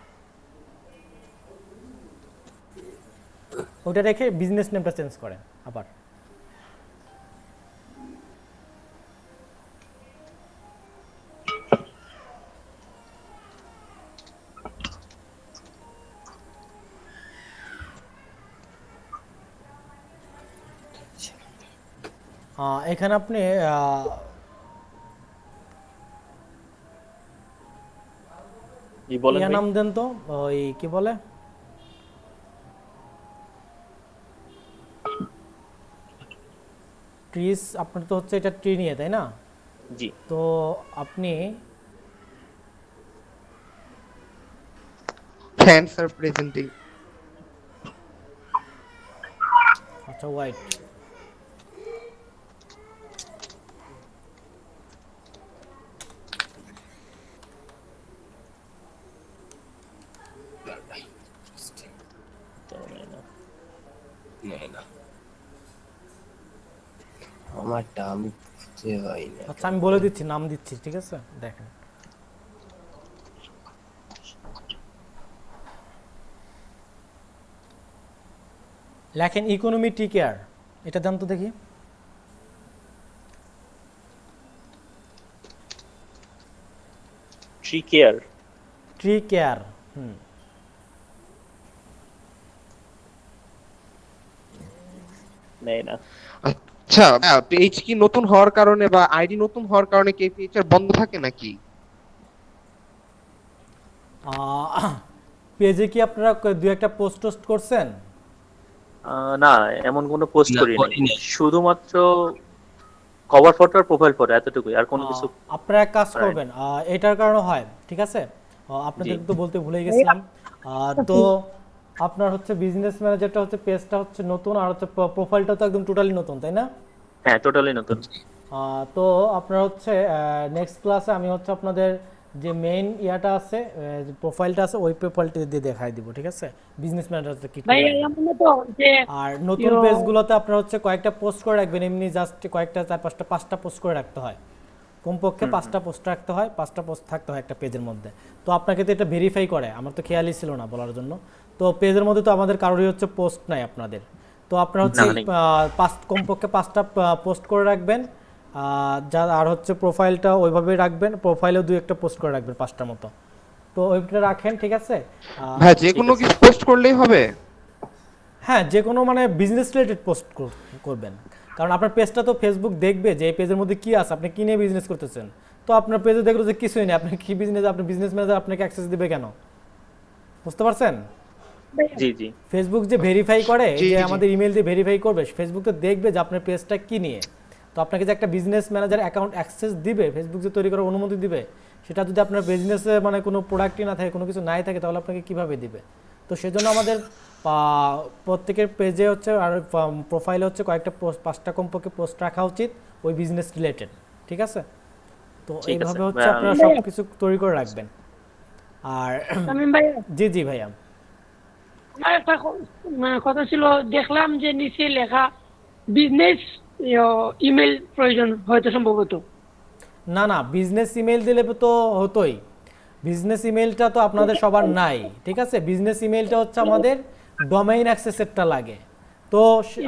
ওইটা রেখে বিজনেস নেমটা চেঞ্জ করেন আবার। এখানে আপনি নাম দেন তো, ওই কি বলে ট্রিস, আপনার তো হচ্ছে এটা ট্রি নিয়ে তাই না? জি। তো আপনি থ্যাঙ্কস ফর প্রেজেন্টিং। আচ্ছা হোয়াইট। আমারটা আমি খুঁজে পাই না। আচ্ছা আমি বলে দিচ্ছি, নাম দিচ্ছি, ঠিক আছে দেখেন। লেখেন ইকোনমি ট্রি কেয়ার, এটা দেন তো দেখি। Tree care, tree care. নেই না। আচ্ছা পেজ কি নতুন হওয়ার কারণে বা আইডি নতুন হওয়ার কারণে কি পেজ বন্ধ থাকে নাকি? পেজে কি আপনারা দুই একটা পোস্ট টোস্ট করছেন? না এমন কোনো পোস্ট করিনি, শুধুমাত্র কভার ফটো আর প্রোফাইল ফটো এতটুকুই, আর কোনো কিছু। আপনারা এক কাজ করবেন, এটার কারণে হয়, ঠিক আছে আপনাদের তো বলতে ভুলে গেছিলাম। তো আপনার হচ্ছে বিজনেস ম্যানেজারটা হচ্ছে পেজটা হচ্ছে নতুন, আর হচ্ছে প্রোফাইলটা তো একদম টোটালি নতুন তাই না? হ্যাঁ টোটালি নতুন। তো আপনার হচ্ছে নেক্সট ক্লাসে আমি হচ্ছে আপনাদের যে মেইন ইয়াটা আছে, প্রোফাইলটা আছে, ওই প্রোফাইলটা দিয়ে দেখাই দিব, ঠিক আছে বিজনেস ম্যানেজারটা কি ভাই এমন তো যে আর নতুন পেজগুলোতে আপনারা হচ্ছে কয়েকটা পোস্ট করে রাখবেন, এমনি জাস্ট কয়েকটা 4-5টা পাঁচটা পোস্ট করে রাখতে হয়, কমপক্ষে 5টা পোস্ট রাখতে হয়, 5টা পোস্ট থাকতে হয় একটা পেজের মধ্যে। তো আপনাকে তো এটা ভেরিফাই করে, আমার তো খেয়ালই ছিল না বলার জন্য। তো পেজের মধ্যে তো আমাদের কারোরই হচ্ছে পোস্ট নাই আপনাদের, তো আপনারা হচ্ছে কমপক্ষে 5টা পোস্ট করে রাখবেন, আর হচ্ছে প্রোফাইলটা ওইভাবে রাখবেন, প্রোফাইলেও 2-1টা পোস্ট করে রাখবেন 5টার মতো। তো ওইটা রাখেন, ঠিক আছে ভাই যে কোনো কিছু পোস্ট করলেই হবে? হ্যাঁ যে কোনো মানে বিজনেস রিলেটেড পোস্ট করবেন, কারণ আপনার পেজটা তো ফেসবুক দেখবে যে এই পেজের মধ্যে কি আছে, আপনি কি নিয়ে বিজনেস করতেছেন। তো আপনার পেজে দেখলো যে কিছুই নেই, আপনি কি বিজনেস, আপনি বিজনেস ম্যানেজার আপনাকে অ্যাক্সেস দিবে কেন? বুঝতে পারছেন? জি জি। ফেসবুক যে ভেরিফাই করে, যে আমাদের ইমেল দিয়ে ভেরিফাই করবে, ফেসবুক তো দেখবে যে আপনার পেজটা কি নিয়ে। তো তো আপনাকে যে একটা বিজনেস ম্যানেজার অ্যাকাউন্ট অ্যাক্সেস দিবে, ফেসবুক যে তৈরি করার অনুমতি দিবে, সেটা যদি আপনার বিজনেসে মানে কোনো প্রোডাক্টই না থাকে, কোনো কিছু নাই থাকে, তাহলে আপনাকে কিভাবে দিবে? তো সেজন্য আমাদের প্রত্যেকের পেজে হচ্ছে আর প্রোফাইলে হচ্ছে কয়েকটা 5টা কমপক্ষে পোস্ট রাখা উচিত ওই বিজনেস রিলেটেড, ঠিক আছে? তো এইভাবে হচ্ছে আপনারা সব কিছু তৈরি করে রাখবেন। আর শামীম ভাই, জি জি ভাইয়া, আমার একটা কথা ছিল, দেখলাম যে নিচে লেখা বিজনেস ইমেল প্রয়োজন হয়তো সম্ভবত। না না, বিজনেস ইমেল দিলে তো হতোই। বিজনেস ইমেলটা তো আপনাদের সবার নাই, ঠিক আছে? বিজনেস ইমেলটা হচ্ছে আমাদের ডোমেইন অ্যাক্সেসেরটা লাগে। তো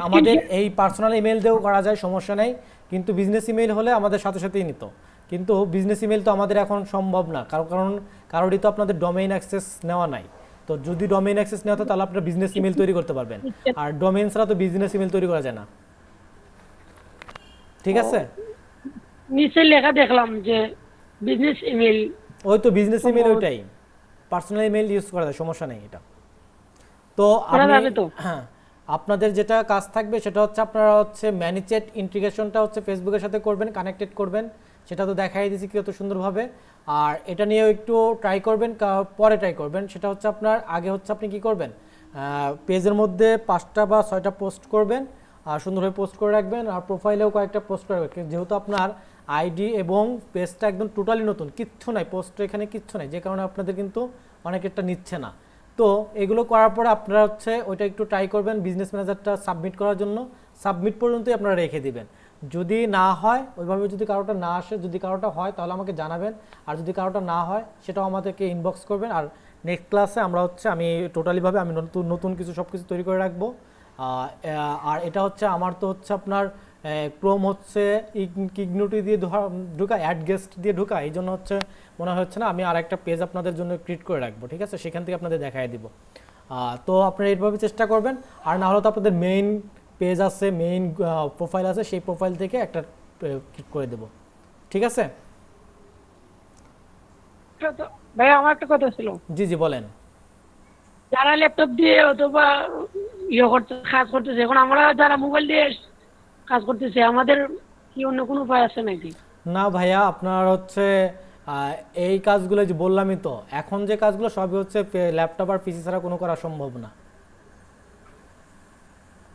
আমাদের এই পার্সোনাল ইমেল দিয়েও করা যায়, সমস্যা নেই, কিন্তু বিজনেস ইমেল হলে আমাদের সাথে সাথেই নিত। কিন্তু বিজনেস ইমেল তো আমাদের এখন সম্ভব না, কারণ কারোরই তো আপনাদের ডোমেইন অ্যাক্সেস নেওয়া নাই। তো যদি ডোমেইন অ্যাক্সেস নেওয়া হতো তাহলে আপনারা বিজনেস ইমেল তৈরি করতে পারবেন, আর ডোমেইন ছাড়া তো বিজনেস ইমেল তৈরি করা যায় না, ঠিক আছে? নিচে লেখা দেখলাম যে বিজনেস ইমেল, ওই তো বিজনেস ইমেল, ওইটাই পার্সোনাল ইমেল ইউজ করা যায়, সমস্যা নেই এটা। তো হ্যাঁ, আপনাদের যেটা কাজ থাকবে সেটা হচ্ছে আপনারা হচ্ছে ম্যানিচেট ইন্টিগ্রেশনটা হচ্ছে ফেসবুকের সাথে করবেন, কানেক্টেড করবেন, সেটা তো দেখাই দিয়েছি কত সুন্দরভাবে। আর এটা নিয়েও একটু ট্রাই করবেন, পরে ট্রাই করবেন। সেটা হচ্ছে আপনার আগে হচ্ছে আপনি কি করবেন, পেজের মধ্যে 5টা বা 6টা পোস্ট করবেন, আর সুন্দরভাবে পোস্ট করে রাখবেন, আর প্রোফাইলেও কয়েকটা পোস্ট করে রাখবেন। যেহেতু আপনার আইডি এবং পেজটা একদম টোটালি নতুন, কিচ্ছু নাই, পোস্ট এখানে কিচ্ছু নাই, যে কারণে আপনাদের কিন্তু অনেকেরটা নিচ্ছে না। তো এগুলো করার পরে আপনারা হচ্ছে ওইটা একটু ট্রাই করবেন বিজনেস ম্যানেজারটা সাবমিট করার জন্য। সাবমিট পর্যন্তই আপনারা রেখে দিবেন। যদি না হয় ওইভাবে, যদি কারোটা না আসে, যদি কারোটা হয় তাহলে আমাকে জানাবেন, আর যদি কারোটা না হয় সেটাও আমাদেরকে ইনবক্স করবেন। আর নেক্সট ক্লাসে আমরা হচ্ছে আমি টোটালিভাবে আমি নতুন কিছু সব কিছু তৈরি করে রাখবো। আর এটা হচ্ছে আমার তো হচ্ছে আপনার ক্রোম হচ্ছে ইগনিটি দিয়ে ঢুকা, অ্যাড গেস্ট দিয়ে ঢুকা, এই জন্য হচ্ছে মনে হচ্ছে না। আমি আর একটা পেজ আপনাদের জন্য ক্রিয়েট করে রাখবো, ঠিক আছে? সেখান থেকে আপনাদের দেখাই দিব। তো আপনারা এইভাবে চেষ্টা করবেন। আর না হলে তো আপনাদের মেইন পেজ আছে, মেইন প্রোফাইল আছে, সেই প্রোফাইল থেকে একটা ক্লিক করে দেব, ঠিক আছে? ভাই আমার একটা কথা ছিল। জি জি বলেন। যারা ল্যাপটপ দিয়ে অথবা কাজ করতেছে, এখন আমরা যারা মোবাইল দিয়ে কাজ করতেছে, আমাদের কি অন্য কোনো উপায় আছে নাকি? না ভাইয়া, আপনার হচ্ছে এই কাজগুলো যে বললামই তো, এখন যে কাজগুলো সবই হচ্ছে ল্যাপটপ আর পিসি ছাড়া কোনো করা সম্ভব না।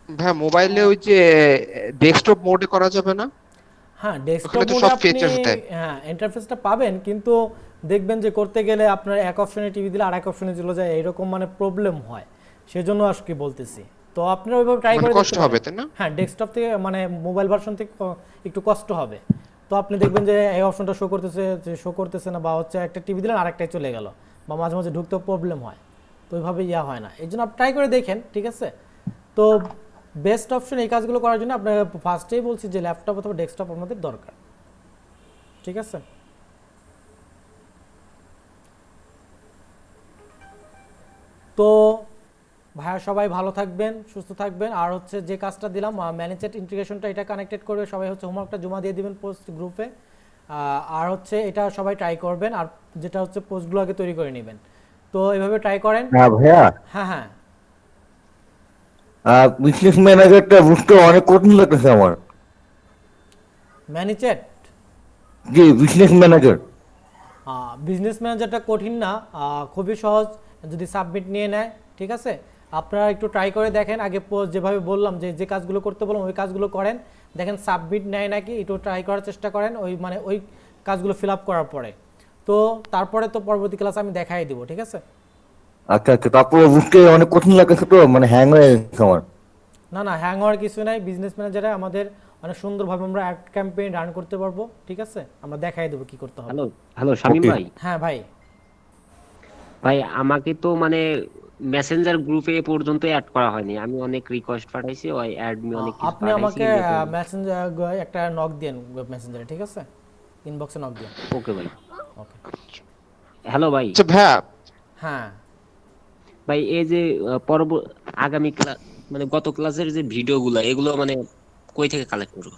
ভাই মোবাইলে ওই যে ডেস্কটপ মোডে করা যাবে না? হ্যাঁ, ডেস্কটপ মোডে আপনি হ্যাঁ ইন্টারফেসটা পাবেন, কিন্তু দেখবেন যে করতে গেলে আপনার এক অপশনে টিভি দিলে আর এক অপশনে চলে যায়, এরকম মানে প্রবলেম হয়। সেজন্য আজকে বলতেছি, তো আপনারা ওইভাবে ট্রাই করে কষ্ট হবে তাই না? হ্যাঁ, ডেস্কটপ থেকে মানে মোবাইল ভার্সন থেকে একটু কষ্ট হবে। তো আপনি দেখবেন যে এই অপশনটা শো করতেছে না, বা হচ্ছে একটা টিভি দিলেন আরেকটাই চলে গেল, বা মাঝে মাঝে ঢুকতেও প্রবলেম হয়। তো ওইভাবে হয় না, এই জন্য আপনি ট্রাই করে দেখেন, ঠিক আছে? তো বেস্ট অপশন এই কাজগুলো করার জন্য আপনাকে ফার্স্টেই বলছি যে ল্যাপটপ অথবা ডেস্কটপ আপনাদের দরকার, ঠিক আছে? তো ভাইয়া সবাই ভালো থাকবেন, সুস্থ থাকবেন। আর হচ্ছে যে কাজটা দিলাম ম্যানেজেড ইন্টিগ্রেশনটা, এটা কানেক্টেড করবে, সবাই হচ্ছে হোমওয়ার্কটা জমা দিয়ে দিবেন পোস্ট গ্রুপে। আর হচ্ছে এটা সবাই ট্রাই করবেন, আর যেটা হচ্ছে পোস্টগুলো আগে তৈরি করে নেবেন। তো এইভাবে ট্রাই করেন। হ্যাঁ ভাইয়া, হ্যাঁ হ্যাঁ, বিজনেস ম্যানেজারটা বুঝতে অনেক কঠিন লাগতেছে আমার। ম্যানেজেড, জি বিজনেস ম্যানেজার। বিজনেস ম্যানেজারটা কঠিন না, খুবই সহজ যদি সাবমিট নিয়ে নেয়, ঠিক আছে? আপনারা একটু ট্রাই করে দেখেন, আগে যেভাবে বললাম যে কাজগুলো করতে বললাম ওই কাজগুলো করেন, দেখেন সাবমিট নেয় নাকি, একটু ট্রাই করার চেষ্টা করেন ওই কাজগুলো ফিল আপ করার পরে। তো তারপরে তো পরবর্তী ক্লাসে আমি দেখাই দিব, ঠিক আছে? আচ্ছা আচ্ছা, তারপরে বুঝতে অনেক কঠিন লাগতেছে তো, মানে হ্যাং হয়ে গেছে আমার। না না, হ্যাং হওয়ার কিছু নাই। বিজনেস ম্যানেজারে আমাদের অনেক সুন্দরভাবে আমরা অ্যাড ক্যাম্পেইন রান করতে পারবো, ঠিক আছে? আমরা দেখাই দেবো কি করতে হবে। হ্যালো শামীম ভাই। হ্যাঁ ভাই। ভাই আমাকে তো মানে মেসেঞ্জার গ্রুপে পর্যন্ত অ্যাড করা হয়নি, আমি অনেক রিকোয়েস্ট পাঠাইছি, ওই অ্যাড মি অনেক কিছু আপনি আমাকে মেসেঞ্জার একটা নক দেন, ওয়েব মেসেঞ্জারে, ঠিক আছে? ইনবক্সে নক দেন। ওকে ভাই। ওকে। হ্যালো ভাই। আচ্ছা ভাই। হ্যাঁ ভাই, এই যে আগামী ক্লাস মানে গত ক্লাসের যে ভিডিওগুলো, এগুলো মানে কই থেকে কালেক্ট করব?